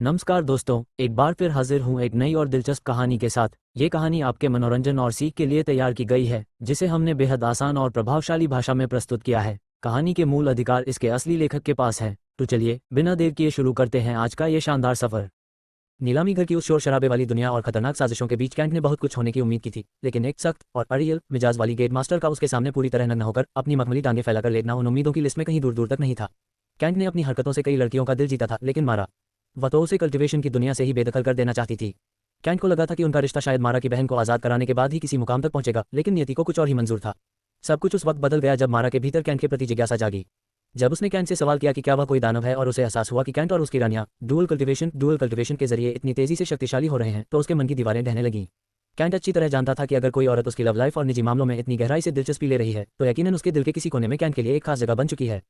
नमस्कार दोस्तों, एक बार फिर हाजिर हूँ एक नई और दिलचस्प कहानी के साथ। ये कहानी आपके मनोरंजन और सीख के लिए तैयार की गई है, जिसे हमने बेहद आसान और प्रभावशाली भाषा में प्रस्तुत किया है। कहानी के मूल अधिकार इसके असली लेखक के पास है। तो चलिए बिना देर किए शुरू करते हैं आज का ये शानदार सफर। नीलामी घर की उस शोर शराबे वाली दुनिया और खतरनाक साजिशों के बीच कैंट ने बहुत कुछ होने की उम्मीद की थी, लेकिन एक सख्त और अड़ियल मिजाज वाली गेट मास्टर का उसके सामने पूरी तरह नग्न होकर अपनी मखमली टांगे फैलाकर लेटना उन उम्मीदों की लिस्ट में कहीं दूर दूर तक नहीं था। कैंट ने अपनी हरकतों से कई लड़कियों का दिल जीता था, लेकिन मारा वह तो उसे कल्टीवेशन की दुनिया से ही बेदखल कर देना चाहती थी। कैंट को लगा था कि उनका रिश्ता शायद मारा की बहन को आज़ाद कराने के बाद ही किसी मुकाम तक पहुंचेगा, लेकिन नियति को कुछ और ही मंजूर था। सब कुछ उस वक्त बदल गया जब मारा के भीतर कैंट के प्रति जिज्ञासा जागी। जब उसने कैंट से सवाल किया कि क्या वह कोई दानव है और उसे एहसास हुआ कि कैंट और उसकी रानियां डुअल कल्टीवेशन के जरिए इतनी तेजी से शक्तिशाली हो रहे हैं, तो उसके मन की दीवारें ढहने लगीं। कैंट अच्छी तरह जानता था कि अगर कोई औरत उसकी लव लाइफ और निजी मामलों में इतनी गहराई से दिलचस्पी ले रही है, तो यकीनन उसके दिल के किसी कोने में कैंट के लिए एक खास जगह बन चुकी है।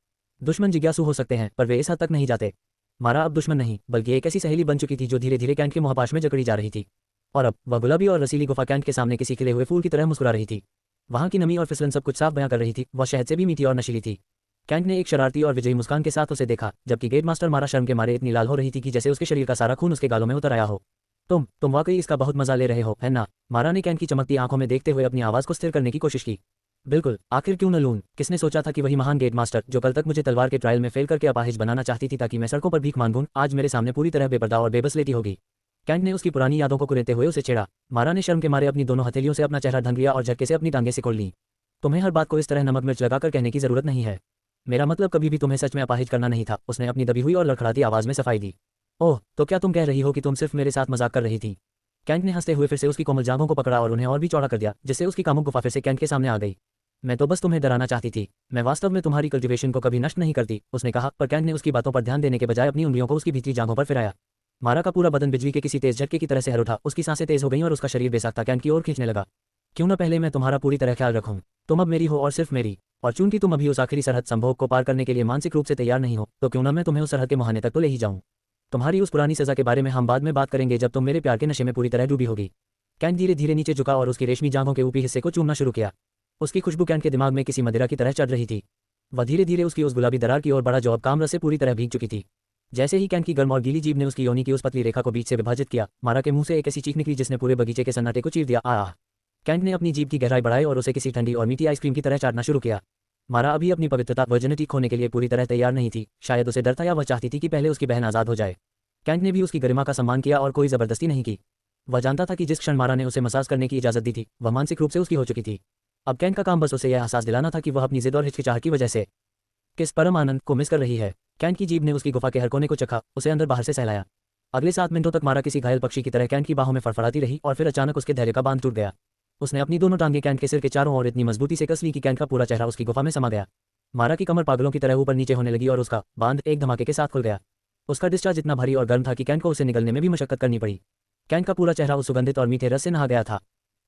दुश्मन जिज्ञासु हो सकते हैं, पर वे इस हद तक नहीं जाते। मारा अब दुश्मन नहीं, बल्कि एक ऐसी सहेली बन चुकी थी जो धीरे धीरे कैंट के मोहपाश में जकड़ी जा रही थी। और अब वह गुलाबी और रसीली गुफा कैंट के सामने किसी खिले हुए फूल की तरह मुस्कुरा रही थी। वहां की नमी और फिसलन सब कुछ साफ बयां कर रही थी। वह शहद से भी मीठी और नशीली थी। कैंट ने एक शरारती और विजयी मुस्कान के साथ उसे देखा, जबकि गेट मास्टर मारा शर्म के मारे इतनी लाल हो रही थी कि जैसे उसके शरीर का सारा खून उसके गालों में उतर आया हो। तुम वाकई इसका बहुत मजा ले रहे हो, है ना? मारा ने कैंट की चमकती आंखों में देखते हुए अपनी आवाज को स्थिर करने की कोशिश की। बिल्कुल, आखिर क्यों न लूं? किसने सोचा था कि वही महान गेट मास्टर जो कल तक मुझे तलवार के ट्रायल में फेल करके अपाहिज बनाना चाहती थी ताकि मैं सड़कों पर भीख मांगूं, आज मेरे सामने पूरी तरह बेपर्दा और बेबस लेटी होगी। कैंट ने उसकी पुरानी यादों को कुरेदते हुए उसे छेड़ा। मारा ने शर्म के मारे अपनी दोनों हथेलियों से अपना चेहरा ढक लिया और झटके से अपनी टांगें सिकोड़ लीं। तुम्हें हर बात को इस तरह नमक मिर्च लगाकर कहने की जरूरत नहीं है। मेरा मतलब कभी भी तुम्हें सच में अपाहिज करना नहीं था। उसने अपनी दबी हुई और लड़खड़ाती आवाज में सफाई दी। ओह, तो क्या तुम कह रही हो कि तुम सिर्फ मेरे साथ मजाक कर रही थी? कैंट ने हंसते हुए फिर से उसकी कोमल जांघों को पकड़ा और उन्हें और भी चौड़ा कर दिया, जिससे उसकी कामुक गुफा फिर से कैंट के सामने आ गई। मैं तो बस तुम्हें डराना चाहती थी। मैं वास्तव में तुम्हारी कल्टीवेशन को कभी नष्ट नहीं करती, उसने कहा, पर कैंट ने उसकी बातों पर ध्यान देने के बजाय अपनी उंगलियों को उसकी भीतरी जांघों पर फिराया। मारा का पूरा बदन बिजली के किसी तेज झटके की तरह से हर उठा। उसकी सांसें तेज हो गईं और उसका शरीर बेसाख्ता कैंट की ओर खींचने लगा। क्यों न पहले मैं तुम्हारा पूरी तरह ख्याल रखूं? तुम अब मेरी हो और सिर्फ मेरी। और चूंकि तुम अभी उस आखिरी सरहद संभोग को पार करने के लिए मानसिक रूप से तैयार नहीं हो, तो क्यों न मैं तुम्हें उस सरहद के मुहाने तक तो ले ही जाऊं। तुम्हारी उस पुरानी सजा के बारे में हम बाद में बात करेंगे, जब तुम मेरे प्यार के नशे में पूरी तरह डूबी होगी। कैंट धीरे धीरे नीचे झुका और उसकी रेशमी जांघों के ऊपरी हिस्से को चूमना शुरू किया। उसकी खुशबू कैंट के दिमाग में किसी मदिरा की तरह चढ़ रही थी। वह धीरे धीरे उसकी उस गुलाबी दरार की ओर बढ़ा जो अब कामरस से पूरी तरह भीग चुकी थी। जैसे ही कैंट की गर्म और गीली जीभ ने उसकी योनि की उस पतली रेखा को बीच से विभाजित किया, मारा के मुंह से एक ऐसी चीख निकली जिसने पूरे बगीचे के सन्नाटे को चीर दिया। आह! कैंट ने अपनी जीभ की गहराई बढ़ाई और उसे किसी ठंडी और मीठी आइसक्रीम की तरह चाटना शुरू किया। मारा अभी अपनी पवित्रता वर्जिनिटी खोने के लिए पूरी तरह तैयार नहीं थी। शायद उसे डर था या वह चाहती थी कि पहले उसकी बहन आज़ाद हो जाए। कैंट ने भी उसकी गरिमा का सम्मान किया और कोई जबरदस्ती नहीं की। वह जानता था कि जिस क्षण मारा ने उसे मसाज करने की इजाजत दी थी, वह मानसिक रूप से उसकी हो चुकी थी। अब कैंट का काम बस उसे यह एहसास दिलाना था कि वह अपनी जिद और हिचकिचाहट की वजह से किस परम आनंद को मिस कर रही है। कैंट की जीभ ने उसकी गुफा के हर कोने को चखा, उसे अंदर बाहर से सहलाया। अगले 7 मिनटों तक मारा किसी घायल पक्षी की तरह कैंट की बाहों में फड़फड़ाती रही और फिर अचानक उसके धैर्य का बांध टूट गया। उसने अपनी दोनों टांगें कैंट के सिर के चारों ओर इतनी मजबूती से कस ली कि कैंट का पूरा चेहरा उसकी गुफा में समा गया। मारा की कमर पागलों की तरह ऊपर नीचे होने लगी और उसका बांध एक धमाके के साथ खुल गया। उसका डिस्चार्ज इतना भारी और गर्म था कि कैंट को उसे निगलने में भी मशक्कत करनी पड़ी। कैंट का पूरा चेहरा उस सुगंधित और मीठे रस से नहा गया था।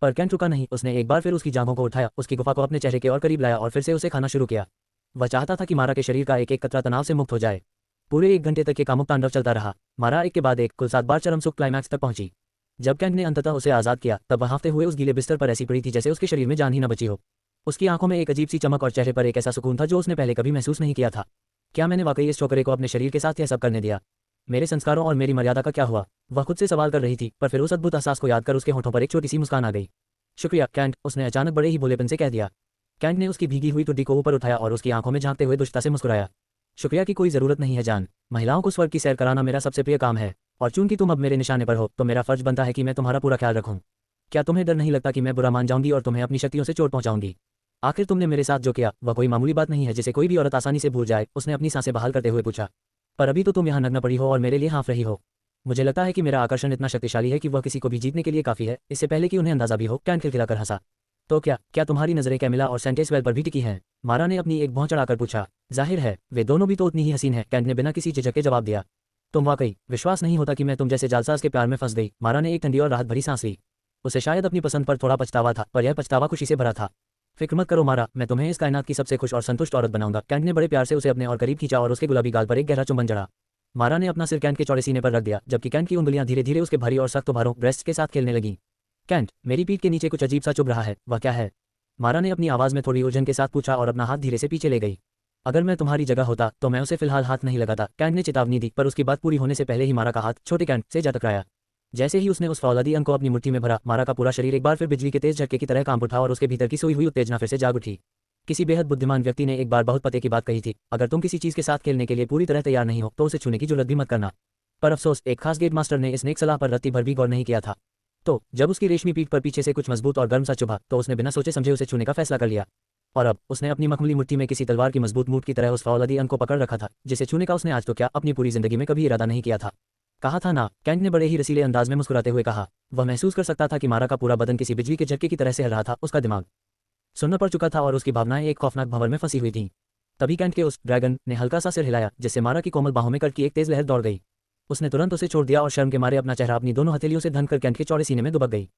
पर कैंट रुका नहीं। उसने एक बार फिर उसकी जांघों को उठाया, उसकी गुफा को अपने चेहरे के और करीब लाया और फिर से उसे खाना शुरू किया। वह चाहता था कि मारा के शरीर का एक एक कतरा तनाव से मुक्त हो जाए। पूरे 1 घंटे तक ये कामुक तांडव चलता रहा। मारा एक के बाद एक कुल 7 बार चरम सुख क्लाइमैक्स तक पहुंची। जब कैंट ने अंततः उसे आज़ाद किया, तब वह हाँफते हुए उस गीले बिस्तर पर ऐसी पड़ी थी जैसे उसके शरीर में जान ही न बची हो। उसकी आंखों में एक अजीब सी चमक और चेहरे पर एक ऐसा सुकून था जो उसने पहले कभी महसूस नहीं किया था। क्या मैंने वाकई इस छोकरे को अपने शरीर के साथ यह सब करने दिया? मेरे संस्कारों और मेरी मर्यादा का क्या हुआ? वह खुद से सवाल कर रही थी, पर फिर उस अद्भुत एहसास को याद कर उसके होठों पर एक छोटी सी मुस्कान आ गई। शुक्रिया कैंट, उसने अचानक बड़े ही भोलेपन से कह दिया। कैंट ने उसकी भीगी हुई टुड्डी को ऊपर उठाया और उसकी आंखों में झांकते हुए दुष्टता से मुस्कुराया। शुक्रिया की कोई जरूरत नहीं है जान। महिलाओं को स्वर्ग की सैर कराना मेरा सबसे प्रिय काम है, और चूंकि तुम अब मेरे निशाने पर हो, तो मेरा फर्ज बनता है कि मैं तुम्हारा पूरा ख्याल रखूं। क्या तुम्हें डर नहीं लगता कि मैं बुरा मान जाऊंगी और तुम्हें अपनी शक्तियों से चोट पहुंचाऊंगी? आखिर तुमने मेरे साथ जो किया वह कोई मामूली बात नहीं है जिसे कोई भी औरत आसानी से भूल जाए, उसने अपनी सांसें बहाल करते हुए पूछा। पर अभी तो तुम यहाँ नग्न पड़ी हो और मेरे लिए हाँफ रही हो। मुझे लगता है कि मेरा आकर्षण इतना शक्तिशाली है कि वह किसी को भी जीतने के लिए काफी है, इससे पहले कि उन्हें अंदाजा भी हो। कैंट खिलखिलाकर हंसा। तो क्या तुम्हारी नजरें कैमिला और सेंटेसवेल पर भी टिकी हैं? मारा ने अपनी एक भौं चढ़ाकर पूछा। जाहिर है, वे दोनों भी तो उतनी ही हसीन है, कैंट ने बिना किसी झिझक के जवाब दिया। तुम वाकई, विश्वास नहीं होता कि मैं तुम जैसे जालसाज के प्यार में फंस गई। मारा ने एक ठंडी और राहत भरी सांस ली। उसे शायद अपनी पसंद पर थोड़ा पछतावा था, पर यह पछतावा खुशी से भरा था। फिक्र मत करो मारा, मैं तुम्हें इस कायनात की सबसे खुश और संतुष्ट औरत बनाऊंगा। कैंट ने बड़े प्यार से उसे अपने और करीब खींचा और उसके गुलाबी गाल पर एक गहरा चुंबन जड़ा। मारा ने अपना सिर कैंट के चौड़े सीने पर रख दिया, जबकि कैंट की उंगलियां धीरे धीरे उसके भारी और सख्त उभारों ब्रेस्ट के साथ खेलने लगीं। कैंट, मेरी पीठ के नीचे कुछ अजीब सा चुभ रहा है, वह क्या है? मारा ने अपनी आवाज में थोड़ी उलझन के साथ पूछा और अपना हाथ धीरे से पीछे ले गई। अगर मैं तुम्हारी जगह होता तो मैं उसे फिलहाल हाथ नहीं लगाता, कैंट ने चेतावनी दी, पर उसकी बात पूरी होने से पहले ही मारा का हाथ छोटे कैंट से जा टकराया। जैसे ही उसने उस फौलादी अंक को अपनी मुट्ठी में भरा, मारा का पूरा शरीर एक बार फिर बिजली के तेज झटके की तरह कांप उठा और उसके भीतर की सोई हुई उत्तेजना फिर से जाग उठी। किसी बेहद बुद्धिमान व्यक्ति ने एक बार बहुत पते की बात कही थी, अगर तुम किसी चीज के साथ खेलने के लिए पूरी तरह तैयार नहीं हो तो उसे छूने की जुर्रत भी मत करना। पर अफसोस, एक खास गेट मास्टर ने इस नेक सलाह पर रत्ती भर भी गौर नहीं किया था। तो जब उसकी रेशमी पीठ पर पीछे से कुछ मजबूत और गर्म सा चुभा तो उसने बिना सोचे समझे उसे छूने का फैसला कर लिया। और अब उसने अपनी मखमली मुट्ठी में किसी तलवार की मजबूत मूठ की तरह उस फौलादी अंक को पकड़ रखा था, जिसे छूने का उसने आज तो क्या अपनी पूरी जिंदगी में कभी इरादा नहीं किया था। कहा था ना, कैंट ने बड़े ही रसीले अंदाज में मुस्कुराते हुए कहा। वह महसूस कर सकता था कि मारा का पूरा बदन किसी बिजली के झटके की तरह से हिल रहा था, उसका दिमाग सुन्न पड़ चुका था और उसकी भावनाएं एक खौफनाक भंवर में फंसी हुई थीं। तभी कैंट के उस ड्रैगन ने हल्का सा सिर हिलाया, जिससे मारा की कोमल बाहों में कट की एक तेज लहर दौड़ गई। उसने तुरंत उसे छोड़ दिया और शर्म के मारे अपना चेहरा अपनी दोनों हथेलियों से धन कर कैंट के चौड़े सीने में दुबक गई।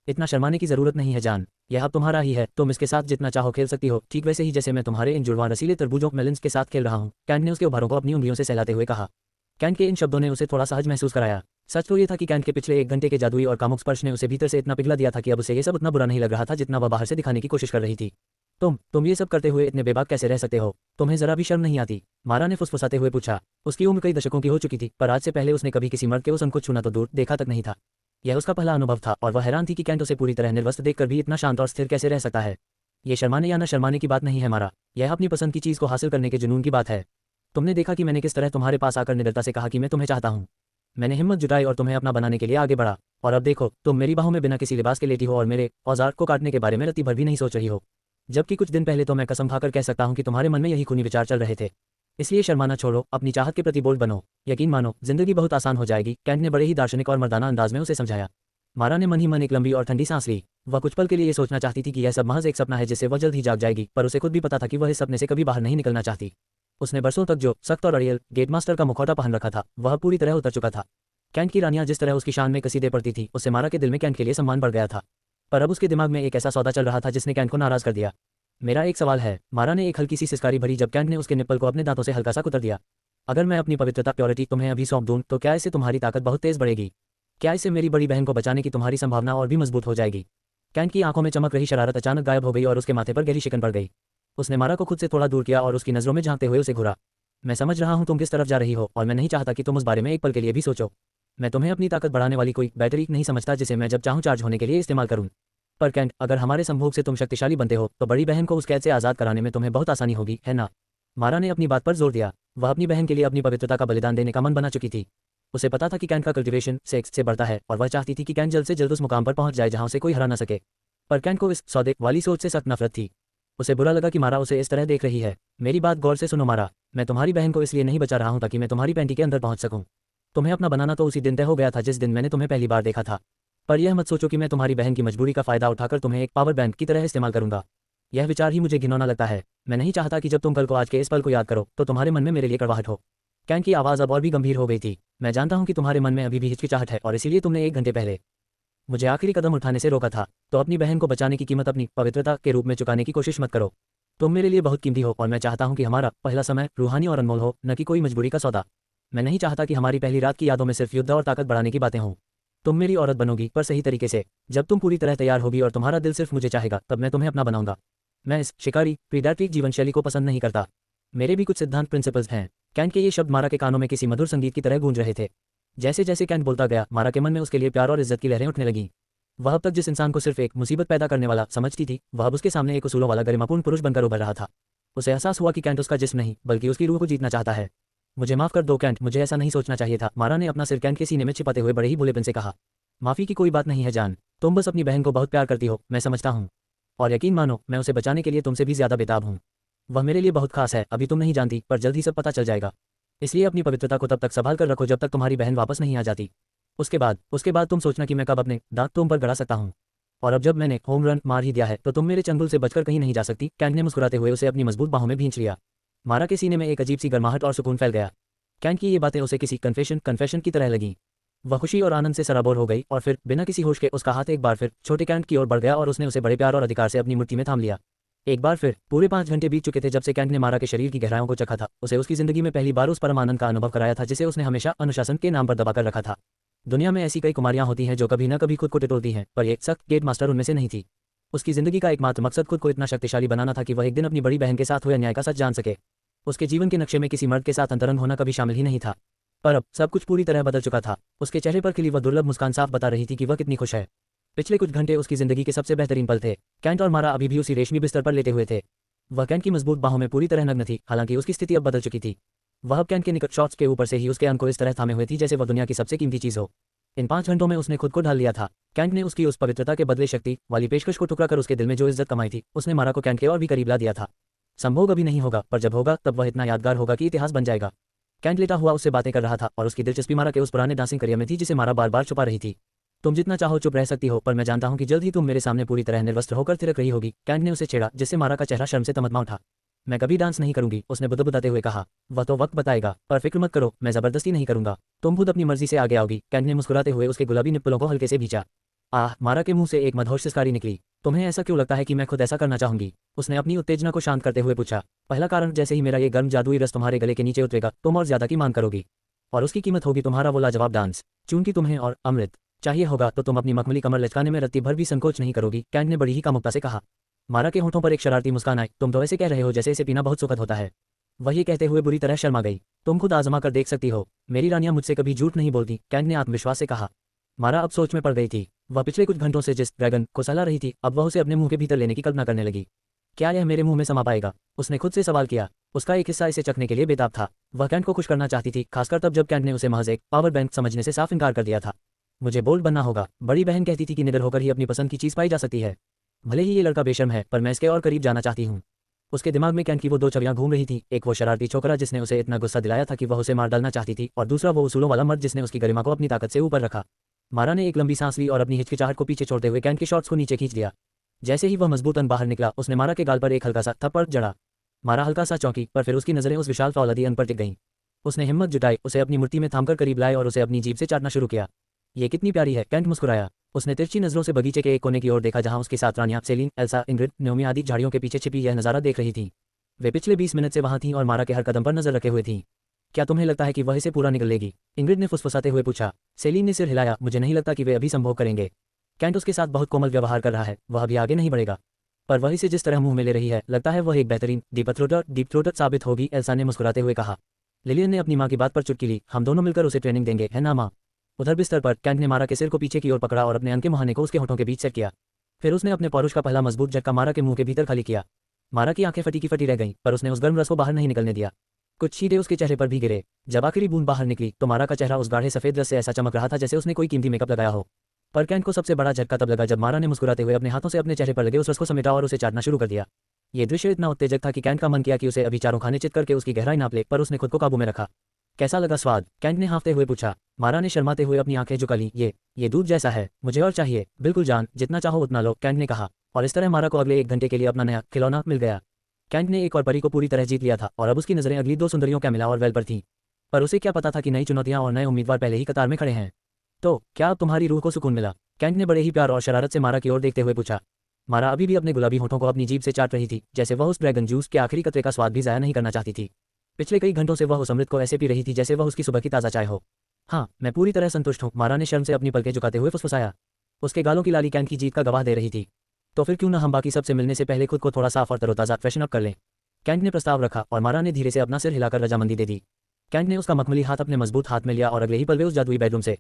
इतना शर्माने की जरूरत नहीं है जान, यह अब तुम्हारा ही है, तुम इसके साथ जितना चाहो खेल सकती हो, ठीक वैसे ही जैसे मैं तुम्हारे इन जुड़वां रसीले तरबूजों मेलिन्स के साथ खेल रहा हूँ, कैंट ने उसके उभारों को अपनी उंगलियों से सहलाते हुए कहा। कैंट के इन शब्दों ने उसे थोड़ा सहज महसूस कराया। सच तो ये था कि कैंट के पिछले 1 घंटे के जादुई और कामुक स्पर्श ने उसे भीतर से इतना पिघला दिया था कि अब उसे ये सब उतना बुरा नहीं लग रहा था जितना वह बाहर से दिखाने की कोशिश कर रही थी। तुम ये सब करते हुए इतने बेबाक कैसे रह सकते हो? तुम्हें जरा भी शर्म नहीं आती? मारा ने फुसफुसाते हुए पूछा। उसकी उम्र कई दशकों की हो चुकी थी, पर आज से पहले उसने कभी किसी मर्द के उस अंक को छूना तो दूर देखा तक नहीं था। यह उसका पहला अनुभव था और वह हैरान थी कि कैंट उसे पूरी तरह निर्वस्त्र देखकर भी इतना शांत और स्थिर कैसे रह सकता है। ये शर्माने या न शर्माने की बात नहीं है मारा, यह अपनी पसंद की चीज को हासिल करने के जुनून की बात है। तुमने देखा कि मैंने किस तरह तुम्हारे पास आकर निडरता से कहा कि मैं तुम्हें चाहता हूँ। मैंने हिम्मत जुटाई और तुम्हें अपना बनाने के लिए आगे बढ़ा, और अब देखो तुम मेरी बाहों में बिना किसी लिबास के लेटी हो और मेरे औजार को काटने के बारे में रत्ती भर भी नहीं सोच रही हो। जबकि कुछ दिन पहले तो मैं कसम खाकर कह सकता हूँ कि तुम्हारे मन में यही खूनी विचार चल रहे थे। इसलिए शर्माना छोड़ो, अपनी चाहत के प्रति बोल्ड बनो। यकीन मानो, जिंदगी बहुत आसान हो जाएगी, कैंट ने बड़े ही दार्शनिक और मर्दाना अंदाज में उसे समझाया। मारा ने मन ही मन एक लंबी और ठंडी सांस ली। वह कुछ पल के लिए ये सोचना चाहती थी कि यह सब महज एक सपना है जिससे वह जल्द ही जाग जाएगी, पर उसे खुद भी पता था कि वह इस सपने से कभी बाहर नहीं निकलना चाहती। उसने बरसों तक जो सख्त और अड़ियल गेटमास्टर का मुखौटा पहन रखा था वह पूरी तरह उतर चुका था। कैंट की रानियां जिस तरह उसकी शान में कसीदे पड़ती थी, उससे मारा के दिल में कैंट के लिए सम्मान बढ़ गया था। पर अब उसके दिमाग में एक ऐसा सौदा चल रहा था जिसने कैंट को नाराज कर दिया। मेरा एक सवाल है, मारा ने एक हल्की सी सिसकारी भरी जब कैंट ने उसके निप्पल को अपने दांतों से हल्का सा कुतर दिया। अगर मैं अपनी पवित्रता प्योरिटी तुम्हें अभी सौंप दूं तो क्या इससे तुम्हारी ताकत बहुत तेज बढ़ेगी? क्या इससे मेरी बड़ी बहन को बचाने की तुम्हारी संभावना और भी मजबूत हो जाएगी? कैंट की आंखों में चमक रही शरारत अचानक गायब हो गई और उसके माथे पर गहरी शिकन पड़ गई। उसने मारा को खुद से थोड़ा दूर किया और उसकी नजरों में झांकते हुए उसे घूरा। मैं समझ रहा हूँ तुम किस तरफ जा रही हो और मैं नहीं चाहता कि तुम उस बारे में एक पल के लिए भी सोचो। मैं तुम्हें अपनी ताकत बढ़ाने वाली कोई बैटरी नहीं समझता जिसे मैं जब चाहूँ चार्ज होने के लिए इस्तेमाल करूँ। पर कैंट, अगर हमारे संभोग से तुम शक्तिशाली बनते हो तो बड़ी बहन को उस कैद से आज़ाद कराने में तुम्हें बहुत आसानी होगी, है ना? मारा ने अपनी बात पर जोर दिया। वह अपनी बहन के लिए अपनी पवित्रता का बलिदान देने का मन बना चुकी थी। उसे पता था कि कैंट का कल्टीवेशन सेक्स से बढ़ता है और वह चाहती थी कि कैंट जल्द से जल्द उस मुकाम पर पहुंच जाए जहां उसे कोई हरा न सके। पर कैंट को इस सौदे वाली सोच से सख्त नफरत थी। उसे बुरा लगा कि मारा उसे इस तरह देख रही है। मेरी बात गौर से सुनो मारा, मैं तुम्हारी बहन को इसलिए नहीं बचा रहा हूं ताकि मैं तुम्हारी पैंटी के अंदर पहुंच सकूं। तुम्हें अपना बनाना तो उसी दिन तय हो गया था जिस दिन मैंने तुम्हें पहली बार देखा था। पर यह मत सोचो कि मैं तुम्हारी बहन की मजबूरी का फायदा उठाकर तुम्हें एक पावर बैंक की तरह इस्तेमाल करूंगा। यह विचार ही मुझे घिनौना लगता है। मैं नहीं चाहता कि जब तुम कल को आज के इस पल को याद करो तो तुम्हारे मन में मेरे लिए कड़वाहट हो। कैंट की आवाज़ अब और भी गंभीर हो गई थी। मैं जानता हूं कि तुम्हारे मन में अभी भी हिचकिचाहट है और इसीलिए तुमने 1 घंटे पहले मुझे आखिरी कदम उठाने से रोका था। तो अपनी बहन को बचाने की कीमत अपनी पवित्रता के रूप में चुकाने की कोशिश मत करो। तुम मेरे लिए बहुत कीमती हो और मैं चाहता हूं कि हमारा पहला समय रूहानी और अनमोल हो, न कि कोई मजबूरी का सौदा। मैं नहीं चाहता कि हमारी पहली रात की यादों में सिर्फ युद्ध और ताकत बढ़ाने की बातें हों। तुम मेरी औरत बनोगी, पर सही तरीके से। जब तुम पूरी तरह तैयार होगी और तुम्हारा दिल सिर्फ मुझे चाहेगा, तब मैं तुम्हें अपना बनाऊंगा। मैं इस शिकारी प्रीडेटरी जीवन शैली को पसंद नहीं करता। मेरे भी कुछ सिद्धांत प्रिंसिपल्स हैं। कैंट के ये शब्द मारा के कानों में किसी मधुर संगीत की तरह गूंज रहे थे। जैसे जैसे कैंट बोलता गया, मारा के मन में उसके लिए प्यार और इज्जत की लहरें उठने लगीं। वह अब तक जिस इंसान को सिर्फ एक मुसीबत पैदा करने वाला समझती थी, वह अब उसके सामने एक उसूलों वाला गरिमापूर्ण पुरुष बनकर उभर रहा था। उसे एहसास हुआ कि कैंट उसका जिस्म नहीं बल्कि उसकी रूह को जीतना चाहता है। मुझे माफ कर दो कैंट, मुझे ऐसा नहीं सोचना चाहिए था। मारा ने अपना सिर कैंट के सीने में छिपाते हुए बड़े ही भोलेपन से कहा। माफी की कोई बात नहीं है जान, तुम बस अपनी बहन को बहुत प्यार करती हो, मैं समझता हूँ। और यकीन मानो, मैं उसे बचाने के लिए तुमसे भी ज्यादा बेताब हूँ। वह मेरे लिए बहुत खास है, अभी तुम नहीं जानती, पर जल्द ही सब पता चल जाएगा। इसलिए अपनी पवित्रता को तब तक संभाल कर रखो जब तक तुम्हारी बहन वापस नहीं आ जाती। उसके बाद तुम सोचना कि मैं कब अपने दांत तुम पर गड़ा सकता हूँ। और अब जब मैंने होम रन मार ही दिया है तो तुम मेरे चंगुल से बचकर कहीं नहीं जा सकती। कैंट ने मुस्कुराते हुए उसे अपनी मजबूत बाहों में भींच लिया। मारा के सीने में एक अजीब सी गर्माहट और सुकून फैल गया। कैंट की ये बातें उसे किसी कन्फेशन की तरह लगीं। वह खुशी और आनंद से सराबोर हो गई और फिर बिना किसी होश के उसका हाथ एक बार फिर छोटे कैंट की ओर बढ़ गया और उसने उसे बड़े प्यार और अधिकार से अपनी मुट्ठी में थाम लिया। एक बार फिर पूरे 5 घंटे बीत चुके थे जब से कैंट ने मारा के शरीर की गहराइयों को चखा था। उसे उसकी जिंदगी में पहली बार उस परम आनंद का अनुभव कराया था जिसे उसने हमेशा अनुशासन के नाम पर दबाकर रखा था। दुनिया में ऐसी कई कुमारियां होती हैं जो कभी न कभी खुद को टिटोलती हैं, पर एक सख्त गेट मास्टर उनमें से नहीं थी। उसकी जिंदगी का एकमात्र मकसद खुद को इतना शक्तिशाली बनाना था कि वह एक दिन अपनी बड़ी बहन के साथ हुए अन्याय का सच जान सके। उसके जीवन के नक्शे में किसी मर्द के साथ अंतरंग होना कभी शामिल ही नहीं था। पर अब सब कुछ पूरी तरह बदल चुका था। उसके चेहरे पर खिली वह दुर्लभ मुस्कान साफ बता रही थी कि वह कितनी खुश है। पिछले कुछ घंटे उसकी जिंदगी के सबसे बेहतरीन पल थे। कैंट और मारा अभी भी उसी रेशमी बिस्तर पर लेटे हुए थे। वह कैंट की मजबूत बाहों में पूरी तरह नग्न थी, हालांकि उसकी स्थिति अब बदल चुकी थी। वह अब कैंट के निकट शॉर्ट्स के ऊपर से ही उसके अंग को इस तरह थामे हुए थी जैसे वह दुनिया की सबसे कीमती चीज हो। इन 5 घंटों में उसने खुद को ढाल लिया था। कैंट ने उसकी उस पवित्रता के बदले शक्ति वाली पेशकश को ठुकरा कर उसके दिल में जो इज्जत कमाई थी, उसने मारा को कैंट के और भी करीब ला दिया था। संभोग अभी नहीं होगा, पर जब होगा तब वह इतना यादगार होगा कि इतिहास बन जाएगा। कैंट लेटा हुआ उससे बातें कर रहा था और उसकी दिलचस्पी मारा के उस पुराने डांसिंग करियर में थी जिसे मारा बार बार छुपा रही थी। तुम जितना चाहो चुप रह सकती हो, पर मैं जानता हूं कि जल्द ही तुम मेरे सामने पूरी तरह निर्वस्त्र होकर थिरक रही होगी। कैंट ने उसे छेड़ा, जिससे मारा का चेहरा शर्म से तमतमा उठा। मैं कभी डांस नहीं करूंगी, उसने बुदबुदाते हुए कहा। वह तो वक्त बताएगा, पर फिक्र मत करो, मैं जबरदस्ती नहीं करूंगा। तुम खुद अपनी मर्जी से आगे आओगी। कैंट ने मुस्कुराते हुए उसके गुलाबी निप्पलों को हल्के से भींचा। आह, मारा के मुंह से एक मधुर सिसकारी निकली। तुम्हें ऐसा क्यों लगता है कि मैं खुद ऐसा करना चाहूंगी? उसने अपनी उत्तेजना को शांत करते हुए पूछा। पहला कारण, जैसे ही मेरा ये गर्म जादुई रस तुम्हारे गले के नीचे उतरेगा, तुम और ज्यादा की मांग करोगी, और उसकी कीमत होगी तुम्हारा वो लाजवाब डांस। चूंकि तुम्हें और अमृत चाहिए होगा, तो तुम अपनी मखमली कमर लचकाने में रत्ती भर भी संकोच नहीं करोगी। कैंट ने बड़ी ही कामुकता से कहा। मारा के होंठों पर एक शरारती मुस्कान आई। तुम तो ऐसे कह रहे हो जैसे इसे पीना बहुत सुखद होता है। वह ये कहते हुए बुरी तरह शर्मा गई। तुम खुद आजमा कर देख सकती हो, मेरी रानियां मुझसे कभी झूठ नहीं बोलती, कैंट ने आत्मविश्वास से कहा। मारा अब सोच में पड़ गई थी। वह पिछले कुछ घंटों से जिस ड्रैगन को सहला रही थी, अब वह उसे अपने मुंह के भीतर लेने की कल्पना करने लगी। क्या यह मेरे मुंह में समा पाएगा? उसने खुद से सवाल किया। उसका एक हिस्सा इसे चखने के लिए बेताब था। वह कैंट को खुश करना चाहती थी, खासकर तब जब कैंट ने उसे महज एक पावर बैंक समझने से साफ इनकार कर दिया था। मुझे बोल्ड बनना होगा। बड़ी बहन कहती थी कि निडर होकर ही अपनी पसंद की चीज पाई जा सकती है। भले ही ये लड़का बेशर्म है, पर मैं इसके और करीब जाना चाहती हूँ। उसके दिमाग में कैंट की वो 2 छवियां घूम रही थी। एक वो शरारती छोकरा जिसने उसे इतना गुस्सा दिलाया था कि वह उसे मार डालना चाहती थी, और दूसरा वो उसूलों वाला मर्द जिसने उसकी गरिमा को अपनी ताकत से ऊपर रखा। मारा ने एक लंबी सांस ली और अपनी हिचकिचाहट को पीछे छोड़ते हुए कैंट के शॉर्ट्स को नीचे खींच दिया। जैसे ही वह मजबूत अंग बाहर निकला, उसने मारा के गाल पर एक हल्का सा थप्पड़ जड़ा। मारा हल्का सा चौंकी, पर फिर उसकी नजरें उस विशाल फौलादी अंग पर टिक गईं। उसने हिम्मत जुटाई, उसे अपनी मुट्ठी में थामकर करीब लाए और उसे अपनी जीभ से चाटना शुरू किया। ये कितनी प्यारी है, कैंट मुस्कुराया। उसने तिरछी नजरों से बगीचे के एक कोने की ओर देखा जहां उसकी 7 रानियां सेलिन, एल्सा, इंग्रिड, नोमी आदि झाड़ियों के पीछे छिपी यह नजारा देख रही थीं। वे पिछले 20 मिनट से वहां थीं और मारा के हर कदम पर नजर रखे हुए थीं। क्या तुम्हें लगता है कि वह इसे पूरा निगल लेगी? इंग्रिड ने फुसफुसाते हुए पूछा। सेलिन ने सिर हिलाया। मुझे नहीं लगता कि वे अभी संभोग करेंगे। कैंट उसके साथ बहुत कोमल व्यवहार कर रहा है, वह अभी आगे नहीं बढ़ेगा। पर वह इसे जिस तरह मुंह में ले रही है, लगता है वह एक बेहतरीन डीप थ्रोटर साबित होगी, एल्सा ने मुस्कुराते हुए कहा। लिलियन ने अपनी माँ की बात पर चुटकी ली। हम दोनों मिलकर उसे ट्रेनिंग देंगे, है ना माँ? उधर बिस्तर पर कैंट ने मारा के सिर को पीछे की ओर पकड़ा और अपने अंग के मुहाने को उसके होठों के बीच सेट किया। फिर उसने अपने पौरुष का पहला मजबूत झटका मारा के मुंह के भीतर खाली किया। मारा की आंखें फटी की फटी रह गईं, पर उसने उस गर्म रस को बाहर नहीं निकलने दिया। कुछ छींटे उसके चेहरे पर भी गिरे। जब आखिरी बूंद बाहर निकली तो मारा का चेहरा उस गाढ़े सफेद रस से ऐसा चमक रहा था जैसे उसने कोई कीमती मेकअप लगाया हो। पर कैंट को सबसे बड़ा झटका तब लगा जब मारा ने मुस्कुराते हुए अपने हाथों से अपने चेहरे पर लगे उस रस को समेटा और उसे चाटना शुरू कर दिया। ये दृश्य इतना उत्तेजक था कि कैंट का मन किया कि उसे अभी चारों खाने चित करके उसकी गहराई नाप ले, पर उसने खुद को काबू में रखा। कैसा लगा स्वाद? कैंट ने हाँफते हुए पूछा। मारा ने शर्माते हुए अपनी आंखें झुका ली। ये दूध जैसा है, मुझे और चाहिए। बिल्कुल जान, जितना चाहो उतना लो, कैंट ने कहा। और इस तरह मारा को अगले 1 घंटे के लिए अपना नया खिलौना मिल गया। कैंट ने एक और परी को पूरी तरह जीत लिया था और अब उसकी नजरें अगली 2 सुंदरियों कैमिला और वेल पर थीं। पर उसे क्या पता था कि नई चुनौतियां और नए उम्मीदवार पहले ही कतार में खड़े हैं। तो क्या अब तुम्हारी रूह को सुकून मिला? कैंट ने बड़े ही प्यार और शरारत से मारा की ओर देखते हुए पूछा। मारा अभी भी अपने गुलाबी होठों को अपनी जीभ से चाट रही थी, जैसे वह उस ड्रैगन जूस के आखिरी कतरे का स्वाद भी जाया नहीं करना चाहती थी। पिछले कई घंटों से वह उस अमृत को ऐसे पी रही थी जैसे वह उसकी सुबह की ताज़ा चाय हो। हाँ, मैं पूरी तरह संतुष्ट हूँ, मारा ने शर्म से अपनी पलकें झुकाते हुए फुसफुसाया। उसके गालों की लाली कैंट की जीत का गवाह दे रही थी। तो फिर क्यों न हम बाकी सबसे मिलने से पहले खुद को थोड़ा साफ और तरोताज़ा फ्रेशन अप कर लें? कैंट ने प्रस्ताव रखा और मारा ने धीरे से अपना सिर हिलाकर रजामंदी दे दी। कैंट ने उसका मखमली हाथ अपने मजबूत हाथ में लिया और अगले ही पल वे उस जादुई बेडरूम से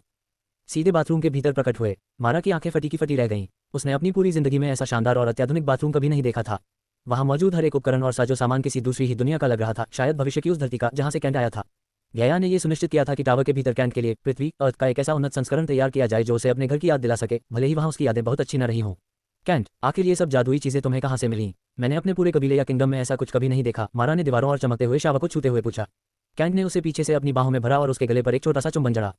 सीधे बाथरूम के भीतर प्रकट हुए। मारा की आंखें फटी की फटी रह गईं। उसने अपनी पूरी जिंदगी में ऐसा शानदार और अत्याधुनिक बाथरूम कभी नहीं देखा था। वहां मौजूद हर एक उपकरण और साजो सामान किसी दूसरी ही दुनिया का लग रहा था, शायद भविष्य की उस धरती का जहां से कैंट आया था। गया ने यह सुनिश्चित किया था कि टावर के भीतर कैंट के लिए पृथ्वी अर्थ का एक ऐसा उन्नत संस्करण तैयार किया जाए जो उसे अपने घर की याद दिला सके, भले ही वहां उसकी यादें बहुत अच्छी न रही हों। कैंट, आखिर ये सब जादुई चीजें तुम्हें कहां से मिली? मैंने अपने पूरे कबीले या किंगडम में ऐसा कुछ कभी नहीं देखा, मारा ने दीवारों और चमकते हुए शावा को छूते हुए पूछा। कैंट ने उसे पीछे से अपनी बाहों में भरा और उसके गले पर एक छोटा सा चुंबन जड़ा।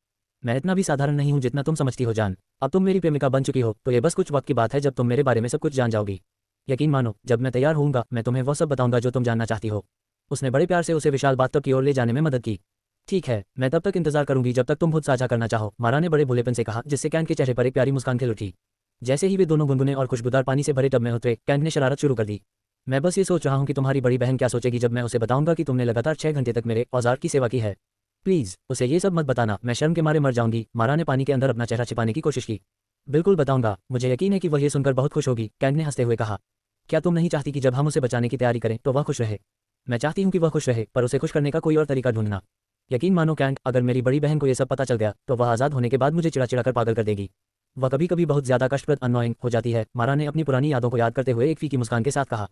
मैं इतना भी साधारण नहीं हूं जितना तुम समझती हो जान। अब तुम मेरी प्रेमिका बन चुकी हो, तो ये बस कुछ वक्त की बात है जब तुम मेरे बारे में सब कुछ जान जाओगी। यकीन मानो, जब मैं तैयार होऊंगा मैं तुम्हें वो सब बताऊंगा जो तुम जानना चाहती हो। उसने बड़े प्यार से उसे विशाल बाथटब की ओर ले जाने में मदद की। ठीक है, मैं तब तक इंतजार करूंगी जब तक तुम खुद साझा करना चाहो, मारा ने बड़े भोलेपन से कहा, जिससे कैंट के चेहरे पर एक प्यारी मुस्कान खिल उठी। जैसे ही वे दोनों गुनगुने और खुशबूदार पानी से भरे टब में उतरे, कैंट ने शरारत शुरू कर दी। मैं बस ये सोच रहा हूँ कि तुम्हारी बड़ी बहन क्या सोचेगी जब मैं उसे बताऊंगा कि तुमने लगातार 6 घंटे तक मेरे औजार की सेवा की है। प्लीज उसे ये सब मत बताना, मैं शर्म के मारे मर जाऊंगी। मारा ने पानी के अंदर अपना चेहरा छिपाने की कोशिश की। बिल्कुल बताऊंगा, मुझे यकीन है कि वह ये सुनकर बहुत खुश होगी, कैंट ने हंसते हुए कहा। क्या तुम नहीं चाहती कि जब हम उसे बचाने की तैयारी करें तो वह खुश रहे? मैं चाहती हूँ कि वह खुश रहे, पर उसे खुश करने का कोई और तरीका ढूंढना। यकीन मानो कैंट, अगर मेरी बड़ी बहन को ये सब पता चल गया तो वह आज़ाद होने के बाद मुझे चिढ़ा चिढ़ा कर पागल कर देगी। वह कभी कभी बहुत ज़्यादा कष्टप्रद अननोइंग हो जाती है। मारा ने अपनी पुरानी यादों को याद करते हुए एक फीकी मुस्कान के साथ कहा।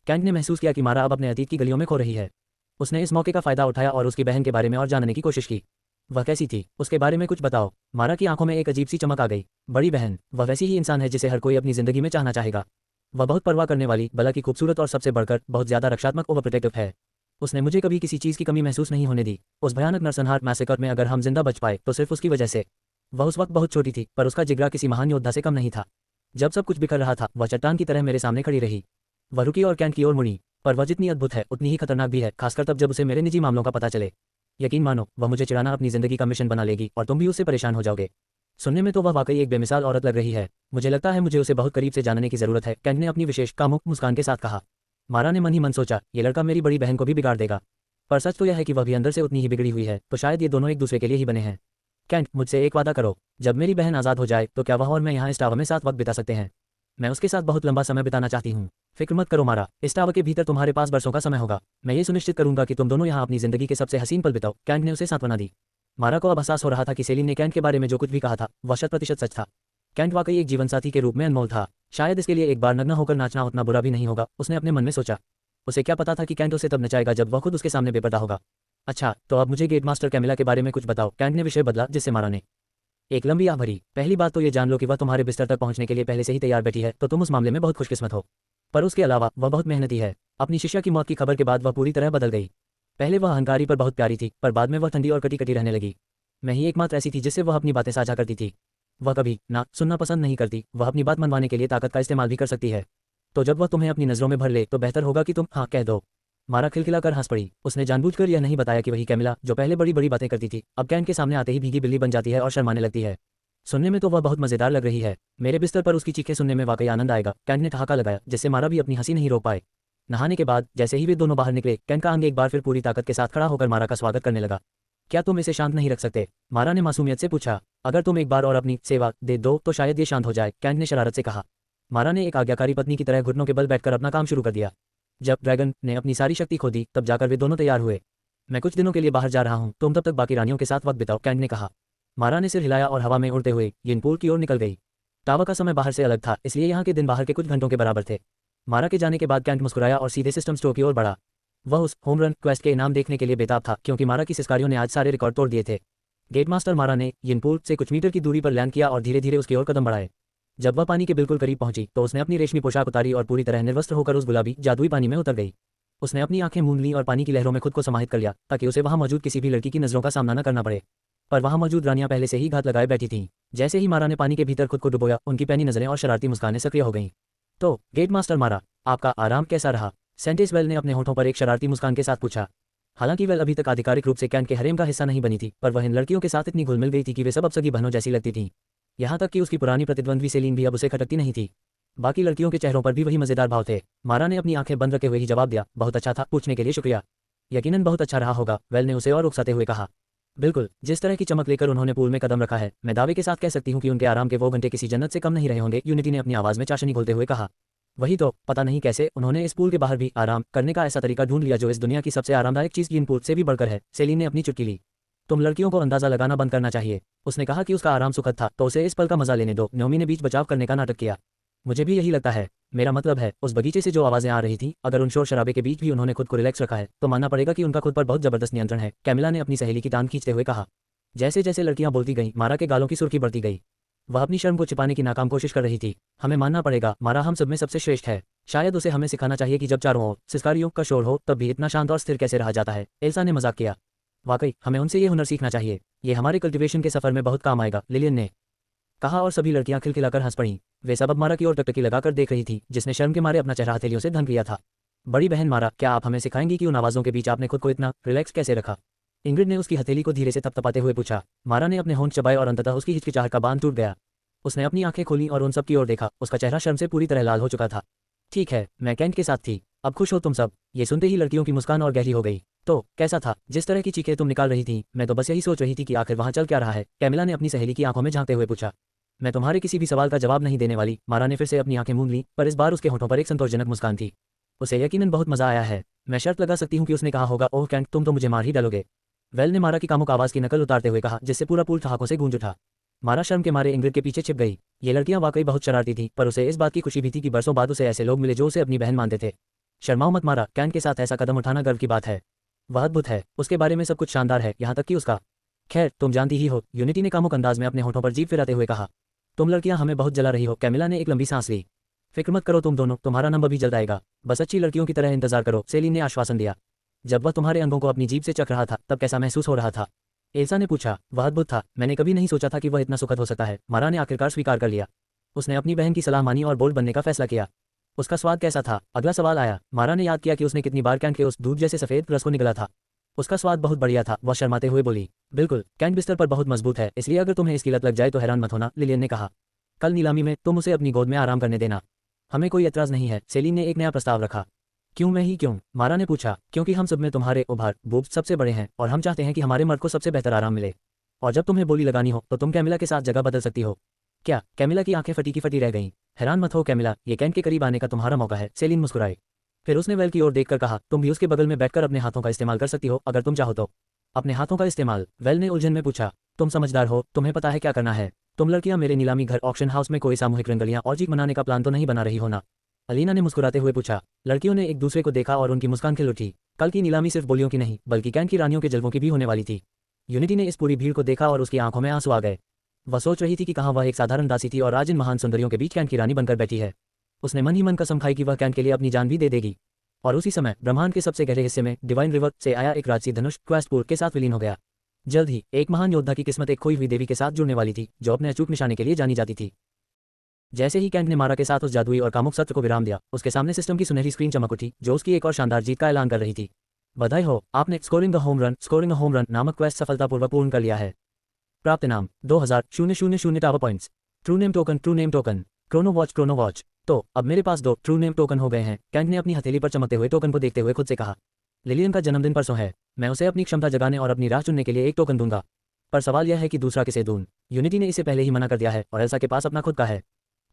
कैंट ने महसूस किया कि मारा अब अपने अतीत की गलियों में खो रही है। उसने इस मौके का फायदा उठाया और उसकी बहन के बारे में और जानने की कोशिश की। वह कैसी थी, उसके बारे में कुछ बताओ। मारा की आंखों में एक अजीब सी चमक आ गई। बड़ी बहन, वह वैसी ही इंसान है जिसे हर कोई अपनी जिंदगी में चाहना चाहेगा। वह बहुत परवाह करने वाली, बल्कि खूबसूरत और सबसे बढ़कर बहुत ज्यादा रक्षात्मक ओवर प्रोटेक्टिव है। उसने मुझे कभी किसी चीज़ की कमी महसूस नहीं होने दी। उस भयानक नरसंहार मैसेकर में अगर हम जिंदा बच पाए तो सिर्फ उसकी वजह से। वह उस वक्त बहुत छोटी थी, पर उसका जिगरा किसी महान योद्धा से कम नहीं था। जब सब कुछ बिखर रहा था, वह चट्टान की तरह मेरे सामने खड़ी रही। वह रुकी और कैंट की ओर मुड़ी। पर वह जितनी अद्भुत है उतनी ही खतरनाक भी है, खासकर तब जब उसे मेरे निजी मामलों का पता चले। यकीन मानो, वह मुझे चिढ़ाना अपनी जिंदगी का मिशन बना लेगी और तुम भी उससे परेशान हो जाओगे। सुनने में तो वह वाकई एक बेमिसाल औरत लग रही है। मुझे लगता है मुझे उसे बहुत करीब से जानने की जरूरत है, कैंट ने अपनी विशेष कामुक मुस्कान के साथ कहा। मारा ने मन ही मन सोचा, ये लड़का मेरी बड़ी बहन को भी बिगाड़ देगा। पर सच तो यह है कि वह भी अंदर से उतनी ही बिगड़ी हुई है, तो शायद ये दोनों एक दूसरे के लिए ही बने हैं। कैंट, मुझसे एक वादा करो, जब मेरी बहन आज़ाद हो जाए तो क्या वह और मैं यहाँ इस टावर में साथ वक्त बिता सकते हैं? मैं उसके साथ बहुत लंबा समय बिताना चाहती हूँ। फिक्र मत करो मारा, इस टावर के भीतर तुम्हारे पास बरसों का समय होगा। मैं ये सुनिश्चित करूंगा कि तुम दोनों यहाँ अपनी जिंदगी के सबसे हसीन पल बिताओ। कैंट ने उसे सांत्वना दी। मारा को अब एहसास हो रहा था कि सेलिन ने कैंट के बारे में जो कुछ भी कहा था वह 100% सच था। कैंट वाकई एक जीवनसाथी के रूप में अनमोल था। शायद इसके लिए एक बार नग्न होकर नाचना उतना बुरा भी नहीं होगा, उसने अपने मन में सोचा। उसे क्या पता था कि कैंट उसे तब नचाएगा जब वह खुद उसके सामने बेपर्दा होगा। अच्छा, तो अब मुझे गेट मास्टर कैमिला के बारे में कुछ बताओ, कैंट ने विषय बदला, जिससे मारा ने एक लंबी आह भरी। पहली बात तो ये जान लो कि वह तुम्हारे बिस्तर तक पहुंचने के लिए पहले से ही तैयार बैठी है, तो तुम उस मामले में बहुत खुशकिस्मत हो। पर उसके अलावा वह बहुत मेहनती है। अपनी शिष्या की मौत की खबर के बाद वह पूरी तरह बदल गई। पहले वह अहंकारी पर बहुत प्यारी थी, पर बाद में वह ठंडी और कटी कटी रहने लगी। मैं ही एकमात्र ऐसी थी जिससे वह अपनी बातें साझा करती थी। वह कभी ना सुनना पसंद नहीं करती। वह अपनी बात मनवाने के लिए ताकत का इस्तेमाल भी कर सकती है। तो जब वह तुम्हें अपनी नज़रों में भर ले तो बेहतर होगा कि तुम हाँ कह दो। मारा खिलखिलाकर हंस पड़ी। उसने जानबूझकर यह नहीं बताया कि वही कैमिला जो पहले बड़ी बड़ी बातें करती थी अब कैंट के सामने आते ही भीगी बिल्ली बन जाती है और शर्माने लगती है। सुनने में तो वह बहुत मजेदार लग रही है। मेरे बिस्तर पर उसकी चीखें सुनने में वाकई आनंद आएगा, कैंट ने ठहाका लगाया, जिससे मारा भी अपनी हंसी नहीं रोक पाए। नहाने के बाद जैसे ही वे दोनों बाहर निकले, कैंट का अंग एक बार फिर पूरी ताकत के साथ खड़ा होकर मारा का स्वागत करने लगा। क्या तुम इसे शांत नहीं रख सकते? मारा ने मासूमियत से पूछा। अगर तुम एक बार और अपनी सेवा दे दो तो शायद ये शांत हो जाए, कैंट ने शरारत से कहा। मारा ने एक आज्ञाकारी पत्नी की तरह घुटनों के बल बैठकर अपना काम शुरू कर दिया। जब ड्रैगन ने अपनी सारी शक्ति खो दी तब जाकर वे दोनों तैयार हुए। मैं कुछ दिनों के लिए बाहर जा रहा हूँ, तुम तब तक बाकी रानियों के साथ वक्त बिताओ, कैंट ने कहा। मारा ने सिर हिलाया और हवा में उड़ते हुए यिनपुर की ओर निकल गई। टावर का समय बाहर से अलग था, इसलिए यहाँ के दिन बाहर के कुछ घंटों के बराबर थे। मारा के जाने के बाद कैंट मुस्कुराया और सीधे सिस्टम स्टोर की ओर बढ़ा। वह उस होम रन क्वेस्ट के इनाम देखने के लिए बेताब था, क्योंकि मारा की सिस्कारियों ने आज सारे रिकॉर्ड तोड़ दिए थे। गेट मास्टर मारा ने यिनपुर से कुछ मीटर की दूरी पर लैंड किया और धीरे धीरे उसकी ओर कदम बढ़ाए। जब वह पानी के बिल्कुल करीब पहुंची तो उसने अपनी रेशमी पोशाक उतारी और पूरी तरह निर्वस्त्र होकर उस गुलाबी जादुई पानी में उतर गई। उसने अपनी आंखें मूंद लीं और पानी की लहरों में खुद को समाहित कर लिया, ताकि उसे वहां मौजूद किसी भी लड़की की नजरों का सामना न करना पड़े। पर वहां मौजूद रानियां पहले से ही घात लगाए बैठी थीं। जैसे ही मारा ने पानी के भीतर खुद को डुबोया, उनकी पैनी नजरें और शरारती मुस्कानें सक्रिय हो गईं। तो गेट मास्टर मारा, आपका आराम कैसा रहा? सेंटिस वेल ने अपने होठों पर एक शरारती मुस्कान के साथ पूछा। हालांकि वेल अभी तक आधिकारिक रूप से कैंट के हरेम का हिस्सा नहीं बनी थी, पर वह इन लड़कियों के साथ इतनी घुल मिल गई थी कि वे सब अब सगी बहनों जैसी लगती थीं। यहाँ तक कि उसकी पुरानी प्रतिद्वंद्वी सेलिन भी अब उसे खटकती नहीं थी। बाकी लड़कियों के चेहरों पर भी वही मजेदार भाव थे। मारा ने अपनी आंखें बंद रखे हुए ही जवाब दिया, बहुत अच्छा था, पूछने के लिए शुक्रिया। यकीनन बहुत अच्छा रहा होगा, वेल ने उसे और उकसाते हुए कहा। बिल्कुल, जिस तरह की चमक लेकर उन्होंने पूल में कदम रखा है, मैं दावे के साथ कह सकती हूँ कि उनके आराम के वो घंटे किसी जन्नत से कम नहीं रहे होंगे, यूनिटी ने अपनी आवाज में चाशनी घोलते हुए कहा। वही तो, पता नहीं कैसे उन्होंने इस पूल के बाहर भी आराम करने का ऐसा तरीका ढूंढ लिया जो इस दुनिया की सबसे आरामदायक चीज इन पूल से भी बढ़कर है। सेलिन ने अपनी चुटकी ली। तुम लड़कियों को अंदाजा लगाना बंद करना चाहिए। उसने कहा कि उसका आराम सुखद था, तो उसे इस पल का मजा लेने दो। नोमी ने बीच बचाव करने का नाटक किया। मुझे भी यही लगता है। मेरा मतलब है, उस बगीचे से जो आवाजें आ रही थी, अगर उन शोर शराबे के बीच भी उन्होंने खुद को रिलैक्स रखा है तो मानना पड़ेगा कि उनका खुद पर बहुत जबरदस्त नियंत्रण है, कैमिला ने अपनी सहेली की टांग खींचते हुए कहा। जैसे जैसे लड़कियां बोलती गईं, मारा के गालों की सुर्खी बढ़ती गई। वह अपनी शर्म को छिपाने की नाकाम कोशिश कर रही थी। हमें मानना पड़ेगा, मारा हम सब में सबसे श्रेष्ठ है। शायद उसे हमें सिखाना चाहिए कि जब चारों ओर सिस्कारियों का शोर हो तब भी इतना शांत और स्थिर कैसे रहा जाता है, एल्सा ने मजाक किया। वाकई हमें उनसे ये हुनर सीखना चाहिए। ये हमारे कल्टीवेशन के सफर में बहुत काम आएगा, लिलियन ने कहा और सभी लड़कियां खिलखिलाकर हंस पड़ीं। वे सब अब मारा की ओर टकटकी लगाकर देख रही थी, जिसने शर्म के मारे अपना चेहरा हथेलियों से ढक लिया था। बड़ी बहन मारा, क्या आप हमें सिखाएंगी कि उन आवाजों के बीच आपने खुद को इतना रिलैक्स कैसे रखा? इंग्रिड ने उसकी हथेली को धीरे से थपथपाते हुए पूछा। मारा ने अपने होंठ चबाए और अंततः उसकी हिचकिचाहट का बांध टूट गया। उसने अपनी आंखें खोली और उन सब की ओर देखा। उसका चेहरा शर्म से पूरी तरह लाल हो चुका था। ठीक है, मैं कैंट के साथ थी। अब खुश हो तुम सब? ये सुनते ही लड़कियों की मुस्कान और गहरी हो गई। तो कैसा था? जिस तरह की चीखें तुम निकाल रही थी, मैं तो बस यही सोच रही थी कि आखिर वहां चल क्या रहा है, कैमिला ने अपनी सहेली की आंखों में झांकते हुए पूछा। मैं तुम्हारे किसी भी सवाल का जवाब नहीं देने वाली, मारा ने फिर से अपनी आंखें मूंद ली, पर इस बार उसके होठों पर एक संतोषजनक मुस्कान थी। उसे यकीनन बहुत मजा आया है। मैं शर्त लगा सकती हूँ कि उसने कहा होगा, ओह कैंट, तुम तो मुझे मार ही डालोगे। वेल ने मारा की कामुक आवाज़ की नकल उतारते हुए कहा, जिससे पूरा पूल ठहाकों से गूंज उठा। मारा शर्म के मारे इंग्रिड के पीछे छिप गई। ये लड़कियां वाकई बहुत शरारती थी, पर उसे इस बात की खुशी भी थी कि बरसों बाद उसे ऐसे लोग मिले जो उसे अपनी बहन मानते थे। शर्माओ मत मारा, कैंट के साथ ऐसा कदम उठाना गर्व की बात है। वह अद्भुत है, उसके बारे में सब कुछ शानदार है, यहाँ तक कि उसका। खैर, तुम जानती ही हो, यूनिटी ने कामुक अंदाज में अपने होठों पर जीभ फिराते हुए कहा। तुम लड़कियां हमें बहुत जला रही हो। कैमिला ने एक लंबी सांस ली। फिक्र मत करो तुम दोनों, तुम्हारा नंबर भी जल्द आएगा। बस अच्छी लड़कियों की तरह इंतजार करो, सेलिन ने आश्वासन दिया। जब वह तुम्हारे अंगों को अपनी जीभ से चख रहा था तब कैसा महसूस हो रहा था? एल्सा ने पूछा। वह अद्भुत था, मैंने कभी नहीं सोचा था कि वह इतना सुखद हो सकता है। मारा ने आखिरकार स्वीकार कर लिया। उसने अपनी बहन की सलाह मानी और बोल्ड बनने का फैसला किया। उसका स्वाद कैसा था? अगला सवाल आया। मारा ने याद किया कि उसने कितनी बार कैंट के उस दूध जैसे सफेद रस को निगला था। उसका स्वाद बहुत बढ़िया था, वह शर्माते हुए बोली। बिल्कुल, कैंट बिस्तर पर बहुत मजबूत है, इसलिए अगर तुम्हें इसकी लत लग जाए तो हैरान मत होना, लिलियन ने कहा। कल नीलामी में तुम उसे अपनी गोद में आराम करने देना। हमें कोई एतराज नहीं है, सेलिन ने एक नया प्रस्ताव रखा। क्यों मैं ही क्यों? मारा ने पूछा। क्योंकि हम सब में तुम्हारे उभार बूब सबसे बड़े हैं और हम चाहते हैं कि हमारे मर्द को सबसे बेहतर आराम मिले। और जब तुम्हें बोली लगानी हो तो तुम कैमिला के साथ जगह बदल सकती हो। क्या? कैमिला की आंखें फटी की फटी रह गईं। हैरान मत हो कैमिला, ये कैंट के करीब आने का तुम्हारा मौका है, सेलिन मुस्कुराए। फिर उसने वेल की ओर देखकर कहा, तुम भी उसके बगल में बैठकर अपने हाथों का इस्तेमाल कर सकती हो अगर तुम चाहो तो। अपने हाथों का इस्तेमाल? वेल ने उलझन में पूछा। तुम समझदार हो, तुम्हें पता है क्या करना है। तुम लड़कियां मेरे नीलामी घर ऑक्शन हाउस में कोई सामूहिक रंगलियां और जीत मनाने का प्लान तो नहीं बना रही हो ना? अलीना ने मुस्कुराते हुए पूछा। लड़कियों ने एक दूसरे को देखा और उनकी मुस्कान खिल उठी। कल की नीलामी सिर्फ बोलियों की नहीं बल्कि कैंट की रानियों के जलवों की भी होने वाली थी। यूनिटी ने इस पूरी भीड़ को देखा और उसकी आंखों में आंसू आ गए। वह सोच रही थी कि कहाँ वह एक साधारण दासी थी और आज इन महान सुंदरियों के बीच कैंट की रानी बनकर बैठी है। उसने मन ही मन कसम खाई कि वह कैंट के लिए अपनी जान भी दे देगी। और उसी समय ब्रह्मांड के सबसे गहरे हिस्से में डिवाइन रिवर से आया एक राजसी धनुष क्वेस्टपुर के साथ विलीन हो गया। जल्द ही एक महान योद्धा की किस्मत एक खोई हुई देवी के साथ जुड़ने वाली थी, जो अपने अचूक निशाने के लिए जानी जाती थी। जैसे ही कैंट ने मारा के साथ उस जादुई और कामुक सत्र को विराम दिया, उसके सामने सिस्टम की सुनहरी स्क्रीन चमक उठी, जो उसकी एक और शानदार जीत का ऐलान कर रही थी। बधाई हो, आपने स्कोरिंग द होम रन नामक क्वेस्ट सफलतापूर्वक पूर्ण कर लिया है। प्राप्त नाम 2000 tower points. True name token. Chrono watch. तो अब मेरे पास 2 ट्रू नेम टोकन हो गए हैं, कैंट ने अपनी हथेली पर चमकते हुए टोकन को देखते हुए खुद से कहा। लिलियन का जन्मदिन परसों है, मैं उसे अपनी क्षमता जगाने और अपनी राह चुनने के लिए एक टोकन दूंगा। पर सवाल यह है कि दूसरा किसे दूं? यूनिटी ने इसे पहले ही मना कर दिया है और एल्सा के पास अपना खुद का है।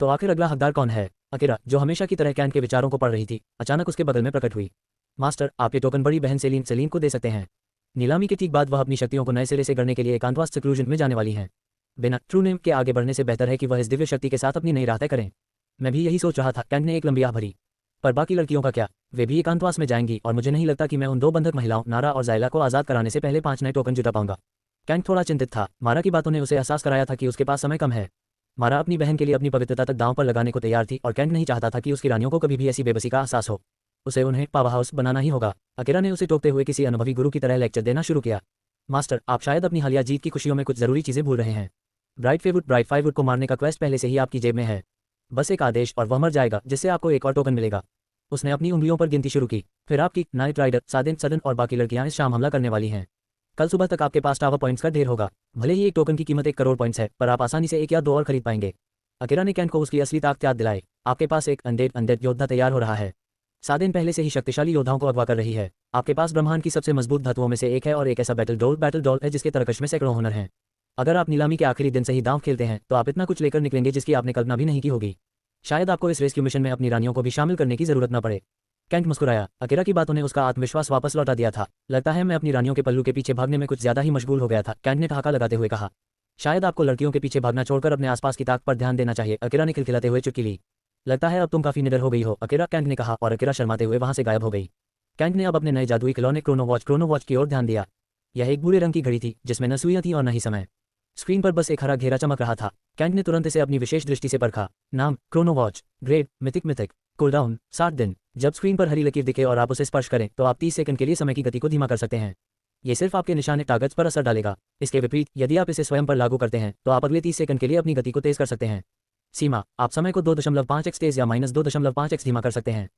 तो आखिर अगला हकदार कौन है? अकीरा, जो हमेशा की तरह कैंट के विचारों को पढ़ रही थी, अचानक उसके बगल में प्रकट हुई। मास्टर, आप ये टोकन बड़ी बहन सेलिन को दे सकते हैं। नीलामी के ठीक बाद वह अपनी शक्तियों को नए सिरे से गढ़ने के लिए एकांतवास सक्लूजन में जाने वाली हैं। बिना ट्रू नेम के आगे बढ़ने से बेहतर है कि वह इस दिव्य शक्ति के साथ अपनी नई राह तय करें। मैं भी यही सोच रहा था, कैंट ने एक लंबी आह भरी। पर बाकी लड़कियों का क्या? वे भी एकांतवास में जाएंगी और मुझे नहीं लगता कि मैं उन 2 बंधक महिलाओं नारा और जायला को आज़ाद कराने से पहले 5 नए टोकन जुटा पाऊंगा। कैंट थोड़ा चिंतित था। मारा की बातों ने उसे एहसास कराया था कि उसके पास समय कम है। मारा अपनी बहन के लिए अपनी पवित्रता तक दांव पर लगाने को तैयार थी और कैंट नहीं चाहता था कि उसकी रानियों को कभी भी ऐसी बेबसी का एहसास हो। उसे उन्हें पावर हाउस बनाना ही होगा। अकीरा ने उसे टोकते हुए किसी अनुभवी गुरु की तरह लेक्चर देना शुरू किया। मास्टर, आप शायद अपनी हालिया जीत की खुशियों में कुछ जरूरी चीजें भूल रहे हैं। ब्राइट फाइववुड को मारने का क्वेस्ट पहले से ही आपकी जेब में है। बस एक आदेश और वह मर जाएगा, जिससे आपको एक और टोकन मिलेगा। उसने अपनी उंगलियों पर गिनती शुरू की। फिर आपकी नाइट राइडर, सदन और बाकी लड़कियां इस शाम हमला करने वाली हैं। कल सुबह तक आपके पास टावर पॉइंट्स का ढेर होगा। भले ही एक टोकन की कीमत 1 करोड़ पॉइंट्स है, पर आप आसानी से 1 या 2 और खरीद पाएंगे। अकीरा ने कैंट को उसकी असली ताकत याद दिलाई। आपके पास एक अनडेड योद्धा तैयार हो रहा है। सादेन पहले से ही शक्तिशाली योद्धाओं को अगवा कर रही है। आपके पास ब्रह्मांड की सबसे मजबूत धातुओं में से एक है और एक ऐसा बैटल डॉल है जिसके तरकश में सैकड़ों हुनर हैं। अगर आप नीलामी के आखिरी दिन से ही दांव खेलते हैं तो आप इतना कुछ लेकर निकलेंगे जिसकी आपने कल्पना भी नहीं की होगी। शायद आपको इस रेस्क्यू मिशन में अपनी रानियों को भी शामिल करने की जरूरत न पड़े। कैंट मुस्कुराया। अकीरा की बातों ने उसका आत्मविश्वास वापस लौटा दिया था। लगता है मैं अपनी रानियों के पल्लू के पीछे भागने में कुछ ज्यादा ही मशगूल हो गया था, कैंट ने ठहाका लगाते हुए कहा। शायद आपको लड़कियों के पीछे भागना छोड़कर अपने आसपास की ताक पर ध्यान देना चाहिए, अकीरा ने खिलखिलाते हुए चुटकी ली। लगता है अब तुम काफी निडर हो गई हो, अकीरा, कैंट ने कहा और अकीरा शर्माते हुए वहां से गायब हो गई। कैंट ने अब अपने नए जादुई खिलौने क्रोनो वॉच की ओर ध्यान दिया। यह एक भूरे रंग की घड़ी थी जिसमें न सुइयां थी और न ही समय। स्क्रीन पर बस एक हरा घेरा चमक रहा था। कैंट ने तुरंत इसे अपनी विशेष दृष्टि से परखा। नाम Chrono watch, grade mythic, cooldown 60 दिन। जब स्क्रीन पर हरी लकीर दिखे और आप उसे स्पर्श करें तो आप 30 सेकंड के लिए समय की गति को धीमा कर सकते हैं। ये सिर्फ आपके निशाने टारगेट्स पर असर डालेगा। इसके विपरीत यदि आप इसे स्वयं पर लागू करते हैं तो आप अगले 30 सेकंड के लिए अपनी गति को तेज कर सकते हैं। सीमा, आप समय को 2.5x तेज या -2.5x धीमा कर सकते हैं।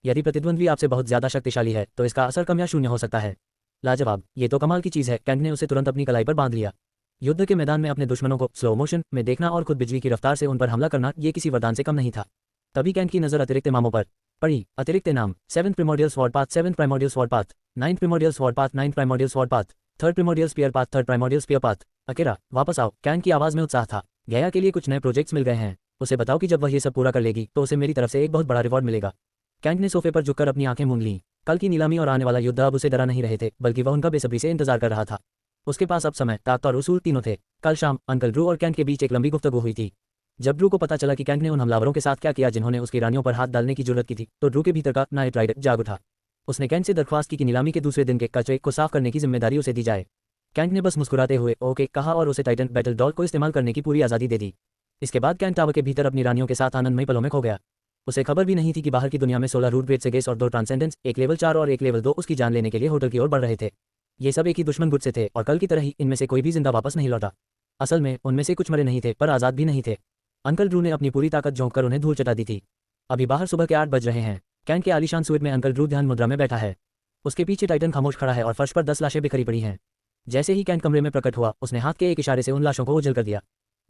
यदि प्रतिद्वंद्वी आपसे बहुत ज्यादा शक्तिशाली है तो इसका असर कम या शून्य हो सकता है। लाजवाब, ये तो कमाल की चीज है, कैंट ने उसे तुरंत अपनी कलाई पर बांध लिया। युद्ध के मैदान में अपने दुश्मनों को स्लो मोशन में देखना और खुद बिजली की रफ्तार से उन पर हमला करना, ये किसी वरदान से कम नहीं था। तभी कैंट की नजर अतिरिक्त नामों पर पड़ी। अतिरिक्त नाम 7 primordial sword path, 7 primordial sword path, 9 primordial sword path, 9 primordial sword path, 3rd primordial spear path, 3rd primordial spear path. Akira, वापस आओ, कैंट की आवाज में उत्साह था। गया के लिए कुछ नए प्रोजेक्ट्स मिल गए हैं। उसे बताओ कि जब वह ये सब पूरा कर लेगी तो उसे मेरी तरफ से एक बहुत बड़ा रिवॉर्ड मिलेगा। कैंट ने सोफे पर झुककर अपनी आंखें मूंद लीं। कल की नीलामी और आने वाला युद्ध अब उसे डरा नहीं रहे थे, बल्कि वह उनका बेसब्री से इंतजार कर रहा था। उसके पास अब समय, ताकत और उसूल तीनों थे। कल शाम अंकल ड्रू और कैंट के बीच एक लंबी गुफ्तगू हुई थी। जब ड्रू को पता चला कि कैंट ने उन हमलावरों के साथ क्या किया जिन्होंने उसकी रानियों पर हाथ डालने की जरूरत की थी, तो ड्रू के भीतर का नाइट राइडर जाग उठा। उसने कैंट से दरख्वास्त की कि नीलामी के दूसरे दिन के कचरे को साफ करने की जिम्मेदारी उसे दी जाए। कैंट ने बस मुस्कुराते हुए ओके कहा और उसे टाइटन बैटल डॉल को इस्तेमाल करने की पूरी आज़ादी दे दी। इसके बाद कैंट टावर के भीतर अपनी रानियों के साथ आनंदमय पलों में खो गया। उसे खबर भी नहीं थी कि बाहर की दुनिया में 16 रूट ब्रेड से गेस और 2 ट्रांसेंडेंस, एक लेवल 4 और एक लेवल 2 उसकी जान लेने के लिए होटल की ओर बढ़ रहे थे। ये सब एक ही दुश्मन गुट से थे और कल की तरह ही इनमें से कोई भी जिंदा वापस नहीं लौटा। असल में उनमें से कुछ मरे नहीं थे, पर आज़ाद भी नहीं थे। अंकल ड्रू ने अपनी पूरी ताकत झोंक कर उन्हें धूल चटा दी थी। अभी बाहर सुबह के 8 बज रहे हैं। कैंट के आलीशान सूट में अंकल ड्रू ध्यान मुद्रा में बैठा है। उसके पीछे टाइटन खामोश खड़ा है और फर्श पर 10 लाशें बिखरी पड़ी हैं। जैसे ही कैंट कमरे में प्रकट हुआ, उसने हाथ के एक इशारे से उन लाशों को उजल कर दिया।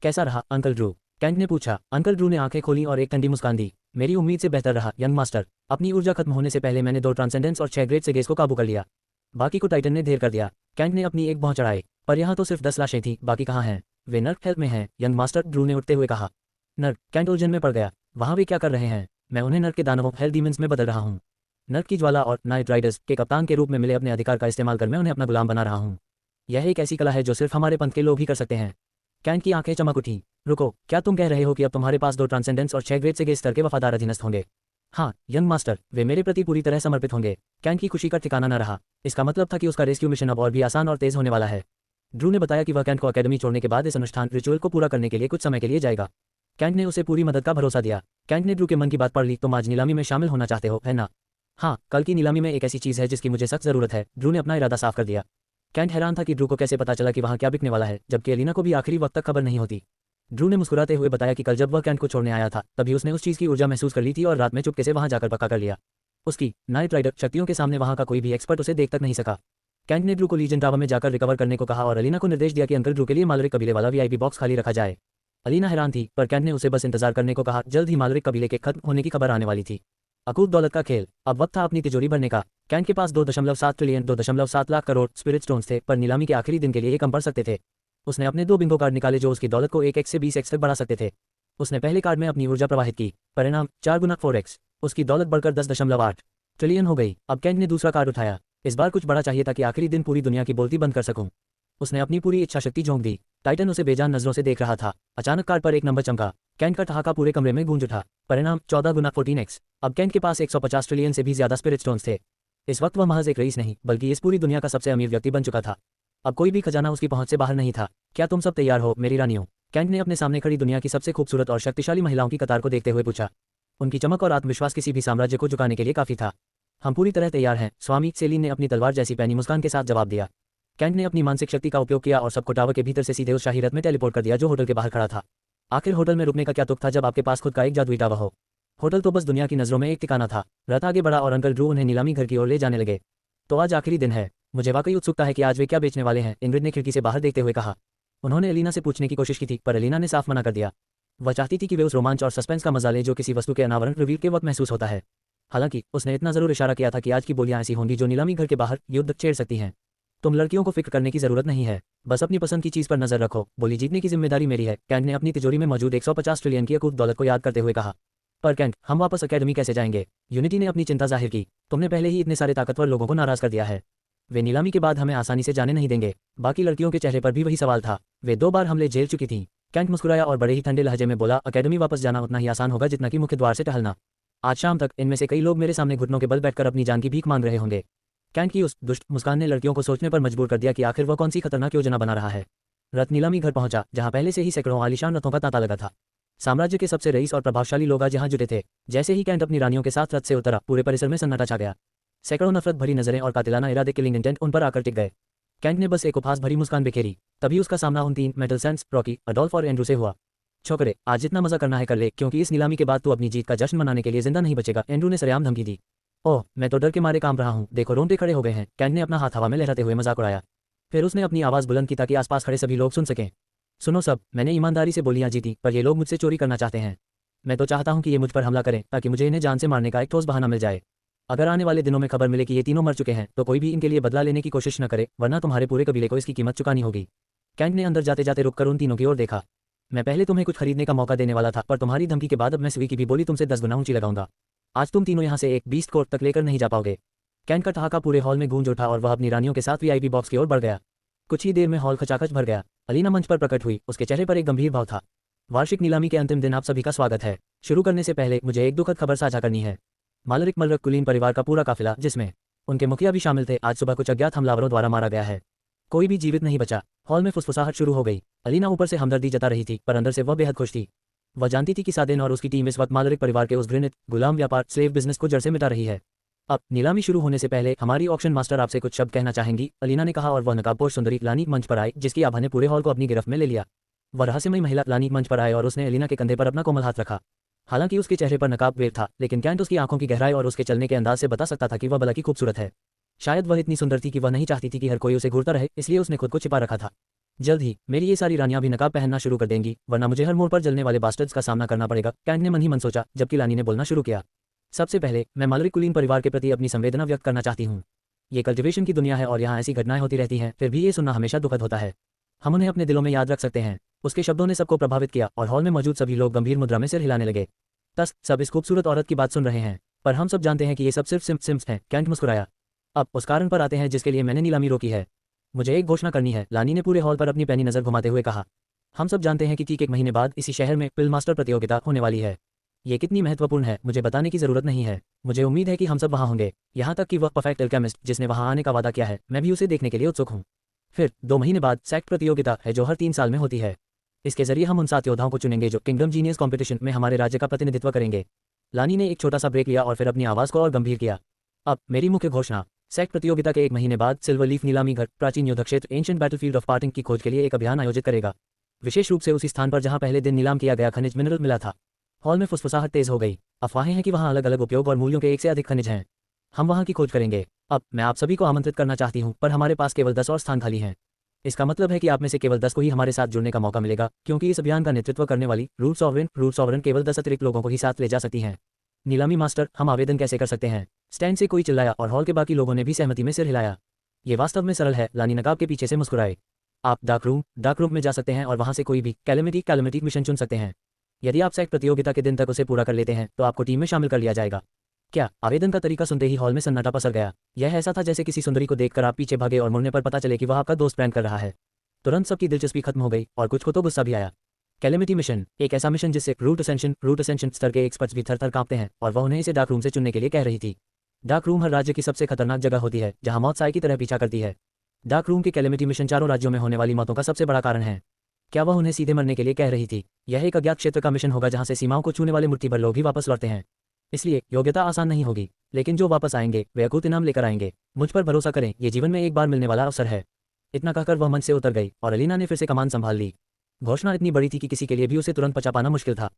कैसा रहा अंकल ड्रू? कैंट ने पूछा। अंकल ड्रू ने आंखें खोली और एक ठंडी मुस्कान दी। मेरी उम्मीद से बेहतर रहा यंग मास्टर। अपनी ऊर्जा खत्म होने से पहले मैंने 2 ट्रांसेंडेंस और 6 ग्रेड से गेस को काबू कर लिया। बाकी को टाइटन ने ढेर कर दिया। कैंट ने अपनी एक भौं चढ़ाई। पर यहाँ तो सिर्फ 10 लाशें थी, बाकी कहाँ हैं? वे नर्क हेल्थ में हैं यंग मास्टर, ड्रू ने उठते हुए कहा। नर्क? कैंट उलझन में पड़ गया। वहाँ वे क्या कर रहे हैं? मैं उन्हें नर्क के दानवों हेल डीमंस में बदल रहा हूँ। नर्क की ज्वाला और नाइट राइडर्स के कप्तान के रूप में मिले अपने अधिकार का इस्तेमाल कर मैं उन्हें अपना गुलाम बना रहा हूँ। यह एक ऐसी कला है जो सिर्फ हमारे पंथ के लोग ही कर सकते हैं। कैंट की आंखें चमक उठी। रुको, क्या तुम कह रहे हो कि अब तुम्हारे पास 2 ट्रांसेंडेंस और 6 ग्रेड से गेस स्तर के वफादार अधीनस्थ होंगे? हाँ यंग मास्टर, वे मेरे प्रति पूरी तरह समर्पित होंगे। कैंट की खुशी का ठिकाना न रहा। इसका मतलब था कि उसका रेस्क्यू मिशन अब और भी आसान और तेज होने वाला है। ड्रू ने बताया कि वह कैंट को अकेडमी छोड़ने के बाद इस अनुष्ठान रिचुअल को पूरा करने के लिए कुछ समय के लिए जाएगा। कैंट ने उसे पूरी मदद का भरोसा दिया। कैंट ने ड्रू के मन की बात पढ़ ली। तुम आज नीलामी में शामिल होना चाहते हो, है ना? हाँ, कल की नीलामी में एक ऐसी चीज़ है जिसकी मुझे सख्त ज़रूरत है। ड्रू ने अपना इरादा साफ कर दिया। कैंट हैरान था कि ड्रू को कैसे पता चला कि वहाँ क्या बिकने वाला है, जबकि एलिना को भी आखिरी वक्त तक खबर नहीं होती। ड्रू ने मुस्कुराते हुए बताया कि कल जब वह कैंट को छोड़ने आया था, तभी उसने उस चीज़ की ऊर्जा महसूस कर ली थी और रात में चुपके से वहाँ जाकर पक्का कर लिया। उसकी नाइट राइडर शक्तियों के सामने वहाँ का कोई भी एक्सपर्ट उसे देख तक नहीं सका। कैंट ने ड्रू को लीजन टावर में जाकर रिकवर करने को कहा और एलिना को निर्देश दिया कि अंकल ड्रू के लिए मालरिक कबीले वाला वीआईपी बॉक्स खाली रखा जाए। एलिना हैरान थी, पर कैंट ने उसे बस इंतजार करने को कहा। जल्द ही मालरिक कबीले के खत्म होने की खबर आने वाली थी। अकूत दौलत का खेल। अब वक्त था अपनी तिजोरी भरने का। कैंट के पास 2.7 trillion 2.7 lakh crore spirit stones थे, पर नीलामी के आखिरी दिन के लिए ये कम पड़ सकते थे। उसने अपने 2 बिंगो कार्ड निकाले जो उसकी दौलत को 1x से 20x तक बढ़ा सकते थे। उसने पहले कार्ड में अपनी ऊर्जा प्रवाहित की। परिणाम 4 गुना 4x। उसकी दौलत बढ़कर 10.8 ट्रिलियन हो गई। अब कैंट ने दूसरा कार्ड उठाया। इस बार कुछ बड़ा चाहिए था कि आखिरी दिन पूरी दुनिया की बोलती बंद कर सकूं। उसने अपनी पूरी इच्छा शक्ति झोंक दी। टाइटन उसे बेजान नजरों से देख रहा था। अचानक कार्ड पर एक नंबर चमका। कैंट का ठहाका पूरे कमरे में गूंज उठा। परिणाम 14 गुना 14x। अब कैंट के पास 150 ट्रिलियन से भी ज्यादा स्पिरिट स्टोन्स थे। इस वक्त वह महज एक रईस नहीं, बल्कि इस पूरी दुनिया का सबसे अमीर व्यक्ति बन चुका था। अब कोई भी खजाना उसकी पहुंच से बाहर नहीं था। क्या तुम सब तैयार हो मेरी रानियों? कैंट ने अपने सामने खड़ी दुनिया की सबसे खूबसूरत और शक्तिशाली महिलाओं की कतार को देखते हुए पूछा। उनकी चमक और आत्मविश्वास किसी भी साम्राज्य को झुकाने के लिए काफी था। हम पूरी तरह तैयार हैं, स्वामी, सेलिन ने अपनी तलवार जैसी पैनी मुस्कान के साथ जवाब दिया। कैंट ने अपनी मानसिक शक्ति का उपयोग किया और सबको टावर के भीतर से सीधे उस शाही रथ में टेलीपोर्ट कर दिया जो होटल के बाहर खड़ा था। आखिर होटल में रुकने का क्या तुक था जब आपके पास खुद का एक जादुई टावर हो? होटल तो बस दुनिया की नजरों में एक ठिकाना था। रथ आगे बढ़ा और अंकल ड्रू उन्हें नीलामी घर की ओर ले जाने लगे। तो आज आखिरी दिन है। मुझे वाकई उत्सुकता है कि आज वे क्या बेचने वाले हैं, इंग्रिड ने खिड़की से बाहर देखते हुए कहा। उन्होंने एलिना से पूछने की कोशिश की थी, पर एलिना ने साफ मना कर दिया। वह चाहती थी कि वे उस रोमांच और सस्पेंस का मजा लें जो किसी वस्तु के अनावरण रिवील के वक्त महसूस होता है। हालांकि उसने इतना जरूर इशारा किया था कि आज की बोलियां ऐसी होंगी जो नीलामी घर के बाहर युद्ध छेड़ सकती हैं। तुम लड़कियों को फिक्र करने की जरूरत नहीं है, बस अपनी पसंद की चीज पर नजर रखो। बोली जीतने की जिम्मेदारी मेरी है, कैंट ने अपनी तिजोरी में मौजूद 150 ट्रिलियन की अकूत दौलत को याद करते हुए कहा। पर कैंट, हम वापस अकेडमी कैसे जाएंगे? यूनिटी ने अपनी चिंता जाहिर की। तुमने पहले ही इतने सारे ताकतवर लोगों को नाराज कर दिया है। वे नीलामी के बाद हमें आसानी से जाने नहीं देंगे। बाकी लड़कियों के चेहरे पर भी वही सवाल था। वे 2 बार हमले झेल चुकी थीं। कैंट मुस्कुराया और बड़े ही ठंडे लहजे में बोला, अकेडमी वापस जाना उतना ही आसान होगा जितना कि मुख्य द्वार से टहलना। आज शाम तक इनमें से कई लोग मेरे सामने घुटनों के बल बैठकर अपनी जान की भीख मांग रहे होंगे। कैंट की उस दुष्ट मुस्कान ने लड़कियों को सोचने पर मजबूर कर दिया कि आखिर वह कौन सी खतरनाक योजना बना रहा है। रथ नीलामी घर पहुंचा, जहां पहले से ही सैकड़ों आलीशान रथों का तांता लगा था। साम्राज्य के सबसे रईस और प्रभावशाली लोग आज यहां जुटे थे। जैसे ही कैंट अपनी रानियों के साथ रथ से उतरा, पूरे परिसर में सन्नाटा छा गया। सैकड़ों नफरत भरी नजरें और कातिलाना इरादे किलिंग इंटेंट उन पर आकर टिक गए। कैंट ने बस एक उपहास भरी मुस्कान बिखेरी। तभी उसका सामना उन 3 मेटल सैंड्स, रॉकी, अडोल्फ और एंड्रू से हुआ। छोकरे, आज जितना मजा करना है कर ले, क्योंकि इस नीलामी के बाद तू अपनी जीत का जश्न मनाने के लिए जिंदा नहीं बचेगा, एंड्रू ने सरेआम धमकी दी। ओह, मैं तो डर के मारे काम रहा हूँ, देखो रोंगटे खड़े हो गए हैं, कैंट ने अपना हाथ हवा में लहराते हुए मजाक उड़ाया। फिर उसने अपनी आवाज बुलंद की ताकि आसपास खड़े सभी लोग सुन सकें। सुनो सब, मैंने ईमानदारी से बोलियां जीती, पर ये लोग मुझसे चोरी करना चाहते हैं। मैं तो चाहता हूं कि ये मुझ पर हमला करें ताकि मुझे इन्हें जान से मारने का एक ठोस बहाना मिल जाए। अगर आने वाले दिनों में खबर मिले कि ये तीनों मर चुके हैं, तो कोई भी इनके लिए बदला लेने की कोशिश न करे, वरना तुम्हारे पूरे कबीले को इसकी कीमत चुकानी होगी। कैंट ने अंदर जाते जाते रुककर उन तीनों की ओर देखा। मैं पहले तुम्हें कुछ खरीदने का मौका देने वाला था, पर तुम्हारी धमकी के बाद अब मैं स्वी की भी बोली तुमसे 10 गुना ऊंची लगाऊंगा। आज तुम तीनों यहाँ से एक बीस्ट कोर्ट तक लेकर नहीं जा पाओगे। कैंट का ठहाका पूरे हॉल में गूंज उठा और वह अपनी रानियों के साथ वीआईपी बॉक्स की ओर बढ़ गया। कुछ ही देर में हॉल खचाखच भर गया। अलीना मंच पर प्रकट हुई, उसके चेहरे पर एक गंभीर भाव था। वार्षिक नीलामी के अंतिम दिन आप सभी का स्वागत है। शुरू करने से पहले मुझे एक दुखद खबर साझा करनी है। मालरिक मलरक कुलीन परिवार का पूरा काफिला, जिसमें उनके मुखिया भी शामिल थे, आज सुबह कुछ अज्ञात हमलावरों द्वारा मारा गया है। कोई भी जीवित नहीं बचा। हॉल में फुसफुसाहट शुरू हो गई। अलीना ऊपर से हमदर्दी जता रही थी, पर अंदर से वह बेहद खुश थी। वह जानती थी कि सादेन और उसकी टीम इस वक्त मालरिक परिवार के उस घृणित गुलाम व्यापार स्लेव बिजनेस को जड़ से मिटा रही है। अब नीलामी शुरू होने से पहले हमारी ऑक्शन मास्टर आपसे कुछ शब्द कहना चाहेंगी, अलीना ने कहा, और वह नकाबपोश सुंदरी लानी मंच पर आई, जिसकी आभा ने पूरे हॉल को अपनी गिरफ्त में ले लिया। वह रहस्यमयी महिला लानी मंच पर आए और उसने अलीना के कंधे पर अपना कोमल हाथ रखा। हालांकि उसके चेहरे पर नकाब वेर था, लेकिन कैंट उसकी आंखों की गहराई और उसके चलने के अंदाज से बता सकता था कि वह भला की खूबसूरत है। शायद वह इतनी सुंदर थी कि वह नहीं चाहती थी कि हर कोई उसे घूरता रहे, इसलिए उसने खुद को छिपा रखा था। जल्द ही मेरी ये सारी रानियां भी नकाब पहनना शुरू कर देंगी, वरना मुझे हर मोड़ पर जलने वाले बास्टर्ड्स का सामना करना पड़ेगा, कैंट ने मन ही मन सोचा, जबकि लानी ने बोलना शुरू किया। सबसे पहले मैं मालरिक कुलीन परिवार के प्रति अपनी संवेदना व्यक्त करना चाहती हूँ। ये कल्टिवेशन की दुनिया है और यहाँ ऐसी घटनाएं होती रहती हैं, फिर भी ये सुनना हमेशा दुखद होता है। हम उन्हें अपने दिलों में याद रख सकते हैं। उसके शब्दों ने सबको प्रभावित किया और हॉल में मौजूद सभी लोग गंभीर मुद्रा में सिर हिलाने लगे। सब इस खूबसूरत औरत की बात सुन रहे हैं, पर हम सब जानते हैं कि ये सब सिर्फ सिम्स हैं। कैंट मुस्कुराया। अब उस कारण पर आते हैं जिसके लिए मैंने नीलामी रोकी है। मुझे एक घोषणा करनी है, लानी ने पूरे हॉल पर अपनी पैनी नजर घुमाते हुए कहा। हम सब जानते हैं कि ठीक एक महीने बाद इसी शहर में फिल्म मास्टर प्रतियोगिता होने वाली है। ये कितनी महत्वपूर्ण है मुझे बताने की जरूरत नहीं है। मुझे उम्मीद है कि हम सब वहाँ होंगे, यहाँ तक कि वह परफेक्ट एल्केमिस्ट जिसने वहाँ आने का वादा किया है, मैं भी उसे देखने के लिए उत्सुक हूँ। फिर 2 महीने बाद सैक्ट प्रतियोगिता है, जो हर 3 साल में होती है। इसके जरिए हम उन 7 योद्धाओं को चुनेंगे जो किंगडम जीनियस कॉम्पिटिशन में हमारे राज्य का प्रतिनिधित्व करेंगे। लानी ने एक छोटा सा ब्रेक लिया और फिर अपनी आवाज़ को और गंभीर किया। अब मेरी मुख्य घोषणा। सैक्ट प्रतियोगिता के 1 महीने बाद सिल्वर लीफ नीलामी घर प्राचीन युद्ध क्षेत्र एंशिएंट बैटलफील्ड ऑफ पार्टिंग की खोज के लिए एक अभियान आयोजित करेगा, विशेष रूप से उसी स्थान पर जहां पहले दिन नीलाम किया गया खनिज मिनरल मिला था। हॉल में फुसफुसाहट तेज हो गई। अफवाहें हैं कि वहां अलग अलग उपयोग और मूल्यों के 1 से अधिक खनिज हैं। हम वहां की खोज करेंगे। अब मैं आप सभी को आमंत्रित करना चाहती हूं, पर हमारे पास केवल 10 और स्थान खाली हैं। इसका मतलब है कि आप में से केवल 10 को ही हमारे साथ जुड़ने का मौका मिलेगा, क्योंकि इस अभियान का नेतृत्व करने वाली रूट सॉवरेन केवल 10 अतिरिक्त लोगों को ही साथ ले जा सकती हैं। नीलामी मास्टर, हम आवेदन कैसे कर सकते हैं? स्टैंड से कोई चिल्लाया और हॉल के बाकी लोगों ने भी सहमति में सिर हिलाया। ये वास्तव में सरल है, लानी नकाब के पीछे से मुस्कुराए। आप डार्क रूम में जा सकते हैं और वहां से कोई भी कैलेमिटी मिशन चुन सकते हैं। यदि आप सैक्ट प्रतियोगिता के दिन तक उसे पूरा कर लेते हैं तो आपको टीम में शामिल कर लिया जाएगा। क्या? आवेदन का तरीका सुनते ही हॉल में सन्नाटा पसर गया। यह ऐसा था जैसे किसी सुंदरी को देखकर आप पीछे भागे और मुड़ने पर पता चले कि वह आपका दोस्त प्रैंक कर रहा है। तुरंत सबकी दिलचस्पी खत्म हो गई और कुछ को तो गुस्सा भी आया। कैलेमिटी मिशन, एक ऐसा मिशन जिससे रूट असेंशन स्तर के एक्सपर्ट्स भी थर-थर कांपते हैं, और वह उन्हें इसे डार्क रूम से चुनने के लिए कह रही थी। डार्क रूम हर राज्य की सबसे खतरनाक जगह होती है, जहां मौत साए की तरह पीछा करती है। डार्क रूम के कैलेमिटी मिशन 4 राज्यों में होने वाली मौतों का सबसे बड़ा कारण है। क्या वह उन्हें सीधे मरने के लिए कह रही थी? यह एक अज्ञात क्षेत्र का मिशन होगा जहां से सीमाओं को छूने वाले मुट्ठी भर लोग ही वापस लौटते हैं। इसलिए योग्यता आसान नहीं होगी, लेकिन जो वापस आएंगे वे अकूत इनाम लेकर आएंगे। मुझ पर भरोसा करें, ये जीवन में एक बार मिलने वाला अवसर है। इतना कहकर वह मंच से उतर गई और अलीना ने फिर से कमान संभाल ली। घोषणा इतनी बड़ी थी कि किसी के लिए भी उसे तुरंत पचा पाना मुश्किल था,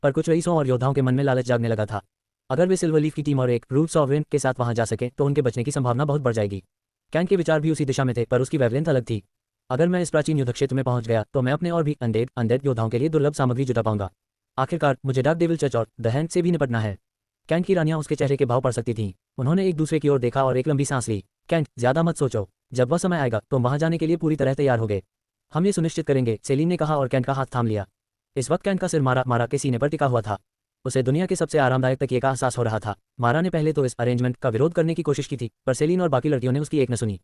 पर कुछ रईसों और योद्धाओं के मन में लालच जागने लगा था। अगर वे सिल्वर लीफ की टीम और एक रूट सॉवरेन के साथ वहां जा सके तो उनके बचने की संभावना बहुत बढ़ जाएगी। कैंट के विचार भी उसी दिशा में थे, पर उसकी वेवलेंथ अलग थी। अगर मैं इस प्राचीन युद्ध क्षेत्र में पहुंच गया तो मैं अपने और भी अनडेड योद्धाओं के लिए दुर्लभ सामग्री जुटा पाऊंगा। आखिरकार मुझे डार्क डेविल चर्च और द हैंड से भी निपटना है। कैंट की रानियां उसके चेहरे के भाव पढ़ सकती थीं। उन्होंने एक दूसरे की ओर देखा और एक लंबी सांस ली। कैंट, ज्यादा मत सोचो, जब वह समय आएगा तो वहां जाने के लिए पूरी तरह तैयार होगे। हम ये सुनिश्चित करेंगे, सेलिन ने कहा और कैंट का हाथ थाम लिया। इस वक्त कैंट का सिर मारा के सीने पर टिका हुआ था। उसे दुनिया के सबसे आरामदायक तकिए का एहसास हो रहा था। मारा ने पहले तो इस अरेंजमेंट का विरोध करने की कोशिश की थी, पर सेलिन और बाकी लड़कियों ने उसकी एक न सुनी।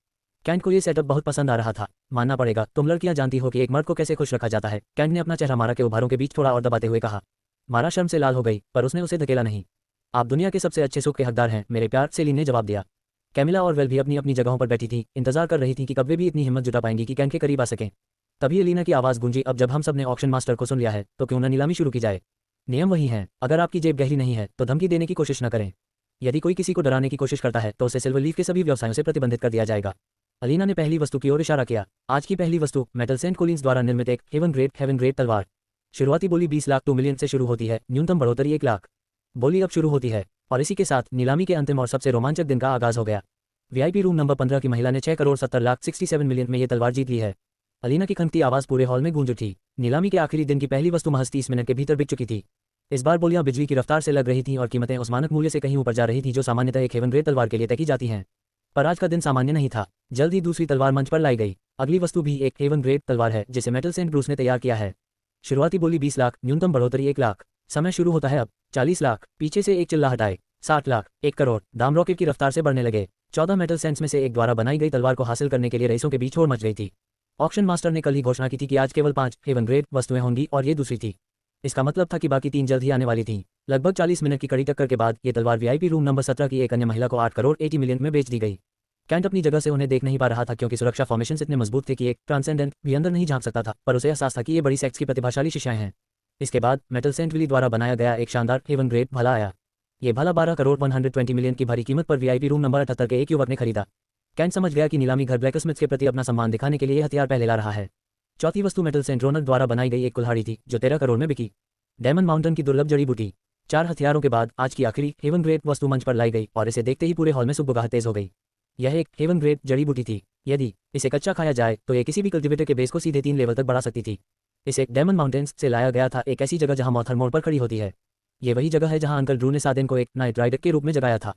कैंट को ये सेटअप बहुत पसंद आ रहा था। मानना पड़ेगा, तुम लड़कियां जानती हो कि एक मर्द को कैसे खुश रखा जाता है। कैंट ने अपना चेहरा मारा के उभारों के बीच थोड़ा और दबाते हुए कहा। मारा शर्म से लाल हो गई, पर उसने उसे धकेला नहीं। आप दुनिया के सबसे अच्छे सुख के हकदार हैं मेरे प्यार, सेलिन ने जवाब दिया। कैमिला और वेल भी अपनी अपनी जगहों पर बैठी थी, इंतजार कर रही थी कि कब वे भी इतनी हिम्मत जुटा पाएंगी कि कैंट के करीब आ सकें। तभी अलीना की आवाज़ गूंजी, अब जब हम सब ने ऑक्शन मास्टर को सुन लिया है तो क्यों न नीलामी शुरू की जाए। नियम वही हैं, अगर आपकी जेब गहरी नहीं है तो धमकी देने की कोशिश न करें। यदि कोई किसी को डराने की कोशिश करता है तो उसे सिल्वर लीफ के सभी व्यवसायों से प्रतिबंधित कर दिया जाएगा। अलीना ने पहली वस्तु की ओर इशारा किया। आज की पहली वस्तु मेटल सेंट कोलिन्स द्वारा निर्मित एक हेवन ग्रेड तलवार। शुरुआती बोली 20 लाख 2 मिलियन से शुरू होती है, न्यूनतम बढ़ोतरी 1 लाख। बोली अब शुरू होती है और इसी के साथ नीलामी के अंतिम और सबसे रोमांचक दिन का आगाज हो गया। वीआईपी रूम नंबर 15 की महिला ने 6 करोड़ 70 लाख 67 मिलियन में ये तलवार जीत ली है। अलीना की खंगती आवाज पूरे हॉल में गूंज उठी। नीलामी के आखिरी दिन की पहली वस्तु महज 30 मिनट के भीतर बिक चुकी थी। इस बार बोलियां बिजली की रफ्तार से लग रही थीं और कीमतें उस मानक मूल्य से कहीं ऊपर जा रही थी जो सामान्यतः एक हेवन ग्रेड तलवार के लिए तय की जाती हैं। पर आज का दिन सामान्य नहीं था। जल्द ही दूसरी तलवार मंच पर लाई गई। अगली वस्तु भी एक हेवन ग्रेड तलवार है जिसे मेटल सेंट ब्रूस ने तैयार किया है। शुरुआती बोली 20 लाख, न्यूनतम बढ़ोतरी 1 लाख। समय शुरू होता है अब। 40 लाख, पीछे से एक चिल्लाहट आए। 60 लाख, 1 करोड़। दाम रॉकेट की रफ्तार से बढ़ने लगे। 14 मेटल सेंट्स में से एक द्वारा बनाई गई तलवार को हासिल करने के लिए रईसों के बीच होड़ मच गई थी। ऑक्शन मास्टर ने कल ही घोषणा की थी कि आज केवल 5 हेवन ग्रेड वस्तुएं होंगी और ये दूसरी थी। इसका मतलब था कि बाकी 3 जल्द ही आने वाली थीं। लगभग 40 मिनट की कड़ी टक्कर के बाद ये तलवार वीआईपी रूम नंबर 17 की एक अन्य महिला को 8 करोड़ 80 मिलियन में बेच दी गई। कैंट अपनी जगह से उन्हें देख नहीं पा रहा था क्योंकि सुरक्षा फॉर्मेशन इतने मजबूत थे कि एक ट्रांसेंडेंट भी अंदर नहीं झांक सकता था, पर उसे एहसास था कि ये बड़ी सेक्स की प्रतिभाशाली शिष्याएं हैं। इसके बाद मेटल सेंट विली द्वारा बनाया गया एक शानदार हेवन ग्रेड भला आया। ये भला 12 करोड़ 120 मिलियन की भारी कीमत पर वीआईपी रूम नंबर 78 के एक युवक ने खरीदा। कैंट समझ गया कि नीलामी घर ब्लैकस्मिथ्स के प्रति अपना सम्मान दिखाने के लिए ये हथियार पहले ला रहा है। चौथी वस्तु मेटल सेंट रोनक द्वारा बनाई गई एक कुल्हाड़ी थी जो 13 करोड़ में बिकी। डायमंड माउंटेन की दुर्लभ जड़ी बूटी। 4 हथियारों के बाद आज की आखिरी हेवन ग्रेड वस्तु मंच पर लाई गई और इसे देखते ही पूरे हॉल में सुबुगाह तेज हो गई। यह एक हेवन ग्रेड जड़ी बूटी थी। यदि इसे कच्चा खाया जाए तो ये किसी भी कल्टिवेटर के बेस को सीधे 3 लेवल तक बढ़ा सकती थी। इसे डायमंड माउंटेन्स से लाया गया था, एक ऐसी जगह जहां मॉथर मोड़ पर खड़ी होती है। ये वही जगह है जहां अंकल ड्रू ने सादेन को एक नाइट राइडर के रूप में जगाया था।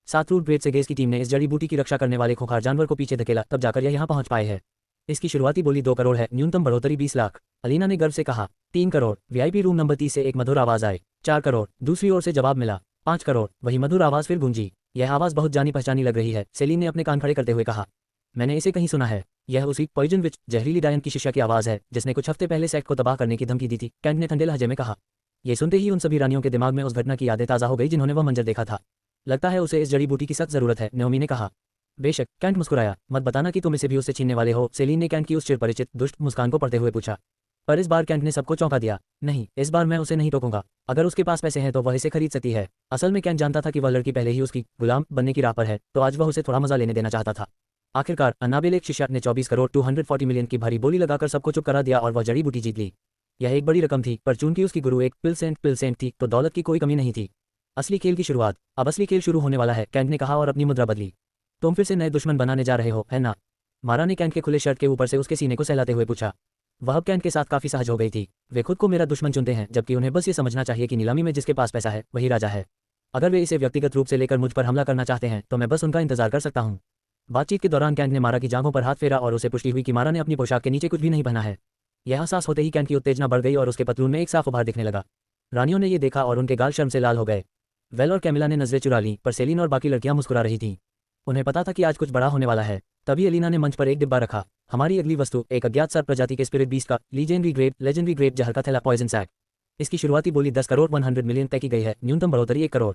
7 रूट ब्रेड से गेज की टीम ने इस जड़ी बूटी की रक्षा करने वाले खूंखार जानवर को पीछे धकेला, तब जाकर यह यहाँ पहुंच पाए है। इसकी शुरुआती बोली 2 करोड़ है, न्यूनतम बढ़ोतरी 20 लाख। अलीना ने गर्व से कहा। 3 करोड़। वीआईपी रूम नंबर 30 से एक मधुर आवाज आए। 4 करोड़। दूसरी ओर से जवाब मिला। 5 करोड़। वही मधुर आवाज फिर गूंजी। यह आवाज बहुत जानी पहचानी लग रही है, सेलिन ने अपने कान खड़े करते हुए कहा। मैंने इसे कहीं सुना है। यह उसी पॉइजन विच जहरीली डायन की शिष्या की आवाज है जिसने कुछ हफ्ते पहले सेक्ट को तबाह करने की धमकी दी थी, कैंट ने ठंडे लहजे में कहा। ये सुनते ही उन सभी रानियों के दिमाग में उस घटना की यादें ताज़ा हो गई जिन्होंने वह मंजर देखा था। लगता है उसे इस जड़ी बूटी की सख्त जरूरत है, नयोमी ने कहा। बेशक, कैंट मुस्कुराया। मत बताना कि तुम इसे भी उससे छीनने वाले हो, सेलिन ने कैंट की उस चिरपरिचित दुष्ट मुस्कान को पढ़ते हुए पूछा। पर इस बार कैंट ने सबको चौंका दिया। नहीं, इस बार मैं उसे नहीं टोकूंगा। अगर उसके पास पैसे हैं तो वह इसे खरीद सकती है। असल में कैंट जानता था कि वह लड़की पहले ही उसकी गुलाम बनने की राह पर है, तो आज वह उसे थोड़ा मजा लेने देना चाहता था। आखिरकार अनाबेल एक शिष्या ने 24 करोड़ 240 मिलियन की भारी बोली लगाकर सबको चुप करा दिया और वह जड़ी बूटी जीत ली। यह एक बड़ी रकम थी, पर चूंकि उसकी गुरु एक पिलसेंट थी तो दौलत की कोई कमी नहीं थी। असली खेल की शुरुआत। अब असली खेल शुरू होने वाला है, कैंट ने कहा और अपनी मुद्रा बदली। तुम फिर से नए दुश्मन बनाने जा रहे हो, है ना? मारा ने कैंट के खुले शर्ट के ऊपर से उसके सीने को सहलाते हुए पूछा। वह अब कैंट के साथ काफी सहज हो गई थी। वे खुद को मेरा दुश्मन चुनते हैं, जबकि उन्हें बस ये समझना चाहिए कि नीलामी में जिसके पास पैसा है वही राजा है। अगर वे इसे व्यक्तिगत रूप से लेकर मुझ पर हमला करना चाहते हैं तो मैं बस उनका इंतजार कर सकता हूँ। बातचीत के दौरान कैंट ने मारा की जांघों पर हाथ फेरा और उसे पुष्टि हुई कि मारा ने अपनी पोशाक के नीचे कुछ भी नहीं पहना है। यह एहसास होते ही कैंट की उत्तेजना बढ़ गई और उसके पतलून में एक साफ उभार दिखने लगा। रानियों ने यह देखा और उनके गाल शर्म से लाल हो गए। वेल और कैमिला ने नजरें चुरा लीं, पर सेलिन और बाकी लड़कियां मुस्कुरा रही थीं। उन्हें पता था कि आज कुछ बड़ा होने वाला है। तभी एलिना ने मंच पर एक डिब्बा रखा। हमारी अगली वस्तु एक अज्ञात सर्प प्रजाति के स्पिरिट बीस्ट का लेजेंडरी ग्रेप जहर का थैला पॉइजन सैक। इसकी शुरुआती बोली 10 करोड़ 100 मिलियन तय की गई है, न्यूनतम बढ़ोतरी 1 करोड़।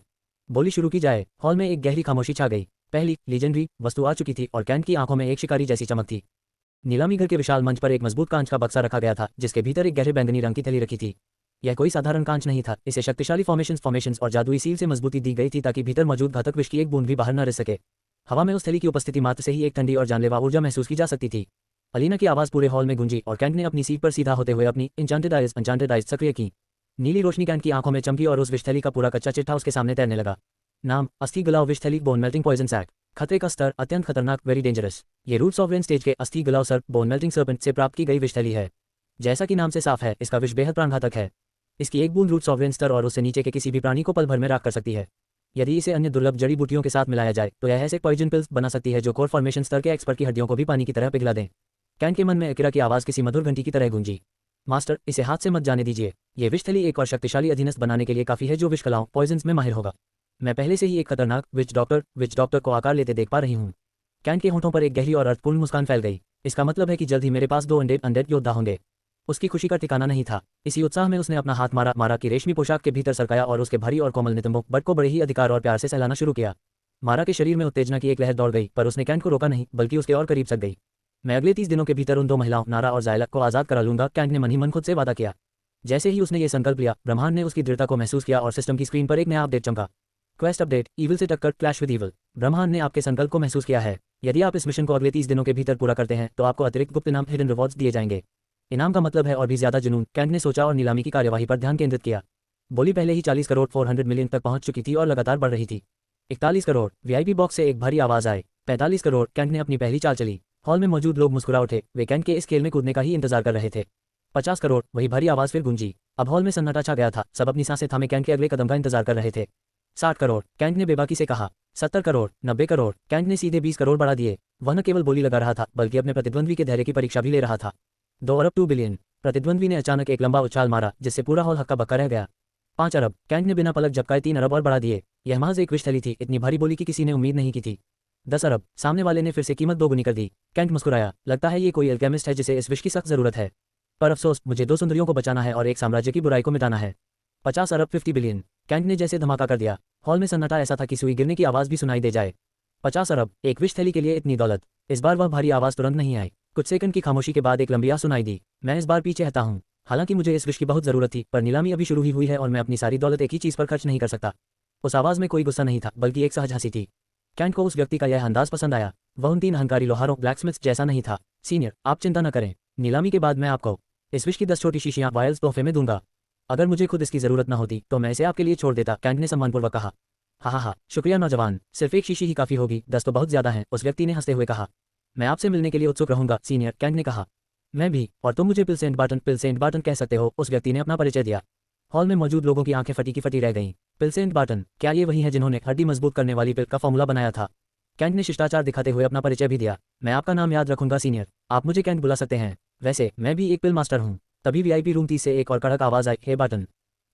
बोली शुरू की जाए। हॉल में एक गहरी खामोशी छा गई। पहली लीजेंडरी वस्तु आ चुकी थी और कैंट की आंखों में एक शिकारी जैसी चमक थी। नीलामी घर के विशाल मंच पर एक मजबूत कांच का बक्सा रखा गया था जिसके भीतर एक गहरे बैंगनी रंग की थैली रखी थी। यह कोई साधारण कांच नहीं था, इसे शक्तिशाली फॉर्मेशंस और जादुई सील से मजबूती दी गई थी ताकि भीतर मौजूद घातक विष की एक बूंद भी बाहर न रह सके। हवा में उस थैली की उपस्थिति मात्र से ही एक ठंडी और जानलेवा ऊर्जा महसूस की जा सकती थी। अलीना की आवाज पूरे हॉल में गूंजी और कैंट ने अपनी सीट पर सीधा होते हुए अपनी एन्चांटेड आइज सक्रिय की। नीली रोशनी कैंट की आंखों में चमकी और उस विष थैली का पूरा कच्चा चिट्ठा उसके सामने तैरने लगा। नाम अस्थि गलाव विष थैली बोन मेल्टिंग पॉइजन सैक। खतरे का स्तर अत्यंत खतरनाक, वेरी डेंजरस। ये रूट सॉवरेन स्टेज के अस्थि गलाव सर्प बोन मेल्टिंग सर्पेंट से प्राप्त की गई विष थैली है। जैसा कि नाम से साफ है, इसका विष बेहद प्राणघातक है। इसकी एक बूंद रूट सॉवरेन स्तर और उससे नीचे के किसी भी प्राणी को पल भर में राख कर सकती है। यदि इसे अन्य दुर्लभ जड़ी बूटियों के साथ मिलाया जाए तो यह ऐसे पॉइजन पिल्स बना सकती है जो कोर फॉर्मेशन स्तर के एक्सपर्ट की हड्डियों को भी पानी की तरह पिघला दें। कैंट के मन में अकीरा की आवाज किसी मधुर घंटी की तरह गूंजी। मास्टर, इसे हाथ से मत जाने दीजिए। ये विष थैली एक और शक्तिशाली अधीनस्थ बनाने के लिए काफी है जो विष कलाओं पॉइजन्स में माहिर होगा। मैं पहले से ही एक खतरनाक विच डॉक्टर को आकार लेते देख पा रही हूँ। कैंट के होंठों पर एक गहरी और अर्थपूर्ण मुस्कान फैल गई। इसका मतलब है कि जल्द ही मेरे पास 2 अनडेड योद्धा होंगे। उसकी खुशी का ठिकाना नहीं था। इसी उत्साह में उसने अपना हाथ मारा की रेशमी पोशाक के भीतर सरकाया और उसके भारी और कोमल नितंबों बट को बड़े ही अधिकार और प्यार से सहलाना शुरू किया। मारा के शरीर में उत्तेजना की एक लहर दौड़ गई, पर उसने कैंट को रोका नहीं, बल्कि उसके और करीब सक गई। मैं अगले 30 दिनों के भीतर उन 2 महिलाओं नारा और जायला को आजाद करा लूंगा, कैंट ने मन ही मन खुद से वादा किया। जैसे ही उसने ये संकल्प लिया, ब्रह्मांड ने उसकी दृढ़ता को महसूस किया और सिस्टम की स्क्रीन पर एक नया अपडेट चमका। क्वेस्ट अपडेट, ईविल से टक्कर, क्लैश विद ईविल। ब्रह्मांड ने आपके संकल्प को महसूस किया है। यदि आप इस मिशन को अगले 30 दिनों के भीतर पूरा करते हैं तो आपको अतिरिक्त गुप्त इनाम हिडन रिवॉर्ड्स दिए जाएंगे। इनाम का मतलब है और भी ज्यादा जुनून, कैंट ने सोचा और नीलामी की कार्यवाही पर ध्यान केंद्रित किया। बोली पहले ही 40 करोड़ 400 मिलियन तक पहुंच चुकी थी और लगातार बढ़ रही थी। 41 करोड़। वीआईपी बॉक्स से एक भारी आवाज आए। 45 करोड़। कैंट ने अपनी पहली चाल चली। हॉल में मौजूद लोग मुस्कुरा उठे। वे कैंट के इस खेल में कूदने का ही इंतजार कर रहे थे। 50 करोड़। वही भारी आवाज फिर गूंजी। अब हॉल में सन्नाटा छा गया था। सब अपनी सांसें थामे कैंट के अगले कदम का इंतजार कर रहे थे। 60 करोड़। कैंट ने बेबाकी से कहा। 70 करोड़। 90 करोड़। कैंट ने सीधे 20 करोड़ बढ़ा दिए। वह न केवल बोली लगा रहा था बल्कि अपने प्रतिद्वंद्वी के धैर्य की परीक्षा भी ले रहा था। 2 अरब 2 बिलियन। प्रतिद्वंद्वी ने अचानक एक लंबा उछाल मारा जिससे पूरा हॉल हक्का बक्का रह गया। 5 अरब। कैंट ने बिना पलक झपकाए 3 अरब और बढ़ा दिए। यह महज एक विष थैली थी, इतनी भारी बोली की किसी ने उम्मीद नहीं की थी। 10 अरब। सामने वाले ने फिर से कीमत दोगुनी कर दी। कैंट मुस्कुराया, लगता है ये कोई अल्केमिस्ट है जिसे इस विश की सख्त जरूरत है। पर अफसोस, मुझे 2 सुंदरियों को बचाना है और एक साम्राज्य की बुराई को मिटाना है। 50 अरब 50 बिलियन। कैंट ने जैसे धमाका कर दिया। हॉल में सन्नाटा ऐसा था कि सुई गिरने की आवाज भी सुनाई दे जाए। 50 अरब, एक विश थैली के लिए इतनी दौलत। इस बार वह भारी आवाज तुरंत नहीं आई। कुछ सेकंड की खामोशी के बाद एक लंबी आह सुनाई दी। मैं इस बार पीछे हटा हूँ। हालांकि मुझे इस विश की बहुत जरूरत थी, पर नीलामी अभी शुरू ही हुई है और मैं अपनी सारी दौलत एक ही चीज पर खर्च नहीं कर सकता। उस आवाज में कोई गुस्सा नहीं था, बल्कि एक सहज हंसी थी। कैंट को उस व्यक्ति का यह अंदाज पसंद आया। वह उन 3 अहंकारी लोहारों ब्लैकस्मिथ्स जैसा नहीं था। सीनियर, आप चिंता न करें। नीलामी के बाद मैं आपको इस विश की 10 छोटी शीशियां वायल्स तोहफे में दूंगा। अगर मुझे खुद इसकी जरूरत न होती तो मैं इसे आपके लिए छोड़ देता, कैंट ने सम्मानपूर्वक कहा। हा, शुक्रिया नौजवान, सिर्फ एक शीशी ही काफी होगी, 10 तो बहुत ज्यादा हैं, उस व्यक्ति ने हंसते हुए कहा। मैं आपसे मिलने के लिए उत्सुक रहूंगा सीनियर, कैंट ने कहा। मैं भी, और तुम मुझे पिल सेंट बार्टन कह सकते हो, उस व्यक्ति ने अपना परिचय दिया। हॉल में मौजूद लोगों की आंखें फटी की फटी रह गईं। पिल सेंट बार्टन, क्या ये वही है जिन्होंने हड्डी मजबूत करने वाली पिल का फॉर्मूला बनाया था? कैंट ने शिष्टाचार दिखाते हुए अपना परिचय भी दिया। मैं आपका नाम याद रखूंगा सीनियर, आप मुझे कैंट बुला सकते हैं। वैसे मैं भी एक पिल मास्टर हूँ। तभी वीआईपी रूम 30 से एक और कड़क आवाज आई, हे बार्टन,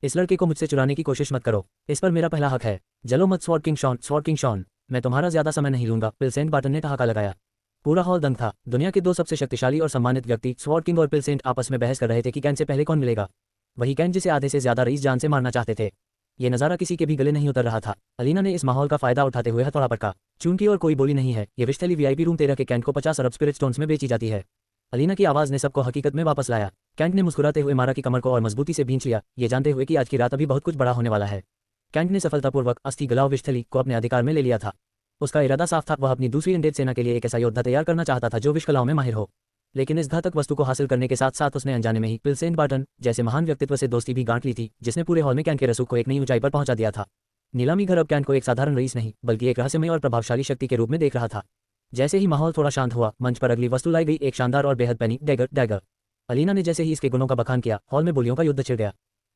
इस लड़के को मुझसे चुराने की कोशिश मत करो, इस पर मेरा पहला हक है। जलो मत स्वॉर्ड किंग शॉन, मैं तुम्हारा ज्यादा समय नहीं लूंगा, पिल सेंट बार्टन ने ठहाका लगाया। पूरा हॉल दंग था। दुनिया के 2 सबसे शक्तिशाली और सम्मानित व्यक्ति स्वॉर्ड किंग और पिल सेंट आपस में बहस कर रहे थे कि कैंट से पहले कौन मिलेगा। वही कैंट जिसे आधे से ज्यादा रईस जान से मारना चाहते थे। ये नजारा किसी के भी गले नहीं उतर रहा था। अलीना ने इस माहौल का फायदा उठाते हुए हथौड़ा पटका। चूंकि और कोई बोली नहीं है, ये विश थैली वीआईपी रूम 13 के कैंट को 50 अरब स्पिरिट स्टोन्स में बेची जाती है। अलीना की आवाज ने सबको हकीकत में वापस लाया। कैंट ने मुस्कुराते हुए मारा की कमर को और मजबूती से भींच लिया, ये जानते हुए कि आज की रात अभी बहुत कुछ बड़ा होने वाला है। कैंट ने सफलतापूर्वक अस्थि गलाव विश थैली को अपने अधिकार में ले लिया था। उसका इरादा साफ था, वह अपनी दूसरी इंडेड सेना के लिए एक ऐसा योद्धा तैयार करना चाहता था जो विश कलाओं में माहिर हो। लेकिन इस घातक वस्तु को हासिल करने के साथ साथ उसने अनजाने में ही पिल सेंट बार्टन जैसे महान व्यक्तित्व से दोस्ती भी गांठ ली थी, जिसने पूरे हॉल में कैंट के रसूख को एक नई ऊंचाई पर पहुंचा दिया था। नीलामी घर अब कैंट को एक साधारण रईस नहीं, बल्कि एक रहस्यमय और प्रभावशाली शक्ति के रूप में देख रहा था। जैसे ही माहौल थोड़ा शांत हुआ, मंच पर अगली वस्तु लाई गई, एक शानदार और बेहद पैनी डैगर। अलीना ने जैसे ही इसके गुणों का बखान किया, हॉल में बोलियों का युद्ध छिड़ गया।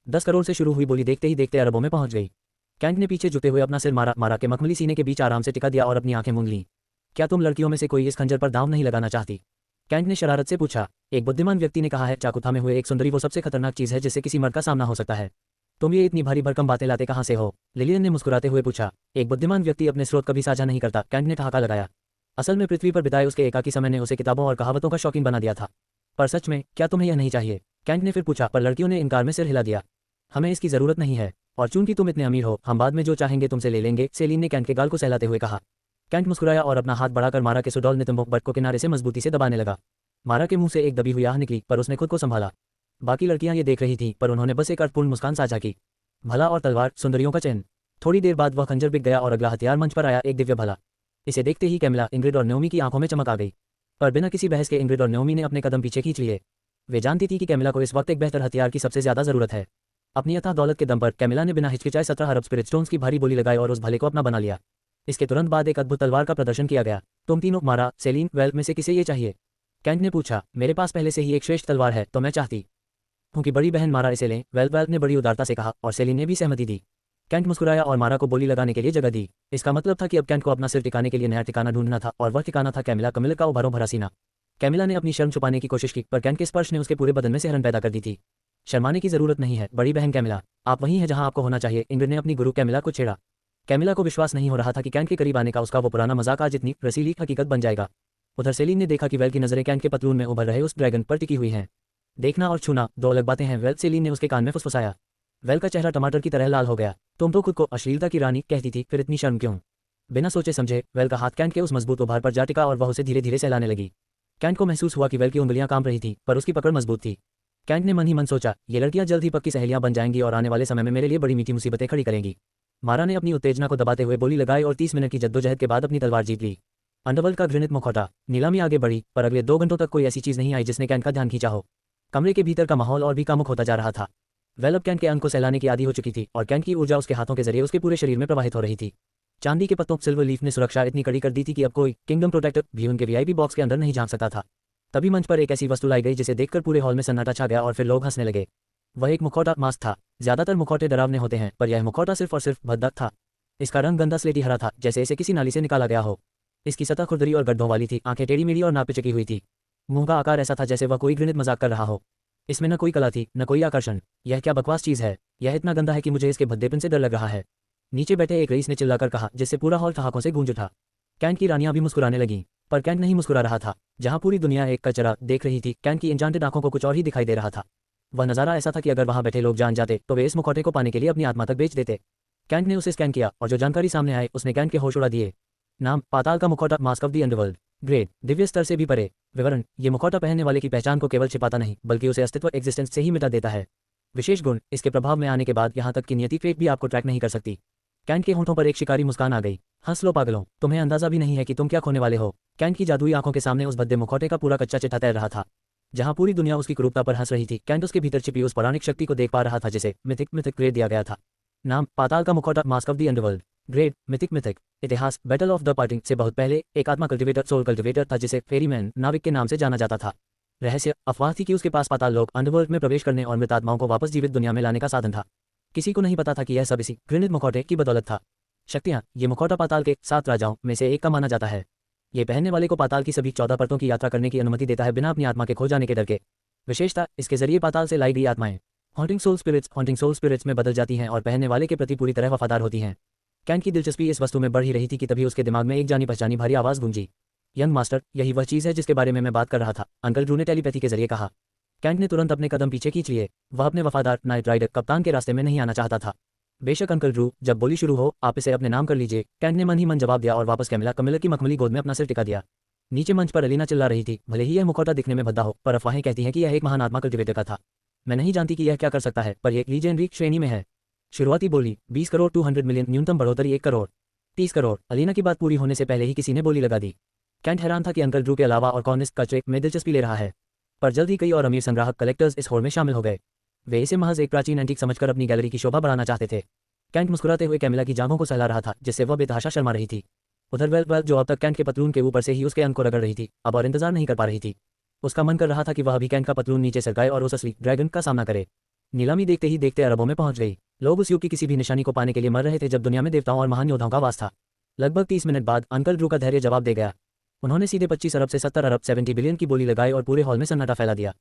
10 करोड़ से शुरू हुई बोली देखते ही देखते अरबों में पहुंच गई। कैंट ने पीछे झुकते हुए अपना सिर मारा के मखमली सीने के बीच आराम से टिका दिया और अपनी आंखें मूंद लीं। क्या तुम लड़कियों में से कोई इस खंजर पर दांव नहीं लगाना चाहती? कैंट ने शरारत से पूछा। एक बुद्धिमान व्यक्ति ने कहा है, चाकू थामे हुए एक सुंदरी वो सबसे खतरनाक चीज है जिससे किसी मर्द का सामना हो सकता है। तुम ये इतनी भारी भरकम बातें लाते कहां से हो? लिलियन ने मुस्कुराते हुए पूछा। एक बुद्धिमान व्यक्ति अपने स्रोत कभी साझा नहीं करता, कैंट ने ठहाका लगाया। असल में पृथ्वी पर बिताए उसके एकाकी समय ने उसे किताबों और कहावतों का शौकीन बना दिया था। पर सच में क्या तुम्हें यह नहीं चाहिए? कैंट ने फिर पूछा, पर लड़कियों ने इनकार में सिर हिला दिया। हमें इसकी जरूरत नहीं है, और चूंकि तुम इतने अमीर हो, हम बाद में जो चाहेंगे तुमसे ले लेंगे, सेलिन ने कैंट के गाल को सहलाते हुए कहा। कैंट मुस्कुराया और अपना हाथ बढ़ाकर मारा के सुडौल नितंबों बट को किनारे से मजबूती से दबाने लगा। मारा के मुंह से एक दबी हुई आह निकली, पर उसने खुद को संभाला। बाकी लड़कियां ये देख रही थीं, पर उन्होंने बस एक अर्थपूर्ण मुस्कान साझा की। भला और तलवार, सुंदरियों का चयन। थोड़ी देर बाद वह खंजर बिक गया और अगला हथियार मंच पर आया, एक दिव्य भला। इसे देखते ही कैमिला, इंग्रिड और नोमी की आंखों में चमक आ गई। पर बिना किसी बहस के इंग्रिड और नोमी ने अपने कदम पीछे खींच लिए। वे जानती थी कि कैमिला को इस वक्त एक बेहतर हथियार की सबसे ज्यादा जरूरत है। अपनी अथाह दौलत के दम पर कैमिला ने बिना हिचकिचाए 17 अरब स्पिरिट स्टोन्स की भारी बोली लगाई और उस भले को अपना बना लिया। इसके तुरंत बाद एक अद्भुत तलवार का प्रदर्शन किया गया। तुम तीनों, मारा, सेलिन, वेल्थ में से किसे ये चाहिए? कैंट ने पूछा। मेरे पास पहले से ही एक श्रेष्ठ तलवार है, तो मैं चाहती हूँ कि बड़ी बहन मारा इसे लें, वेल्थ ने बड़ी उदारता से कहा, और सेलिन ने भी सहमति दी। कैंट मुस्कुराया और मारा को बोली लगाने के लिए जगह दी। इसका मतलब था कि अब कैंट को अपना सिर टिकाने के लिए नया ठिकाना ढूंढना था, और वह ठिकाना था कैमिला कमिल का उभरों भरा सीना। कैमिला ने अपनी शर्म छुपाने की कोशिश की, पर कैंट के स्पर्श ने उसके पूरे बदन में सिहरन पैदा कर दी थी। शर्माने की जरूरत नहीं है बड़ी बहन कैमिला, आप वहीं हैं जहां आपको होना चाहिए, इंग्रिड ने अपनी गुरु कैमिला को छेड़ा। कैमिला को विश्वास नहीं हो रहा था कि कैंट के करीब आने का उसका वो पुराना मजाक आज इतनी रसीली हकीकत बन जाएगा। उधर सेलिन ने देखा कि वेल की नजरें कैंट के पतलून में उभर रहे उस ड्रैगन पर टिकी हुई हैं। देखना और छूना 2 अलग बातें हैं, वेल, सेलिन ने उसके कान में फुसफुसाया। वेल का चेहरा टमाटर की तरह लाल हो गया। तुम तो खुद को अश्लीलता की रानी कहती थी, फिर इतनी शर्म क्यों? बिना सोचे समझे वेल का हाथ कैंट के उस मजबूत उभार पर जा टिका और वह उसे धीरे धीरे सहलाने लगी। कैंट को महसूस हुआ कि वेल की उंगलियां कांप रही थी, पर उसकी पकड़ मजबूत थी। कैंट ने मन ही मन सोचा, ये लड़कियां जल्द ही पक्की सहेलियां बन जाएंगी और आने वाले समय में मेरे लिए बड़ी मीठी मुसीबतें खड़ी करेंगी। मारा ने अपनी उत्तेजना को दबाते हुए बोली लगाई और 30 मिनट की जद्दोजहद के बाद अपनी तलवार जीत ली। अंडरवर्ल्ड का घृणित मुखौटा। नीलामी आगे बढ़ी, पर अगले 2 घंटों तक कोई ऐसी चीज नहीं आई जिसने कैंट का ध्यान खींचा हो। कमरे के भीतर का माहौल और भी कामुक होता जा रहा था। वेल अब कैंट के अंग को सहलाने की आदी हो चुकी थी, और कैंट की ऊर्जा उसके हाथों के जरिए उसके पूरे शरीर में प्रवाहित हो रही थी। चांदी के पत्तों सिल्वर लीफ ने सुरक्षा इतनी कड़ी कर दी थी कि अब कोई किंगडम प्रोटेक्टर भी उनके वीआईपी बॉक्स के अंदर नहीं झांक सकता था। तभी मंच पर एक ऐसी वस्तु लाई गई जिसे देखकर पूरे हॉल में सन्नाटा छा गया और फिर लोग हंसने लगे। वह एक मुखौटा मास्क था। ज्यादातर मुखौटे डरावने होते हैं, पर यह मुखौटा सिर्फ और सिर्फ भद्दक था। इसका रंग गंदा स्लेटी हरा था, जैसे इसे किसी नाली से निकाला गया हो। इसकी सतह खुरदरी और गड्ढों वाली थी, आंखें टेढ़ी मेढ़ी और नापिचकी हुई थी। मुंह का आकार ऐसा था जैसे वह कोई घृणित मजाक कर रहा हो। इसमें न कोई कला थी, न कोई आकर्षण। यह क्या बकवास चीज है? यह इतना गंदा है कि मुझे इसके भद्देपन से डर लग रहा है, नीचे बैठे एक रईस ने चिल्लाकर कहा, जिससे पूरा हॉल ठहाकों से गूंज उठा। कैंट की रानियां भी मुस्कुराने लगीं, पर कैंट नहीं मुस्कुरा रहा था। जहां पूरी दुनिया एक कचरा देख रही थी, कैंट की एन्चांटेड आंखों को कुछ और ही दिखाई दे रहा था। वह नज़ारा ऐसा था कि अगर वहां बैठे लोग जान जाते तो वे इस मुखौटे को पाने के लिए अपनी आत्मा तक बेच देते। कैंट ने उसे स्कैन किया और जो जानकारी सामने आए उसने कैंट के होश उड़ा दिए। नाम, पाताल का मुखौटा, mask of the underworld. Grade, Divya स्तर से भी परे। विवरण, ये मुखौटा पहनने वाले की पहचान को केवल छिपाता नहीं बल्कि उसे अस्तित्व एग्जिस्टेंस से ही मिटा देता है। विशेष गुण, इसके प्रभाव में आने के बाद यहाँ तक कि नियति फेट भी आपको ट्रैक नहीं कर सकती। कैंट के होंठों पर एक शिकारी मुस्कान आ गई। हंस लो पागलों, तुम्हें अंदाजा भी नहीं है कि तुम क्या खोने वाले हो। कैंट की जादुई आंखों के सामने उस भद्दे मुखौटे का पूरा कच्चा चिट्ठा तैर रहा था। जहां पूरी दुनिया उसकी क्रूरता पर हंस रही थी, कैंट उसके भीतर छिपी उस पौराणिक शक्ति को देख पा रहा था जिसे मिथिक ग्रेड दिया गया था। नाम, पाताल का मुखौटा, mask of the underworld. Grade, mythic. इतिहास, बैटल ऑफ द पार्टिंग से बहुत पहले एक आत्मा कल्टिवेटर, सोल कल्टिवेटर था जिसे फेरीमैन, नाविक के नाम से जाना जाता था। रहस्य, अफवाह थी कि उसके पास पाताल लोक अंडरवर्ल्ड में प्रवेश करने और मृत आत्माओं को वापस जीवित दुनिया में लाने का साधन था। किसी को नहीं पता था कि यह सब इसी घृणित मुखौटे की बदौलत था। शक्तियाँ, ये मुखौटा पाताल के 7 राजाओं में से एक का माना जाता है। ये पहनने वाले को पाताल की सभी 14 परतों की यात्रा करने की अनुमति देता है बिना अपनी आत्मा के खो जाने के डर के। विशेषता, इसके जरिए पाताल से लाई गई आत्माएं हॉन्टिंग सोल स्पिरिट्स में बदल जाती हैं और पहनने वाले के प्रति पूरी तरह वफादार होती हैं। कैंट की दिलचस्पी इस वस्तु में बढ़ ही रही थी कि तभी उसके दिमाग में एक जानी पहचानी भारी आवाज़ गूंजी। यंग मास्टर, यही वह चीज़ है जिसके बारे में मैं बात कर रहा था, अंकल ड्रू ने टेलीपैथी के जरिए कहा। कैंट ने तुरंत अपने कदम पीछे खींच लिए। वह अपने वफादार नाइट राइडर कप्तान के रास्ते में नहीं आना चाहता था। बेशक अंकल ड्रू, जब बोली शुरू हो आप इसे अपने नाम कर लीजिए, कैंट ने मन ही मन जवाब दिया और वापस कैमिला की मखमली गोद में अपना सिर टिका दिया। नीचे मंच पर अलीना चिल्ला रही थी, भले ही यह मुखौटा दिखने में भद्दा हो, पर अफवाहें कहती हैं कि यह एक महान आत्मा कल्टिवेटर का था। मैं नहीं जानती कि यह क्या कर सकता है, पर यह लीजेंडरी श्रेणी में है। शुरुआती बोली 20 करोड़ 200 मिलियन, न्यूनतम बढ़ोतरी 1 करोड़ 30 करोड़। अलीना की बात पूरी होने से पहले ही किसी ने बोली लगा दी। कैंट हैरान था कि अंकल ड्रू के अलावा और कौन इस कचरे में दिलचस्पी ले रहा है, पर जल्द ही कई और अमीर संग्राहक कलेक्टर्स इस होड़ में शामिल हो गए। वे इसे महज एक प्राचीन एंटीक समझकर अपनी गैलरी की शोभा बढ़ाना चाहते थे। कैंट मुस्कुराते हुए कैमिला की जांघों को सहला रहा था जिससे वह बेतहाशा शर्मा रही थी। उधर वेल जो अब तक कैंट के पतलून के ऊपर से ही उसके अंग को रगड़ रही थी, अब और इंतजार नहीं कर पा रही थी। उसका मन कर रहा था कि वह अभी कैंट का पतलून नीचे सरकाए और उस असली ड्रैगन का सामना करे। नीलामी देखते ही देखते अरबों में पहुंच गई। लोग उस युग की किसी भी निशानी को पाने के लिए मर रहे थे जब दुनिया में देवताओं और महान योद्धाओं का वास था। लगभग 30 मिनट बाद अंकल ड्रू का धैर्य जवाब दे गया। उन्होंने सीधे 25 अरब से 70 अरब 70 बिलियन की बोली लगाई और पूरे हॉल में सन्नाटा फैला दिया।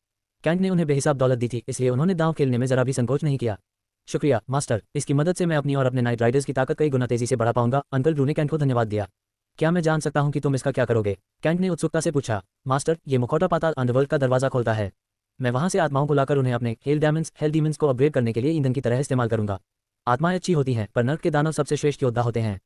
कैंट ने उन्हें बेहिसाब दौलत दी थी, इसलिए उन्होंने दांव खेलने में जरा भी संकोच नहीं किया। शुक्रिया मास्टर, इसकी मदद से मैं अपनी और अपने नाइट राइडर्स की ताकत कई गुना तेजी से बढ़ा पाऊंगा। अंकल ड्रू ने कैंट को धन्यवाद दिया। क्या मैं जान सकता हूं कि तुम इसका क्या करोगे? कैंट ने उत्सुकता से पूछा। मास्टर, ये मुखौटा पाताल अंडरवर्ल्ड का दरवाजा खोलता है। मैं वहां से आत्माओं को लाकर उन्हें अपने हेल डीमंस को अपग्रेड करने के लिए ईंधन की तरह इस्तेमाल करूंगा। आत्माएं अच्छी होती हैं, पर नर्क के दानव सबसे श्रेष्ठ योद्धा होते हैं।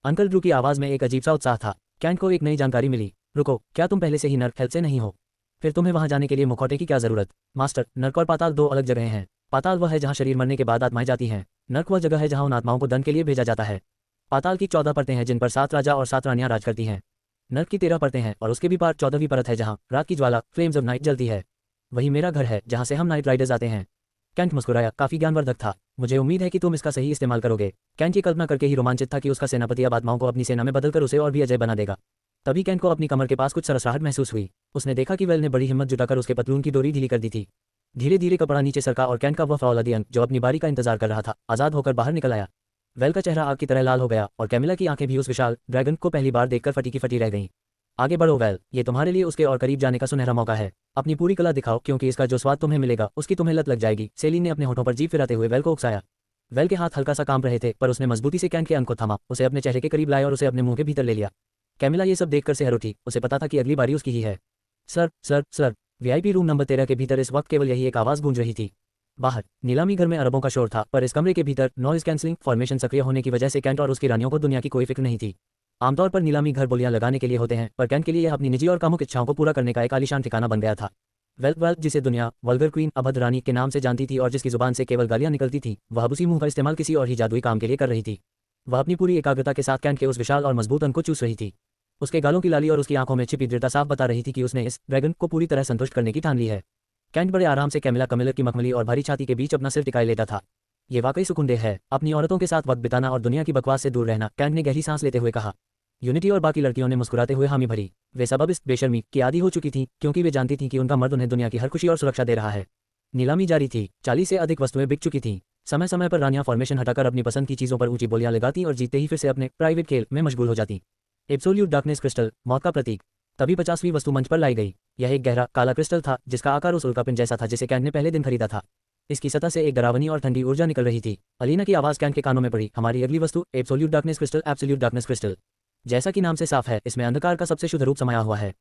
अंकल ड्रू की आवाज़ में एक अजीब सा उत्साह था। कैंट को एक नई जानकारी मिली। रुको, क्या तुम पहले से ही नर्क हेल्थ से नहीं हो? फिर तुम्हें वहां जाने के लिए मुखौटे की क्या जरूरत? मास्टर, नर्क और पाताल 2 अलग जगह हैं। पाताल वह है जहां शरीर मरने के बाद आत्माएं जाती हैं। नर्क वह जगह है जहां उन आत्माओं को दंड के लिए भेजा जाता है। पाताल की 14 परतें हैं जिन पर 7 राजा और 7 रानियां राज करती हैं। नर्क की 13 परतें हैं और उसके भी पार 14वीं परत है जहां रात की ज्वाला फ्लेम्स ऑफ नाइट जलती है। वही मेरा घर है जहां से हम नाइट राइडर्स आते हैं। कैंट मुस्कुराया, काफी ज्ञानवर्धक था। मुझे उम्मीद है कि तुम इसका सही इस्तेमाल करोगे। कैंट ये कल्पना करके ही रोमांचित था कि उसका सेनापति अब आत्माओं को अपनी सेना में बदलकर उसे और भी अजय बना देगा। तभी कैंट को अपनी कमर के पास कुछ सरसराहट महसूस हुई। उसने देखा कि वेल ने बड़ी हिम्मत जुटाकर उसके पतलून की डोरी ढीली कर दी थी। धीरे धीरे कपड़ा नीचे सरका और कैंट का वह फौलादी अंग जो अपनी बारी का इंतजार कर रहा था आजाद होकर बाहर निकल आया। वेल का चेहरा आग की तरह लाल हो गया और कैमिला की आंखें भी उस विशाल ड्रैगन को पहली बार देखकर फटी की फटी रह गईं। आगे बढ़ो वेल, ये तुम्हारे लिए उसके और करीब जाने का सुनहरा मौका है। अपनी पूरी कला दिखाओ क्योंकि इसका जो स्वाद तुम्हें मिलेगा उसकी तुम्हें लत लग जाएगी। सेलिन ने अपने होठों पर जीभ फिराते हुए वेल को उकसाया। वेल के हाथ हल्का सा कांप रहे थे पर उसने मजबूती से कैंट के अंग को थामा, उसे अपने चेहरे के करीब लाया और उसे अपने मुंह के भीतर ले लिया। कैमिला ये सब देखकर सिहर उठी। उसे पता था कि अगली बारी उसकी ही है। सर, वीआईपी रूम नंबर 13 के भीतर इस वक्त केवल यही एक आवाज़ गूंज रही थी। बाहर नीलामी घर में अरबों का शोर था, पर इस कमरे के भीतर नॉइज कैंसलिंग फॉर्मेशन सक्रिय होने की वजह से कैंट और उसकी रानियों को दुनिया की कोई फिक्र नहीं थी। आमतौर पर नीलामी घर बोलियां लगाने के लिए होते हैं, पर कैंट के लिए यह अपनी निजी और कामुक इच्छाओं को पूरा करने का एक आलीशान ठिकाना बन गया था। वेल जिसे दुनिया वल्गर क्वीन अभद्र रानी के नाम से जानती थी और जिसकी जुबान से केवल गालियां निकलती थी, वह अब उसी मुंह का इस्तेमाल किसी और ही जादुई काम के लिए कर रही थी। वह अपनी पूरी एकाग्रता के साथ कैंट के उस विशाल और मजबूत अंग को चूस रही थी। उसके गालों की लाली और उसकी आंखों में छिपी दृढ़ता साफ बता रही थी कि उसने इस ड्रैगन को पूरी तरह संतुष्ट करने की ठान ली है। कैंट बड़े आराम से कैमिला की मखमली और भारी छाती के बीच अपना सिर टिकाए लेता था। ये वाकई सुकूनदेह है, अपनी औरतों के साथ वक्त बिताना और दुनिया की बकवास से दूर रहना। कैंट ने गहरी सांस लेते हुए कहा। यूनिटी और बाकी लड़कियों ने मुस्कुराते हुए हामी भरी। वे सब अब इस बेशर्मी की आदी हो चुकी थीं क्योंकि वे जानती थीं कि उनका मर्द उन्हें दुनिया की हर खुशी और सुरक्षा दे रहा है। नीलामी जारी थी। 40 से अधिक वस्तुएं बिक चुकी थीं। समय समय पर रानियां फॉर्मेशन हटाकर अपनी पसंद की चीजों पर ऊंची बोलियां लगाती और जीतते ही फिर से अपने प्राइवेट खेल में मशगूल हो जाती। एब्सोल्यूट डार्कनेस क्रिस्टल, मौत का प्रतीक। तभी 50वीं वस्तु मंच पर लाई गई। यह एक गहरा काला क्रिस्टल था जिसका आकार उस उल्कापिंड जैसा था जिसे कैंट ने पहले दिन खरीदा था। इसकी सतह से एक डरावनी और ठंडी ऊर्जा निकल रही थी। अलीना की आवाज़ कैंट के कानों में पड़ी। हमारी अगली वस्तु absolute darkness crystal, absolute darkness crystal. जैसा कि नाम से साफ है, इसमें अंधकार का सबसे शुद्ध रूप समाया हुआ है।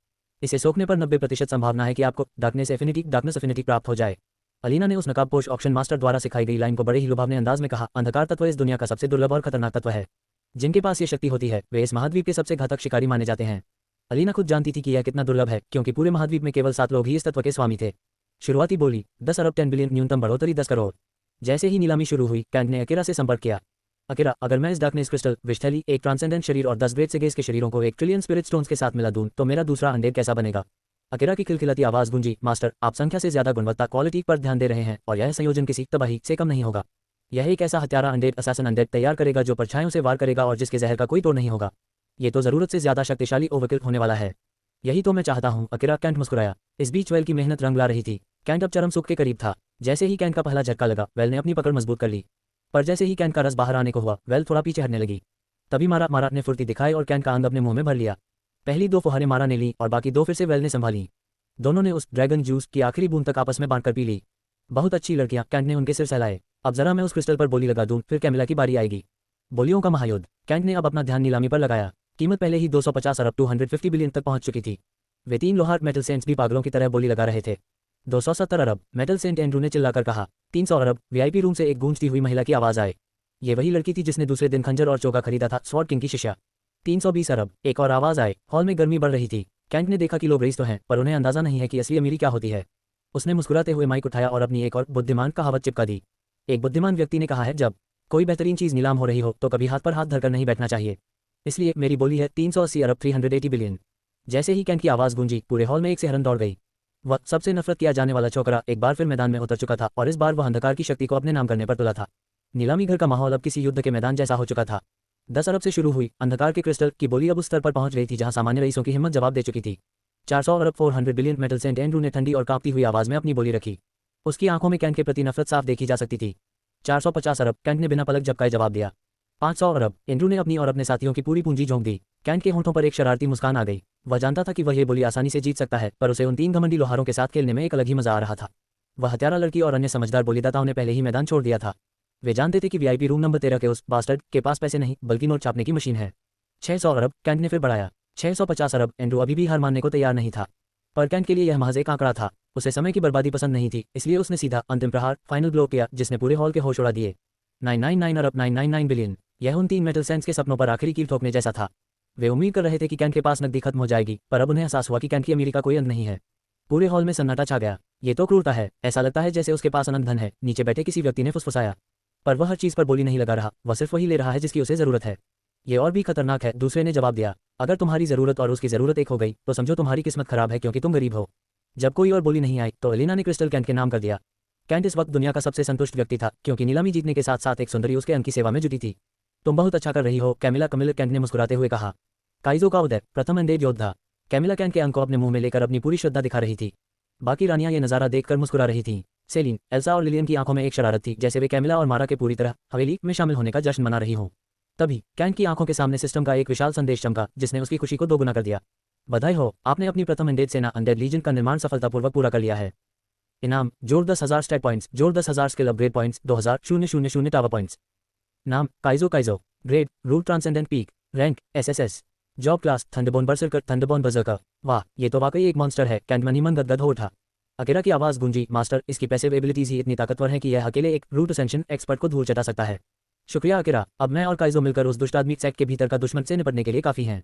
इसे सोखने पर 90% संभावना है कि आपको डार्कनेस एफिनिटी प्राप्त हो जाए। अलीना ने उस नकाबपोश ऑक्शन मास्टर द्वारा सिखाई गई लाइन को बड़े ही लुभावने अंदाज में कहा, अंधकार तत्व इस दुनिया का सबसे दुर्लभ और खतरनाक तत्व है। जिनके पास ये शक्ति होती है वे इस महाद्वीप के सबसे घातक शिकारी माने जाते हैं। अलीना खुद जानती थी कि यह कितना दुर्लभ है, क्योंकि पूरे महाद्वीप में केवल 7 लोग ही इस तत्व के स्वामी थे। शुरुआती बोली 10 अरब 10 बिलियन, न्यूनतम बढ़ोतरी 10 करोड़। जैसे ही नीलामी शुरू हुई, कैंट ने अकीरा से संपर्क किया। अकीरा, अगर मैं इस डार्कनेस क्रिस्टल, विषथैली, एक ट्रांसेंडेंट शरीर और 10 ग्रेट से गेस के शरीरों को 1 ट्रिलियन स्पिरिट स्टोन्स के साथ मिला दूं तो मेरा दूसरा अनडेड कैसा बनेगा? अकीरा की खिलखिलाती आवाज गूंजी, मास्टर, आप संख्या से ज्यादा गुणवत्ता क्वालिटी पर ध्यान दे रहे हैं और यह संयोजन किसी तबाही से कम नहीं होगा। यह एक ऐसा हत्यारा अनडेड असैसिन अनडेड तैयार करेगा जो परछाइयों से वार करेगा और जिसके जहर का कोई तोड़ नहीं होगा। ये तो जरूरत से ज्यादा शक्तिशाली ओवरकिल होने वाला है। यही तो मैं चाहता हूँ, अकीरा। कैंट मुस्कुराया। इस बीच वेल की मेहनत रंग ला रही थी। कैंट अब चरम सुख के करीब था। जैसे ही कैंट का पहला झटका लगा, वेल ने अपनी पकड़ मजबूत कर ली। पर जैसे ही कैंट का रस बाहर आने को हुआ, वेल थोड़ा पीछे हटने लगी। तभी मारा ने फुर्ती दिखाई और कैंट का अंग अपने मुंह में भर लिया। पहली 2 फुहारें मारा ने ली और बाकी 2 फिर से वेल ने संभाली। दोनों ने उस ड्रैगन जूस की आखिरी बूंद तक आपस में बांटकर पी ली। बहुत अच्छी लड़कियां, कैंट ने उनके सिर सहलाए। अब जरा मैं उस क्रिस्टल पर बोली लगा दूं, फिर कैमिला की बारी आएगी। बोलियों का महायुद्ध। कैंट ने अब अपना ध्यान नीलामी पर लगाया। कीमत पहले ही 250 अरब 250 बिलियन तक पहुंच चुकी थी। वे 3 लोहार मेटल सेंट्स भी पागलों की तरह बोली लगा रहे थे। 270 अरब, मेटल सेंट एंड्रू ने चिल्लाकर कहा। 300 अरब, वीआईपी रूम से एक गूंजती हुई महिला की आवाज आए। ये वही लड़की थी जिसने दूसरे दिन खंजर और चौका खरीदा था, स्वॉर्ड किंग की शिष्या। 320 अरब, एक और आवाज आए। हॉल में गर्मी बढ़ रही थी। कैंट ने देखा कि लोग रईस तो हैं, पर उन्हें अंदाजा नहीं है कि असली अमीरी क्या होती है। उसने मुस्कुराते हुए माइक उठाया और अपनी एक और बुद्धिमान कहावत चिपका दी। एक बुद्धिमान व्यक्ति ने कहा है, जब कोई बेहतरीन चीज नीलाम हो रही हो तो कभी हाथ पर हाथ धरकर नहीं बैठना चाहिए। इसलिए मेरी बोली है 380 अरब 380 बिलियन। जैसे ही कैंट की आवाज गूंजी, पूरे हॉल में एक सिहरन दौड़ गई। वह सबसे नफरत किया जाने वाला छोकरा एक बार फिर मैदान में उतर चुका था और इस बार वह अंधकार की शक्ति को अपने नाम करने पर तुला था। नीलामी घर का माहौल अब किसी युद्ध के मैदान जैसा हो चुका था। 10 अरब से शुरू हुई अंधकार के क्रिस्टल की बोली अब उस स्तर पर पहुंच गई थी जहां सामान्य रईसों की हिम्मत जवाब दे चुकी थी। 400 अरब 400 बिलियन, मेटल सेंट एंड्रू ने ठंडी और कांपती हुई आवाज में अपनी बोली रखी। उसकी आंखों में कैंट के प्रति नफरत साफ देखी जा सकती थी। 450 अरब, कैंट ने बिना पलक झपकाए जवाब दिया। 500 अरब, एंड्रू ने अपनी और अपने साथियों की पूरी पूंजी झोंक दी। कैंट के होंठों पर एक शरारती मुस्कान आ गई। वह जानता था कि वह ये बोली आसानी से जीत सकता है, पर उसे उन 3 घमंडी लोहारों के साथ खेलने में एक अलग ही मजा आ रहा था। वह हत्यारा लड़की और अन्य समझदार बोलीदाताओं ने पहले ही मैदान छोड़ दिया था। वे जानते थे कि वीआईपी रूम नंबर 13 के उस बास्टर्ड के पास पैसे नहीं बल्कि नोट छापने की मशीन है। 600 अरब, कैंट ने फिर बढ़ाया। 650 अरब, एंड्रू अभी भी हार मानने को तैयार नहीं था। पर कैंट के लिए यह महज एक आंकड़ा था। उसे समय की बर्बादी पसंद नहीं थी, इसलिए उसने सीधा अंतिम प्रहार, फाइनल ब्लो किया, जिसने पूरे हॉल के होश उड़ा दिए। 999 अरब 999 बिलियन। यह उन 3 मेटल सेंट्स के सपनों पर आखिरी कील ठोकने जैसा था। वे उम्मीद कर रहे थे कि कैंट के पास नकदी खत्म हो जाएगी, पर अब उन्हें एहसास हुआ कि कैंट की अमीरी का कोई अंत नहीं है। पूरे हॉल में सन्नाटा छा गया। ये तो क्रूरता है, ऐसा लगता है जैसे उसके पास अनंत धन है, नीचे बैठे किसी व्यक्ति ने फुसफुसाया। पर वह हर चीज पर बोली नहीं लगा रहा, वह सिर्फ वही ले रहा है जिसकी उसे जरूरत है। ये और भी खतरनाक है, दूसरे ने जवाब दिया। अगर तुम्हारी जरूरत और उसकी जरूरत एक हो गई तो समझो तुम्हारी किस्मत खराब है, क्योंकि तुम गरीब हो। जब कोई और बोली नहीं आई तो एलिना ने क्रिस्टल कैंट के नाम कर दिया। कैंट इस वक्त दुनिया का सबसे संतुष्ट व्यक्ति था, क्योंकि नीलामी जीतने के साथ साथ एक सुंदरी उसके अंक की सेवा में जुटी थी। तुम बहुत अच्छा कर रही हो कैमिला, कैंट ने मुस्कुराते हुए कहा। काइजो का उदय, प्रथम अनडेड योद्धा। कैमिला कैंट के अंक को अपने मुंह में लेकर अपनी पूरी श्रद्धा दिखा रही थी। बाकी रानियां ये नजारा देखकर मुस्कुरा रही थीं। सेलिन, एल्सा और लिलियन की आंखों में एक शरारत थी, जैसे वे कैमिला और मारा के पूरी तरह हवेली में शामिल होने का जश्न मना रही हों। तभी कैंट की आंखों के सामने सिस्टम का एक विशाल संदेश चमका, जिसने उसकी खुशी को दोगुना कर दिया। बधाई हो, आपने अपनी प्रथम अनडेड सेना अनडेड लीजन का निर्माण सफलतापूर्वक पूरा कर लिया है। इनाम, जोड़ 10,000 स्टैट पॉइंट्स, जोड़ 10,000 skill upgrade points, 2000 tower points. नाम, Kaizo. Grade, root transcendent peak. Rank, SSS। Job class, thunderborn berserker, thunderborn berserker. वाह, ये तो वाकई एक मॉन्स्टर है, कैंट मन ही मन गदगद हो उठा। अकीरा की आवाज गूंजी, मास्टर, इसकी पैसिव एबिलिटीज ही इतनी ताकतवर हैं कि यह अकेले एक रूट असेंशन एक्सपर्ट को धूल चटा सकता है। शुक्रिया अकीरा, अब मैं और काइजो मिलकर उस दुष्ट आदमी सेक्ट के भीतर का दुश्मन से निपटने के लिए काफी हैं।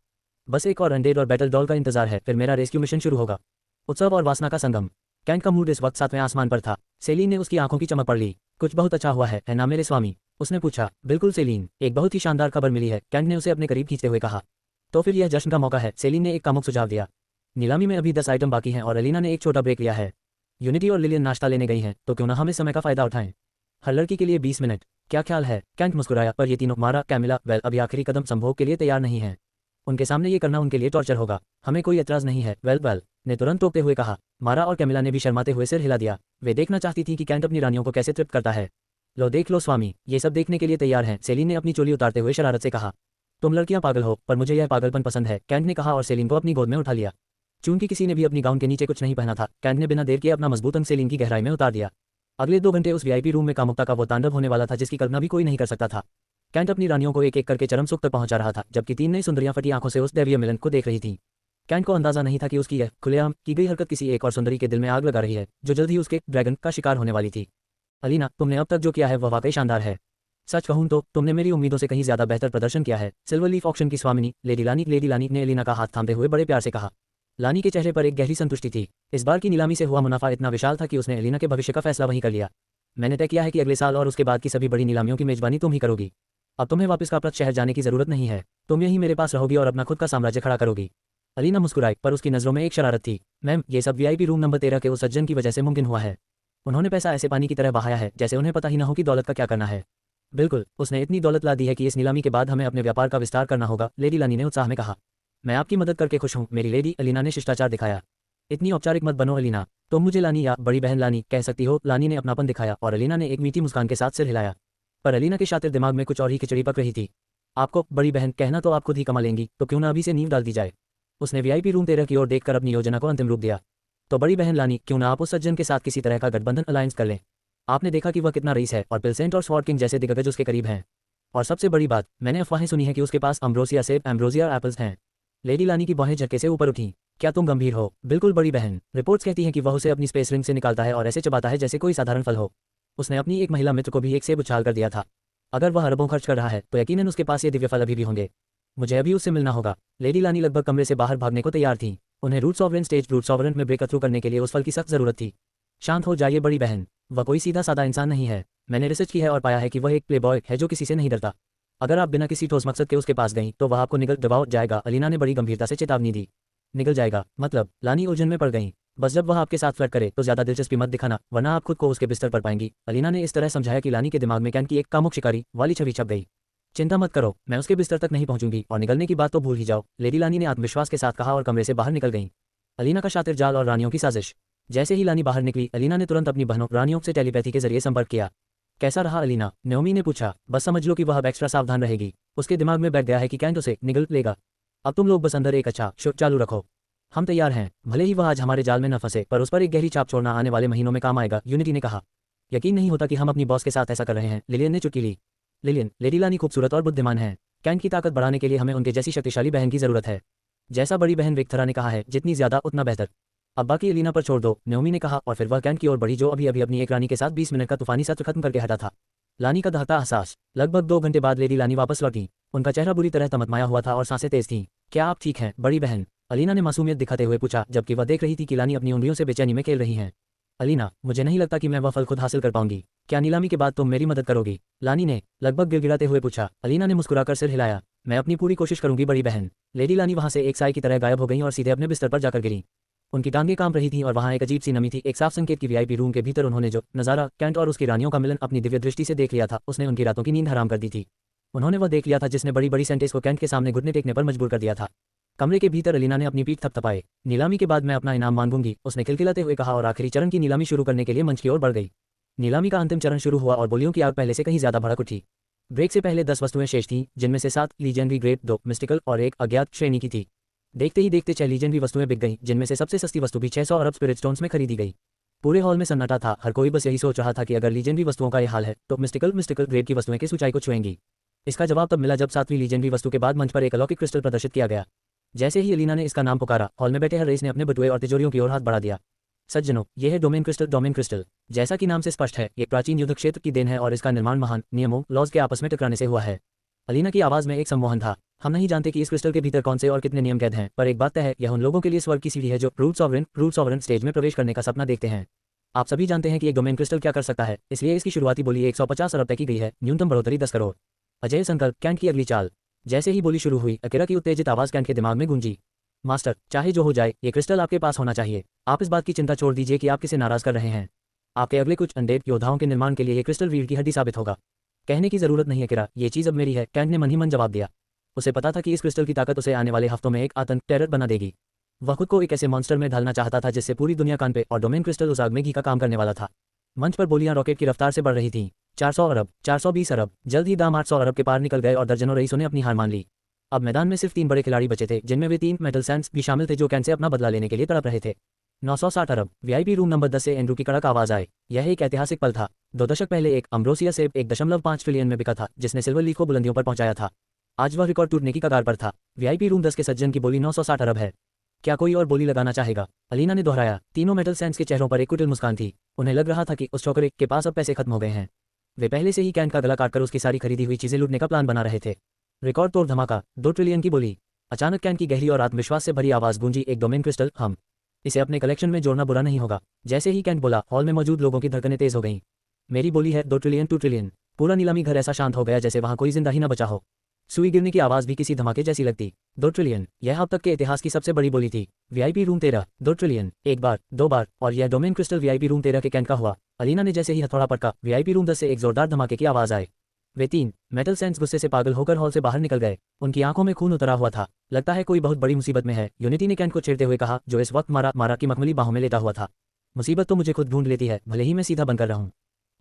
बस एक और अनडेड और बैटल डॉल का इंतजार है, फिर मेरा रेस्क्यू मिशन शुरू होगा। उत्सव और वासना का संगम। कैंट का मूड इस वक्त 7वें आसमान पर था। सेलिन ने उसकी आंखों की चमक पढ़ ली। कुछ बहुत अच्छा हुआ है ना मेरे स्वामी? उसने पूछा। बिल्कुल सेलिन, एक बहुत ही शानदार खबर मिली है, कैंट ने उसे अपने करीब खींचते हुए कहा। तो फिर यह जश्न का मौका है, सेलिन ने एक कामुक सुझाव दिया। नीलामी में अभी 10 आइटम बाकी हैं और एलिना ने एक छोटा ब्रेक लिया है। यूनिटी और लिलियन नाश्ता लेने गई हैं, तो क्यों ना हम इस समय का फायदा उठाएं। हर लड़की के लिए 20 मिनट, क्या ख्याल है? कैंट मुस्कुराया, पर ये तीनों, मारा, कैमिला, वेल, अभी आखिरी कदम संभोग के लिए तैयार नहीं है। उनके सामने ये करना उनके लिए टॉर्चर होगा। हमें कोई एतराज नहीं है, वेल ने तुरंत टोकते हुए कहा। मारा और कैमिला ने भी शर्माते हुए सिर हिला दिया। वे देखना चाहती थी कि कैंट अपनी रानियों को कैसे तृप्त करता है। लो देख लो स्वामी, ये सब देखने के लिए तैयार हैं, सेलिन ने अपनी चोली उतारते हुए शरारत से कहा। तुम लड़कियां पागल हो, पर मुझे यह पागलपन पसंद है, कैंट ने कहा और सेलिन को अपनी गोद में उठा लिया। चूंकि किसी ने भी अपनी गाउन के नीचे कुछ नहीं पहना था, कैंट ने बिना देर किए अपना मजबूत अंग सेलिन की गहराई में उतार दिया। अगले 2 घंटे उस वीआईपी रूम में कामुकता का वो तांडव होने वाला था जिसकी कल्पना भी कोई नहीं कर सकता था। कैंट अपनी रानियों को एक एक करके चरम सुख तक पहुंचा रहा था, जबकि तीन नई सुंदरियां फटी आंखों से उस दैवीय मिलन को देख रही थीं। कैंट को अंदाजा नहीं था कि उसकी यह खुलेआम की गई हरकत किसी एक और सुंदरी के दिल में आग लगा रही है, जो जल्द ही उसके ड्रैगन का शिकार होने वाली थी। अलीना, तुमने अब तक जो किया है वह वाकई शानदार है। सच कहूं तो तुमने मेरी उम्मीदों से कहीं ज्यादा बेहतर प्रदर्शन किया है। सिल्वर लीफ ऑक्शन की स्वामिनी लेडी लानी ने एलिना का हाथ थामते हुए बड़े प्यार से कहा। लानी के चेहरे पर एक गहरी संतुष्टि थी। इस बार की नीलामी से हुआ मुनाफा इतना विशाल था कि उसने एलिना के भविष्य का फैसला वहीं कर लिया। मैंने तय किया है कि अगले साल और उसके बाद की सभी बड़ी नीलामियों की मेजबानी तुम ही करोगी। अब तुम्हें वापस काप्रत शहर जाने की जरूरत नहीं है। तुम यहीं मेरे पास रहोगी और अपना खुद का साम्राज्य खड़ा करोगी। अलीना मुस्कुराई, पर उसकी नजरों में एक शरारत थी। मैम, ये सब वीआईपी रूम नंबर 13 के उस सज्जन की वजह से मुमकिन हुआ है। उन्होंने पैसा ऐसे पानी की तरह बहाया है जैसे उन्हें पता ही न हो कि दौलत का क्या करना है। बिल्कुल, उसने इतनी दौलत ला दी है कि इस नीलामी के बाद हमें अपने व्यापार का विस्तार करना होगा, लेडी लानी ने उत्साह में कहा। मैं आपकी मदद करके खुश हूँ मेरी लेडी, अलीना ने शिष्टाचार दिखाया। इतनी औपचारिक मत बनो अलीना, तुम मुझे लानी या बड़ी बहन लानी कह सकती हो। लानी ने अपनापन दिखाया और अलीना ने एक मीठी मुस्कान के साथ सिर हिलाया। पर अलीना के शातिर दिमाग में कुछ और ही खिचड़ी पक रही थी। आपको बड़ी बहन कहना तो आप खुद ही कमा लेंगी, तो क्यों ना अभी से नींव डाल दी जाए। उसने वीआईपी रूम 13 की ओर देखकर अपनी योजना को अंतिम रूप दिया। तो बड़ी बहन लानी, क्यों ना आप उस सज्जन के साथ किसी तरह का गठबंधन अलायंस कर लें। आपने देखा कि वह कितना रईस है और पिल्सेंट और स्वॉर्ड किंग जैसे दिग्गज उसके करीब हैं। और सबसे बड़ी बात, मैंने अफवाहें सुनी है कि उसके पास अम्ब्रोसिया सेब, एम्ब्रोसिया एप्पल्स हैं। लेडी लानी की बाहें झटके से ऊपर उठी। क्या तुम गंभीर हो? बिल्कुल बड़ी बहन, रिपोर्ट्स कहती हैं कि वह उसे अपनी स्पेस रिंग से निकालता है और ऐसे चबाता है जैसे कोई साधारण फल हो। उसने अपनी एक महिला मित्र को भी एक सेब उछाल कर दिया था। अगर वह अरबों खर्च कर रहा है तो यकीनन उसके पास ये दिव्य फल अभी भी होंगे। मुझे अभी उससे मिलना होगा। लेडी लानी लगभग कमरे से बाहर भागने को तैयार थी। उन्हें रूट सॉवरेन में ब्रेक थ्रू करने के लिए उस फल की सख्त जरूरत थी। शांत हो जाइए बड़ी बहन, वह कोई सीधा साधा इंसान नहीं है। मैंने रिसर्च की है और पाया है कि वह एक प्लेबॉय है जो किसी से नहीं डरता। अगर आप बिना किसी ठोस मकसद के उसके पास गईं तो वह आपको निगल दबाव जाएगा। अलीना ने बड़ी गंभीरता से चेतावनी दी। निगल जाएगा मतलब? लानी उलझन में पड़ गईं। बस जब वह आपके साथ फ्लर्ट करे तो ज्यादा दिलचस्पी मत दिखाना, वरना आप खुद को उसके बिस्तर पर पाएंगी। अलीना ने इस तरह समझाया कि लानी के दिमाग में कैन की एक कामुक शिकारी वाली छवि छप गई। चिंता मत करो, मैं उसके बिस्तर तक नहीं पहुंचूंगी और निकलने की बात तो भूल ही जाओ, लेडी लानी ने आत्मविश्वास के साथ कहा और कमरे से बाहर निकल गईं। अलीना का शातिर जाल और रानियों की साजिश। जैसे ही लानी बाहर निकली, अलीना ने तुरंत अपनी बहनों रानियों से टेलीपैथी के जरिए संपर्क किया। कैसा रहा अलीना? नयोमी ने पूछा। बस समझ लो कि वह अब एक्स्ट्रा सावधान रहेगी। उसके दिमाग में बैठ गया है कि कैंट उसे निगल लेगा। अब तुम लोग बस अंदर एक अच्छा शो चालू रखो। हम तैयार हैं। भले ही वह आज हमारे जाल में न फंसे, पर उस पर एक गहरी छाप छोड़ना आने वाले महीनों में काम आएगा, यूनिटी ने कहा। यकीन नहीं होता कि हम अपनी बॉस के साथ ऐसा कर रहे हैं, लिलियन ने चुटकी ली। लिलियन, लेडी लानी खूबसूरत और बुद्धिमान है। कैंट की ताकत बढ़ाने के लिए हमें उनके जैसी शक्तिशाली बहन की जरूरत है। जैसा बड़ी बहन विक्टरा ने कहा है, जितनी ज्यादा उतना बेहतर। अब बाकी एलिना पर छोड़ दो, नयोमी ने कहा और फिर वह कैंट की ओर बढ़ी जो अभी अभी अपनी एक रानी के साथ 20 मिनट का तूफानी सत्र खत्म करके हटा था। लानी का दहता एहसास। लगभग 2 घंटे बाद लेडी लानी वापस लौटी। उनका चेहरा बुरी तरह तमतमाया हुआ था और सांसें तेज थीं। क्या आप ठीक हैं बड़ी बहन? अलीना ने मासूमियत दिखाते हुए पूछा, जबकि वह देख रही थी कि लानी अपनी उंगलियों से बेचैनी में खेल रही हैं। अलीना, मुझे नहीं लगता कि मैं वह फल खुद हासिल कर पाऊंगी। क्या नीलामी के बाद तुम मेरी मदद करोगी? लानी ने लगभग गिड़गिड़ाते हुए पूछा। अलीना ने मुस्कुराकर सिर हिलाया। मैं अपनी पूरी कोशिश करूंगी बड़ी बहन। लेडी लानी वहां से एक साई की तरह गायब हो गई और सीधे अपने बिस्तर पर जाकर गिरी। उनकी टांगें कांप रही थीं और वहां एक अजीब सी नमी थी, एक साफ संकेत की वीआईपी रूम के भीतर उन्होंने जो नजारा कैंट और उसकी रानियों का मिलन अपनी दिव्य दृष्टि से देख लिया था, उसने उनकी रातों की नींद हराम कर दी थी। उन्होंने वह देख लिया था जिसने बड़ी बड़ी सेंटेंस को कैंट के सामने घुटने टेकने पर मजबूर कर दिया था। कमरे के भीतर अलीना ने अपनी पीठ थपथपाई। नीलामी के बाद मैं अपना इनाम मांगूंगी, उसने खिलखिलाते हुए कहा और आखिरी चरण की नीलामी शुरू करने के लिए मंच की ओर बढ़ गई। नीलामी का अंतिम चरण शुरू हुआ और बोलियों की आग पहले से कहीं ज्यादा भड़क उठी। ब्रेक से पहले 10 वस्तुएं शेष थीं, जिनमें से 7 लीजेंडरी ग्रेड, 2 मिस्टिकल और 1 अज्ञात श्रेणी की थी। देखते ही देखते 6 लीजेंडरी वस्तुएं बिक गईं, जिनमें से सबसे सस्ती वस्तु भी 600 अरब स्पिरिट स्टोन्स में खरीदी गई। पूरे हॉल में सन्नाटा था। हर कोई बस यही सोच रहा था कि अगर लीजेंडरी वस्तुओं का यह हाल है तो मिस्टिकल ग्रेड की वस्तुएं किस ऊंचाई को छुएंगी। इसका जवाब तब मिला जब 7वीं लीजेंडरी वस्तु के बाद मंच पर एक अलौकिक क्रिस्टल प्रदर्शित किया गया। जैसे ही अलीना ने इसका नाम पुकारा, हॉल में बैठे हर रईस ने अपने बटुए और तिजोरियों की ओर हाथ बढ़ा दिया। सज्जनों, यह है डोमेन क्रिस्टल। जैसा कि नाम से स्पष्ट है, एक प्राचीन युद्ध क्षेत्र की देन है और इसका निर्माण महान नियमों लॉज के आपस में टकराने से हुआ है। अलीना की आवाज में एक सम्मोहन था। हम नहीं जानते कि इस क्रिस्टल के भीतर कौन से और कितने नियम कैद हैं, पर एक बात तय है, यह उन लोगों के लिए स्वर्ग की सीढ़ी है जो रूट सॉवरेन स्टेज में प्रवेश करने का सपना देखते हैं। आप सभी जानते हैं कि एक डोमेन क्रिस्टल क्या कर सकता है, इसलिए इसकी शुरुआती बोली 150 अरब तय की गई है, न्यूनतम बढ़ोतरी 10 करोड़। अजय संकल्प, कैंट की अगली चाल। जैसे ही बोली शुरू हुई, अकीरा की उत्तेजित आवाज कैंट के दिमाग में गूंजी। मास्टर, चाहे जो हो जाए, ये क्रिस्टल आपके पास होना चाहिए। आप इस बात की चिंता छोड़ दीजिए कि आप किसे नाराज कर रहे हैं। आपके अगले कुछ अनडेड योद्धाओं के निर्माण के लिए ये क्रिस्टल रीढ़ की हड्डी साबित होगा। कहने की जरूरत नहीं है अकीरा, ये चीज अब मेरी है, कैंट ने मन ही मन जवाब दिया। उसे पता था कि इस क्रिस्टल की ताकत उसे आने वाले हफ्तों में एक आतंक टेरर बना देगी। वह खुद को एक ऐसे मॉन्स्टर में ढालना चाहता था जिससे पूरी दुनिया कान पे, और डोमेन क्रिस्टल उस आग में घी का काम करने वाला था। मंच पर बोलियां रॉकेट की रफ्तार से बढ़ रही थीं। 400 अरब, 420 अरब, जल्द ही दाम 800 अरब के पार निकल गए और दर्जनों रईसों ने अपनी हार मान ली। अब मैदान में सिर्फ 3 बड़े खिलाड़ी बचे थे, जिनमें वे 3 मेटल सैंड्स भी शामिल थे जो कैन से अपना बदला लेने के लिए तड़प रहे थे। 960 अरब। वीआईपी रूम नंबर 10 से एंड्रू की कड़क आवाज आए। यह एक ऐतिहासिक पल था। 2 दशक पहले एक अम्ब्रोसिया सेब 1.5 ट्रिलियन में बिका था, जिसने सिल्वर लीफ को बुलंदियों पर पहुंचाया था। आज वह रिकॉर्ड टूटने की कगार पर था। वीआईपी रूम 10 के सज्जन की बोली 960 अरब है। क्या कोई और बोली लगाना चाहेगा? अलीना ने दोहराया। तीनों मेटल सैंड्स के चेहरों पर एक कुटिल मुस्कान थी। उन्हें लग रहा था कि उस छोकरे के पास अब पैसे खत्म हो गए हैं। वे पहले से ही कैन का गला काटकर उसकी सारी खरीदी हुई चीजें लूटने का प्लान बना रहे थे। रिकॉर्ड तोड़ धमाका, 2 ट्रिलियन की बोली। अचानक कैन की गहरी और आत्मविश्वास से भरी आवाज गूंजी, एक डोमेन क्रिस्टल, हम इसे अपने कलेक्शन में जोड़ना बुरा नहीं होगा। जैसे ही कैन बोला, हॉल में मौजूद लोगों की धड़कनें तेज हो गईं। मेरी बोली है 2 ट्रिलियन, 2 ट्रिलियन। पूरा नीलामी घर ऐसा शांत हो गया जैसे वहां कोई जिंदा ही न बचा हो। सुई गिरने की आवाज भी किसी धमाके जैसी लगती। 2 ट्रिलियन, यह अब तक के इतिहास की सबसे बड़ी बोली थी। वीआईपी रूम 13, 2 ट्रिलियन, एक बार, 2 बार, और यह डोमेन क्रिस्टल वीआईपी रूम 13 के कैन का हुआ। अलीना ने जैसे ही हथौड़ा पटका, वीआईपी रूम 10 से एक जोरदार धमाके की आवाज आए। वे 3 मेटल सैंड्स गुस्से से पागल होकर हॉल से बाहर निकल गए। उनकी आंखों में खून उतरा हुआ था। लगता है कोई बहुत बड़ी मुसीबत में है, यूनिटी ने कैन को छेड़ते हुए कहा, जो इस वक्त मारा की मखमली बाहों में लेटा हुआ था। मुसीबत तो मुझे खुद ढूंढ लेती है, भले ही मैं सीधा बनकर रहूं।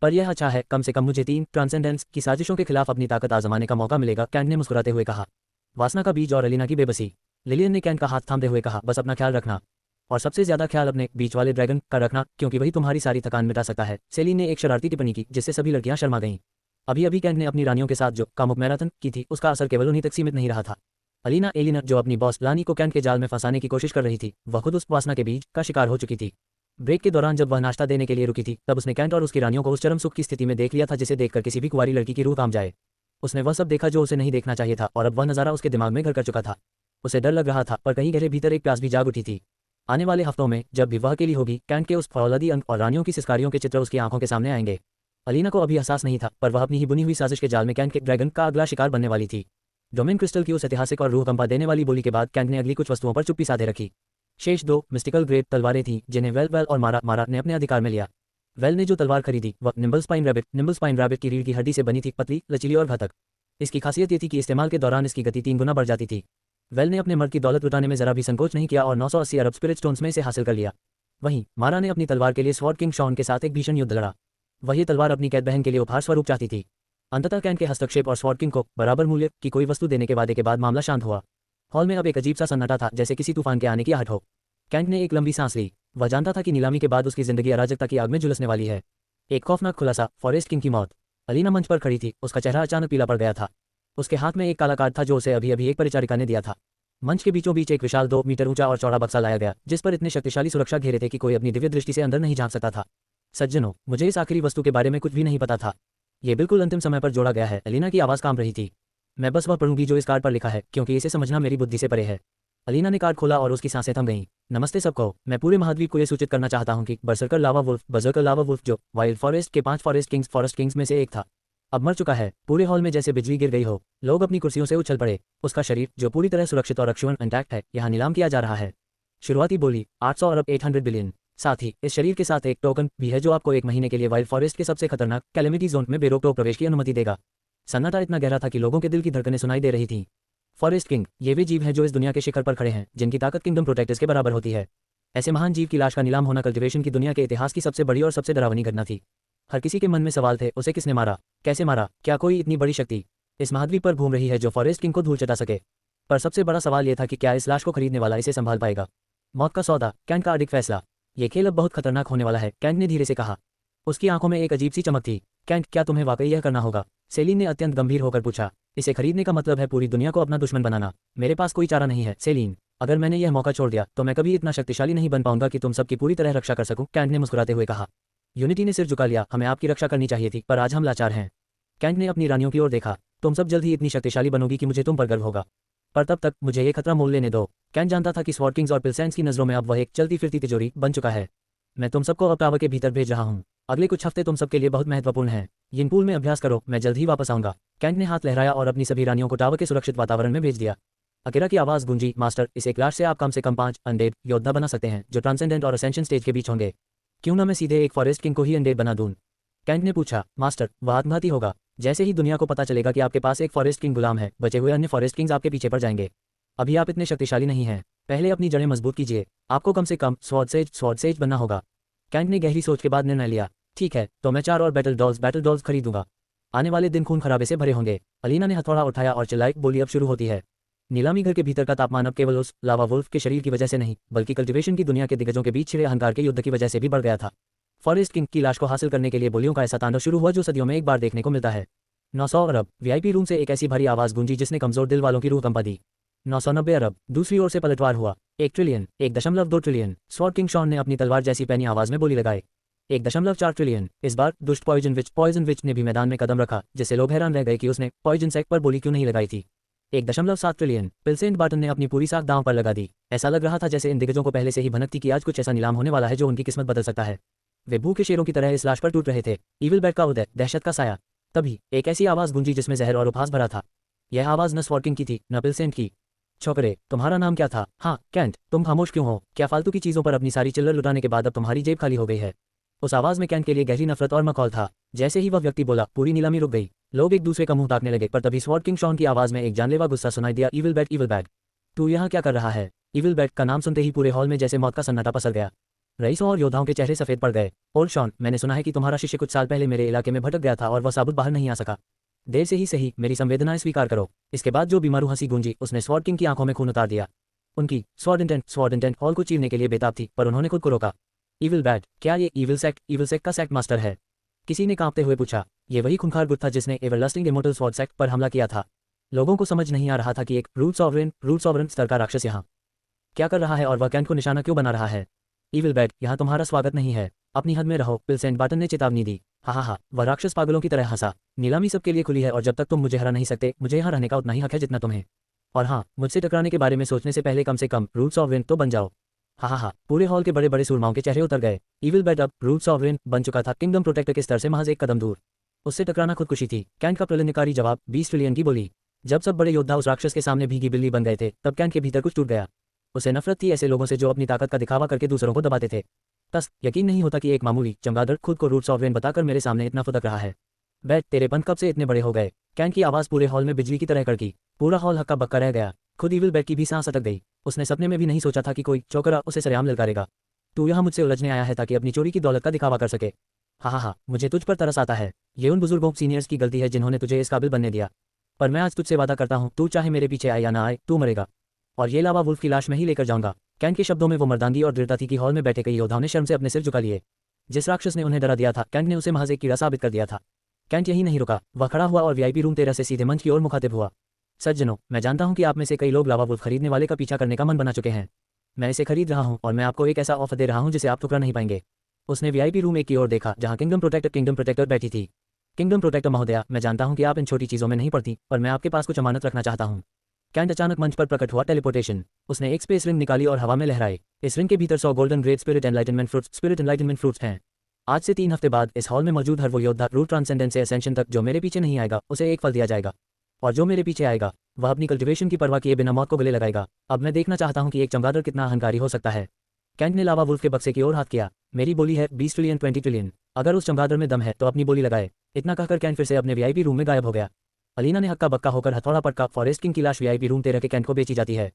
पर यह अच्छा है, कम से कम मुझे 3 ट्रांसेंडेंस की साजिशों के खिलाफ अपनी ताकत आजमाने का मौका मिलेगा, कैन ने मुस्कुराते हुए कहा। वासना का बीज और अलीना की बेबसी। लिलियन ने कैन का हाथ थामते हुए कहा, बस अपना ख्याल रखना, और सबसे ज्यादा ख्याल अपने बीच वाले ड्रैगन का रखना, क्योंकि वही तुम्हारी सारी थकान मिटा सकता है। सेलिन ने एक शरारती टिप्पणी की, जिससे सभी लड़कियां शर्मा गईं। अभी अभी कैन ने अपनी रानियों के साथ जो कामुक मैराथन की थी, उसका असर केवल उन्हीं तक सीमित नहीं रहा था। अलीना एलिना, जो अपनी बॉस लानी को कैन के जाल में फंसाने की कोशिश कर रही थी, वह खुद उस वासना के बीज का शिकार हो चुकी थी। ब्रेक के दौरान जब वह नाश्ता देने के लिए रुकी थी, तब उसने कैंट और उसकी रानियों को उस चरम सुख की स्थिति में देख लिया था जिसे देखकर किसी भी कुंवारी लड़की की रूह काम जाए। उसने वह सब देखा जो उसे नहीं देखना चाहिए था, और अब वह नज़ारा उसके दिमाग में घर कर चुका था। उसे डर लग रहा था, पर कहीं गहरे भीतर एक प्यास भी जाग उठी थी। आने वाले हफ्तों में जब भी वह अकेली होगी, कैंट के उस फौलादी अंक और रानियों की सिस्कारियों के चित्र उसकी आंखों के सामने आएंगे। अलीना को अभी एहसास नहीं था, पर वह अपनी ही बुनी हुई साजिश के जाल में कैंट के ड्रैगन का अगला शिकार बनने वाली थी। डोमेन क्रिस्टल की उस ऐतिहासिक और रूह कंपा देने वाली बोली के बाद कैंट ने अगली कुछ वस्तुओं पर चुप्पी साधे रखी। शेष 2 मिस्टिकल ग्रेड तलवारें थीं, जिन्हें वेल और मारा ने अपने अधिकार में लिया। वेल ने जो तलवार खरीदी, वह निम्बल स्पाइन रैबिट की रीढ़ की हड्डी से बनी थी, पतली, लचीली और घातक। इसकी खासियत ये थी कि इस्तेमाल के दौरान इसकी गति 3 गुना बढ़ जाती थी। वेल ने अपने मर्द की दौलत लुटाने में जरा भी संकोच नहीं किया और 980 अरब स्पिरिट स्टोन्स में इसे हासिल कर लिया। वहीं मारा ने अपनी तलवार के लिए स्वॉर्ड किंग शॉन के साथ एक भीषण युद्ध लड़ा। वह ये तलवार अपनी कैद बहन के लिए उपहार स्वरूप चाहती थी। अंततः कैन के हस्तक्षेप और स्वॉर्ड किंग को बराबर मूल्य की कोई वस्तु देने के वादे के बाद मामला शांत हुआ। हॉल में अब एक अजीब सा सन्नाटा था, जैसे किसी तूफान के आने की आहट हो। कैंट ने एक लंबी सांस ली। वह जानता था कि नीलामी के बाद उसकी जिंदगी अराजकता की आग में झुलसने वाली है। एक खौफनाक खुलासा, फॉरेस्ट किंग की मौत। अलीना मंच पर खड़ी थी, उसका चेहरा अचानक पीला पड़ गया था। उसके हाथ में एक काला कार्ड था जो उसे अभी अभी एक परिचारिका ने दिया था। मंच के बीचों बीच एक विशाल 2 मीटर ऊंचा और चौड़ा बक्सा लाया गया, जिस पर इतने शक्तिशाली सुरक्षा घेरे थे कि कोई अपनी दिव्य दृष्टि से अंदर नहीं झांक सकता था। सज्जनों, मुझे इस आखिरी वस्तु के बारे में कुछ भी नहीं पता था। ये बिल्कुल अंतिम समय पर जोड़ा गया है। अलीना की आवाज़ कांप रही थी। मैं बस वह पढ़ूंगी जो इस कार्ड पर लिखा है, क्योंकि इसे समझना मेरी बुद्धि से परे है। अलीना ने कार्ड खोला और उसकी सांसें थम गईं। नमस्ते सबको, मैं पूरे महाद्वीप को यह सूचित करना चाहता हूं कि बरसरकर लावा वुल्फ, जो वाइल्ड फॉरेस्ट के 5 फॉरेस्ट किंग्स में से एक था, अब मर चुका है। पूरे हॉल में जैसे बिजली गिर गई हो। लोग अपनी कुर्सियों से उछल पड़े। उसका शरीर, जो पूरी तरह सुरक्षित और अक्षुण्ण इंटैक्ट है, यहाँ नीलाम किया जा रहा है। शुरुआती बोली 800 अरब 800 बिलियन। साथ ही इस शरीर के साथ एक टोकन भी है जो आपको 1 महीने के लिए वाइल्ड फॉरेस्ट के सबसे खतरनाक कैलेमिटी जोन में बेरोक-टोक प्रवेश की अनुमति देगा। सन्नाटा इतना गहरा था कि लोगों के दिल की धड़कनें सुनाई दे रही थीं। फॉरेस्ट किंग, ये वे जीव हैं जो इस दुनिया के शिखर पर खड़े हैं, जिनकी ताकत किंगडम प्रोटेक्टर्स के बराबर होती है। ऐसे महान जीव की लाश का नीलाम होना कल्टिवेशन की दुनिया के इतिहास की सबसे बड़ी और सबसे डरावनी घटना थी। हर किसी के मन में सवाल थे, उसे किसने मारा, कैसे मारा, क्या कोई इतनी बड़ी शक्ति इस महाद्वीप पर घूम रही है जो फॉरेस्ट किंग को धूल चटा सके। पर सबसे बड़ा सवाल यह था कि क्या इस लाश को खरीदने वाला इसे संभाल पाएगा। मौत का सौदा, कैंट का अडिग फैसला। ये खेल अब बहुत खतरनाक होने वाला है, कैंट ने धीरे से कहा। उसकी आंखों में एक अजीब सी चमक थी। कैंट, क्या तुम्हें वाकई यह करना होगा? सेलिन ने अत्यंत गंभीर होकर पूछा। इसे खरीदने का मतलब है पूरी दुनिया को अपना दुश्मन बनाना। मेरे पास कोई चारा नहीं है सेलिन। अगर मैंने यह मौका छोड़ दिया तो मैं कभी इतना शक्तिशाली नहीं बन पाऊंगा कि तुम सबकी पूरी तरह रक्षा कर सकूं, कैंट ने मुस्कुराते हुए कहा। यूनिटी ने सिर झुका लिया। हमें आपकी रक्षा करनी चाहिए थी, पर आज हम लाचार हैं। कैंट ने अपनी रानियों की ओर देखा। तुम सब जल्द ही इतनी शक्तिशाली बनोगी कि मुझे तुम पर गर्व होगा, पर तब तक मुझे ये खतरा मोल लेने दो। कैंट जानता था कि स्वॉर्ड किंग्स और पिल्सैंड्स की नजरों में अब वह एक चलती फिरती तिजोरी बन चुका है। मैं तुम सबको अब टावर के भीतर भेज रहा हूँ। अगले कुछ हफ्ते तुम सबके लिए बहुत महत्वपूर्ण हैं। यिन पूल में अभ्यास करो, मैं जल्द ही वापस आऊंगा। कैंट ने हाथ लहराया और अपनी सभी रानियों को टावर के सुरक्षित वातावरण में भेज दिया। अकेरा की आवाज गूंजी, मास्टर, इस एक लाश से आप कम से कम 5 अनडेड योद्धा बना सकते हैं, जो ट्रांसेंडेंट और असेंशन स्टेज के बीच होंगे। क्यों ना मैं सीधे एक फॉरेस्ट किंग को ही अनडेड बना दूं? कैंट ने पूछा। मास्टर, वह आत्मघाती होगा। जैसे ही दुनिया को पता चलेगा कि आपके पास एक फॉरेस्ट किंग गुलाम है, बचे हुए अन्य फॉरेस्ट किंग्स आपके पीछे पड़ जाएंगे। अभी आप इतने शक्तिशाली नहीं हैं। पहले अपनी जड़ें मजबूत कीजिए। आपको कम से कम स्वॉर्ड सेज बनना होगा। कैंट ने गहरी सोच के बाद निर्णय लिया। ठीक है, तो मैं 4 और बैटल डॉल्स खरीदूंगा। आने वाले दिन खून खराबे से भरे होंगे। अलीना ने हथौड़ा उठाया और चिल्लाई, बोली, अब शुरू होती है। नीलामी घर के भीतर का तापमान अब केवल उस लावा वुल्फ के शरीर की वजह से नहीं, बल्कि कल्टीवेशन की दुनिया के दिग्गजों के बीच छिड़े अहंकार के युद्ध की वजह से भी बढ़ गया था। फॉरेस्ट किंग की लाश को हासिल करने के लिए बोलियों का ऐसा तांडव शुरू हुआ जो सदियों में एक बार देखने को मिलता है। 900 अरब। वीआईपी रूम से एक ऐसी भारी आवाज गूंजी जिसने कमजोर दिल वालों की रूह कंपा दी। 990 अरब। दूसरी ओर से पलटवार हुआ। 1 trillion, 1.2 trillion. Sword king Shaun ने अपनी तलवार जैसी पैनी आवाज में बोली लगाई। 1.4 ट्रिलियन। इस बार दुष्ट पॉइजन विच ने भी मैदान में कदम रखा, जिससे लोग हैरान रह गए कि उसने पॉइजन सेक पर बोली क्यों नहीं लगाई थी। 1.7 ट्रिलियन। पिल्सेंट बार्टन ने अपनी पूरी साख दांव पर लगा दी। ऐसा लग रहा था जैसे इन दिग्गजों को पहले से ही भनक थी कि आज कुछ ऐसा नीलाम होने वाला है जो उनकी किस्मत बदल सकता है। वे भूखे शेरों की तरह इस लाश पर टूट रहे थे। इविल बैट का उदय, दहशत का साया। तभी एक ऐसी आवाज गूंजी जिसमें जहर और उपहास भरा था। यह आवाज न स्वॉर्ड किंग की थी, न पिल्सेंट की। छोकरे, तुम्हारा नाम क्या था? हाँ कैंट, तुम खामोश क्यों हो? क्या फालतू की चीजों पर अपनी सारी चिल्लर लुटाने के बाद अब तुम्हारी जेब खाली हो गई है? उस आवाज में कैंट के लिए गहरी नफरत और मखौल था। जैसे ही वह व्यक्ति बोला, पूरी नीलामी रुक गई। लोग एक दूसरे का मुंह ताकने लगे, पर तभी स्वॉर्ड किंग शॉन की आवाज में एक जानलेवा गुस्सा सुनाई दिया। इविल बैट, तू यहाँ क्या कर रहा है? इविल बैट का नाम सुनते ही पूरे हॉल में जैसे मौत का सन्नाटा पसर गया। रईसों और योद्धाओं के चेहरे सफेद पड़ गए। ओल्ड शॉन, मैंने सुना है कि तुम्हारा शिष्य कुछ साल पहले मेरे इलाके में भटक गया था और वह साबुत बाहर नहीं आ सका। देर से ही सही, मेरी संवेदनाएं स्वीकार करो। इसके बाद जो बीमारू हंसी गूंजी उसने स्वॉर्ड किंग की आंखों में खून उतार दिया। उनकी स्वॉर्ड इंटेंट हॉल को चीरने के लिए बेताब थी, पर उन्होंने खुद को रोका। इविल बैट, क्या ये इविल सेक्ट का सेक्ट मास्टर है? किसी ने कांपते हुए पूछा। ये वही खूंखार गुट था जिसने एवरलास्टिंग इमोर्टल स्वॉर्ड सेक्ट पर हमला किया था। लोगों को समझ नहीं आ रहा था कि एक रूट सॉवरेन स्तर का राक्षस यहाँ क्या कर रहा है और वह कैंट को निशाना क्यों बना रहा है। इविल बैट, यहाँ तुम्हारा स्वागत नहीं है, अपनी हद में रहो, पिल्सेंट बार्टन ने चेतावनी दी। हा, वह राक्षस पागलों की तरह हंसा। नीलामी सबके लिए खुली है और जब तक तुम मुझे हरा नहीं सकते, मुझे यहाँ रहने का उतना ही हक है जितना तुम्हें। और हाँ, मुझसे टकराने के बारे में सोचने से पहले कम रूट सॉवरेन तो बन जाओ। हा, पूरे हॉल के बड़े बड़े सूरमाओं के चेहरे उतर गए। इविल बैट अब रूट सॉवरेन बन चुका था, किंगडम प्रोटेक्टर के स्तर से महज एक कदम दूर। उससे टकराना खुदकुशी थी। कैंट का प्रलयनकारी जवाब 20 ट्रिलियन की बोली। जब सब बड़े योद्धा उस राक्षस के सामने भीगी बिल्ली बन गए थे, तब कैंट के भीतर कुछ टूट गया। उसे नफरत थी ऐसे लोगों से जो अपनी ताकत का दिखावा करके दूसरों को दबाते थे। यकीन नहीं होता कि एक मामूली चमगादड़ खुद को रूट सॉवरेन बताकर मेरे सामने इतना फुदक रहा है। बैट, तेरे पंख कब से इतने बड़े हो गए? कैंट की आवाज पूरे हॉल में बिजली की तरह कड़की। पूरा हॉल हक्का बक्का रह गया। खुद इविल बैट की भी सांस अटक गई। उसने सपने में भी नहीं सोचा था कि कोई चौकरा उसे सरेआम ललकारेगा। तू यहाँ मुझसे उलझने आया है ताकि अपनी चोरी की दौलत का दिखावा कर सके? हा, मुझे तुझ पर तरस आता है। ये उन बुजुर्गों सीनियर्स की गलती है जिन्होंने तुझे इस काबिल बनने दिया। पर मैं आज तुझसे वादा करता हूँ, तू चाहे मेरे पीछे आए या ना आए, तू मरेगा। और ये लावा वुल्फ की लाश मैं ही लेकर जाऊंगा। कैंट के शब्दों में वो मर्दानगी और दृढ़ता थी कि हॉल में बैठे कई योद्धाओं ने शर्म से अपने सिर झुका लिए। जिस राक्षस ने उन्हें डरा दिया था, कैंट ने उसे महज एक कीड़ा साबित कर दिया था। कैंट यही नहीं रुका, वह खड़ा हुआ और वीआईपी रूम 13 से सीधे मंच की ओर मुखातिब हुआ। सज्जनों, मैं जानता हूं कि आप में से कई लोग लावा वुल्फ खरीदने वाले का पीछा करने का मन बना चुके हैं। मैं इसे खरीद रहा हूं और मैं आपको एक ऐसा ऑफर दे रहा हूं जिसे आप ठुकरा नहीं पाएंगे। उसने वीआईपी रूम 1 की ओर देखा जहां किंगडम प्रोटेक्टर बैठी थी। किंगडम प्रोटेक्टर महोदया, मैं जानता हूं कि आप इन छोटी चीजों में नहीं पड़ती, पर मैं आपके पास कुछ अमानत रखना चाहता हूं। कैंट अचानक मंच पर प्रकट हुआ। टेलीपोर्टेशन। उसने एक स्पेस रिंग निकाली और हवा में लहराए। इस रिंग के भीतर 100 golden great spirit enlightenment fruits हैं। आज से 3 हफ्ते बाद इस हॉल में मौजूद हर वो योद्धा रूट ट्रांसेंडेंस से असेंशन तक जो मेरे पीछे नहीं आएगा, उसे एक फल दिया जाएगा। और जो मेरे पीछे आएगा, वह अपनी कल्टिवेशन की परवाह किए बिना मौत को गले लगाएगा। अब मैं देखना चाहता हूं कि एक चमगादड़ कितना अहंकारी हो सकता है। कैंट ने लावा वुल्फ के बक्से की ओर हाथ किया। मेरी बोली है 20 ट्रिलियन 20 ट्रिलियन। अगर उस चमगादड़ में दम है तो अपनी बोली लगाए। इतना कहकर कैंट फिर से अपने वीआईपी रूम में गायब हो गया। अलीना ने हक्का बक्का होकर हथौड़ा पटका। फॉरेस्ट किंग की लाश वीआईपी रूम 13 के कैंट को बेची जाती है।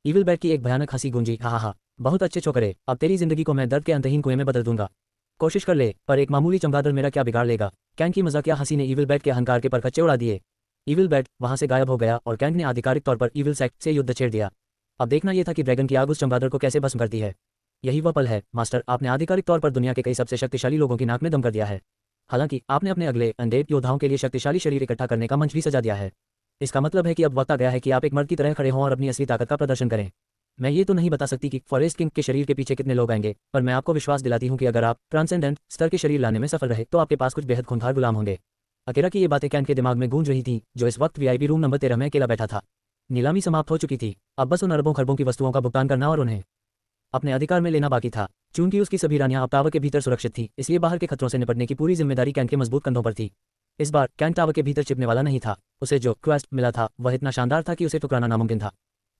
इविल बैट की एक भयानक हंसी गूंजी। हा, बहुत अच्छे छोकरे, अब तेरी जिंदगी को मैं दर्द के अंतहीन कुएं में बदल दूंगा। कोशिश कर ले, पर एक मामूली चमगादड़ मेरा क्या बिगाड़ लेगा। कैंट की मजाकिया हंसी ने इविल बैट के अहंकार के परखच्चे उड़ा दिए। इविल बैट वहां से गायब हो गया और कैंट ने आधिकारिक तौर पर इविल सेक्ट से युद्ध छेड़ दिया। अब देखना यह था कि ड्रैगन की आग उस चमगादड़ को कैसे भस्म करती है। यही वह पल है मास्टर, आपने आधिकारिक तौर पर दुनिया के कई सबसे शक्तिशाली लोगों की नाक में दम कर दिया है। हालांकि आपने अपने अगले अनडेड योद्धाओं के लिए शक्तिशाली शरीर इकट्ठा करने का मंच भी सजा दिया है। इसका मतलब है कि अब वक्त आ गया है कि आप एक मर्द की तरह खड़े हों और अपनी असली ताकत का प्रदर्शन करें। मैं ये तो नहीं बता सकती कि फॉरेस्ट किंग के शरीर के पीछे कितने लोग आएंगे, पर मैं आपको विश्वास दिलाती हूँ कि अगर आप ट्रांसेंडेंट स्तर के शरीर लाने में सफल रहे तो आपके पास कुछ बेहद खूंखार गुलाम होंगे। अकेरा की ये बातें कैंट के दिमाग में गूंज रही थीं, जो इस वक्त वीआईपी रूम नंबर 13 में अकेला बैठा था। नीलामी समाप्त हो चुकी थी। अब बस उन अरबों खरबों की वस्तुओं का भुगतान करना और उन्हें अपने अधिकार में लेना बाकी था। चूंकि उसकी सभी रानियां अब टावर के भीतर सुरक्षित थी, इसलिए बाहर के खतरों से निपटने की पूरी जिम्मेदारी कैंट के मजबूत कंधों पर थी। इस बार कैंट टावर के भीतर छिपने वाला नहीं था। उसे जो क्वेस्ट मिला था वह इतना शानदार था कि उसे ठुकराना नामुमकिन था।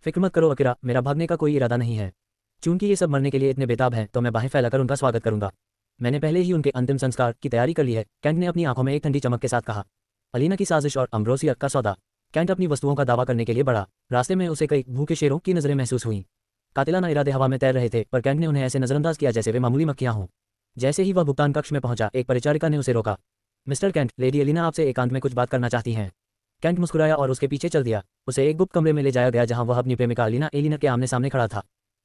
फिक्र मत करो अकेरा, मेरा भागने का कोई इरादा नहीं है। चूंकि ये सब मरने के लिए इतने बेताब हैं, तो मैं बाहें फैलाकर उनका स्वागत करूंगा। मैंने पहले ही उनके अंतिम संस्कार की तैयारी कर ली है। कैंट ने अपनी आंखों में एक ठंडी चमक के साथ कहा। अलीना की साजिश और अम्ब्रोसिया का सौदा। कैंट अपनी वस्तुओं का दावा करने के लिए बढ़ा। रास्ते में उसे कई भूखे शेरों की नजरें महसूस हुईं। कातिलाना इरादे हवा में तैर रहे थे, पर कैंट ने उन्हें ऐसे नजरअंदाज किया जैसे वे मामूली मक्खियां हों। जैसे ही वह भुगतान कक्ष में पहुंचा, एक परिचारिका ने उसे रोका। मिस्टर कैंट, लेडी अलीना आपसे एकांत में कुछ बात करना चाहती हैं। कैंट मुस्कुराया और उसके पीछे चल दिया। उसे एक गुप्त कमरे में ले जाया गया जहां वह अपनी प्रेमिका अलीना एलिना के आमने सामने खड़ा था।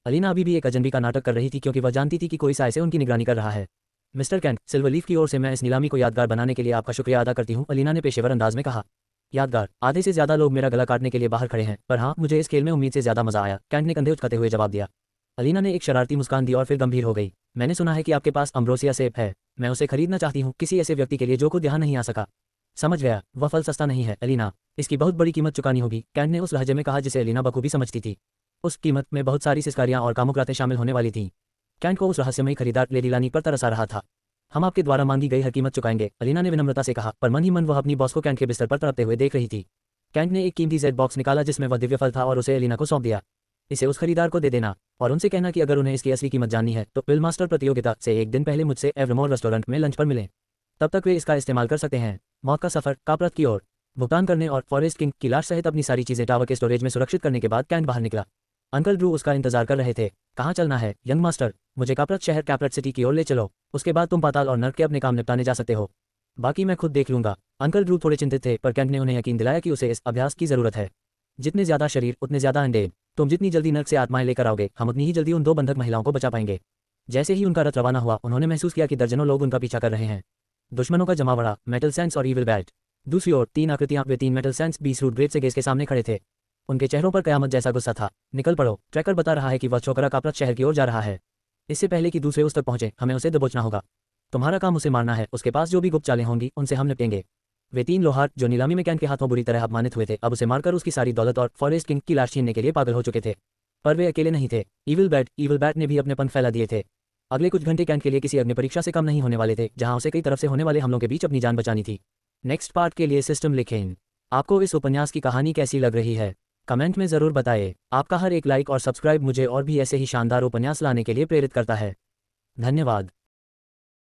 अलीना अभी भी एक अजनबी का नाटक कर रही थी क्योंकि वह जानती थी कि कोई साय से उनकी निगरानी कर रहा है। मिस्टर कैंट, सिल्वरलीफ की ओर से मैं इस नीलामी को यादगार बनाने के लिए आपका शुक्रिया अदा करती हूँ, अलीना ने पेशेवर अंदाज में कहा। यादगार? आधे से ज्यादा लोग मेरा गला काटने के लिए बाहर खड़े हैं, पर हाँ, मुझे इस खेल में उम्मीद से ज्यादा मजा आया, कैंट ने कंधे उचकाते हुए जवाब दिया। अलीना ने एक शरारती मुस्कान दी और फिर गंभीर हो गई। मैंने सुना है कि आपके पास अम्ब्रोसिया सेब है, मैं उसे खरीदना चाहती हूँ, किसी ऐसे व्यक्ति के लिए जो खुद यहाँ नहीं आ सका। समझ गया, वह फल सस्ता नहीं है अलीना, इसकी बहुत बड़ी कीमत चुकानी होगी, कैंट ने उस लहजे में कहा जिसे अलीना बखूबी समझती थी। उस कीमत में बहुत सारी सिस्कारियां और कामुक रातें शामिल होने वाली थीं। कैंट को उस रहस्यमयी खरीदार लेडी लानी पर तरस आ रहा था। हम आपके द्वारा मांगी गई हर कीमत चुकाएंगे, अलीना ने विनम्रता से कहा, पर मन ही मन वह अपनी बॉस को कैंट के बिस्तर पर तड़पते हुए देख रही थी। कैंट ने एक कीमती जेड बॉक्स निकाला जिसमें वह दिव्य फल था और उसे अलीना को सौंप दिया। इसे उस खरीदार को दे देना और उनसे कहना कि अगर उन्हें इसकी असली कीमत जाननी है तो बिल मास्टर प्रतियोगिता से एक दिन पहले मुझसे एवरमोर रेस्टोरेंट में लंच पर मिलें। तब तक वे इसका इस्तेमाल कर सकते हैं। मौत का सफर, कापरत की ओर भुगतान करने और फॉरेस्ट किंग की लाश सहित अपनी सारी चीजें टावर के स्टोरेज में सुरक्षित करने के बाद कैंट बाहर निकला। अंकल ड्रू उसका इंतजार कर रहे थे। कहाँ चलना है यंग मास्टर? मुझे कापरत शहर कैपरत सिटी की ओर ले चलो, उसके बाद तुम पाताल और नर्क के अपने काम निपटाने जा सकते हो, बाकी मैं खुद देख लूंगा। अंकल ड्रू थोड़े चिंतित थे, पर कैंट ने उन्हें यकीन दिलाया कि उसे इस अभ्यास की जरूरत है। जितने ज्यादा शरीर उतने ज्यादा अंडे, तुम जितनी जल्दी नर्क से आत्माएं लेकर आओगे, हम उतनी ही जल्दी उन 2 बंधक महिलाओं को बचा पाएंगे। जैसे ही उनका रथ रवाना हुआ, उन्होंने महसूस किया कि दर्जनों लोग उनका पीछा कर रहे हैं। दुश्मनों का जमावड़ा, मेटल सैंड्स और ईविल बैट। दूसरी ओर 3 आकृतियां, वे 3 मेटल सैंड्स 20 रूट ग्रेड से गेज के सामने खड़े थे। उनके चेहरों पर कयामत जैसा गुस्सा था। निकल पड़ो, ट्रैकर बता रहा है कि वह छोकरा कापरत शहर की ओर जा रहा है। इससे पहले कि दूसरे उस तक पहुंचे, हमें उसे दबोचना होगा। तुम्हारा काम उसे मारना है, उसके पास जो भी गुप्त चालें होंगी उनसे हम निपटेंगे। वे 3 लोहार जो नीलामी में कैंट के हाथों बुरी तरह अपमानित हुए थे, अब उसे मारकर उसकी सारी दौलत और फॉरेस्ट किंग की लाश छीनने के लिए पागल हो चुके थे। पर वे अकेले नहीं थे। ईविल बैट ने भी अपने पंख फैला दिए थे। अगले कुछ घंटे कैंट के लिए किसी अग्नि परीक्षा से कम नहीं होने वाले थे, जहां उसे कई तरफ से होने वाले हमलों के बीच अपनी जान बचानी थी। नेक्स्ट पार्ट के लिए सिस्टम लिखें। आपको इस उपन्यास की कहानी कैसी लग रही है, कमेंट में जरूर बताएं। आपका हर एक लाइक और सब्सक्राइब मुझे और भी ऐसे ही शानदार उपन्यास लाने के लिए प्रेरित करता है। धन्यवाद।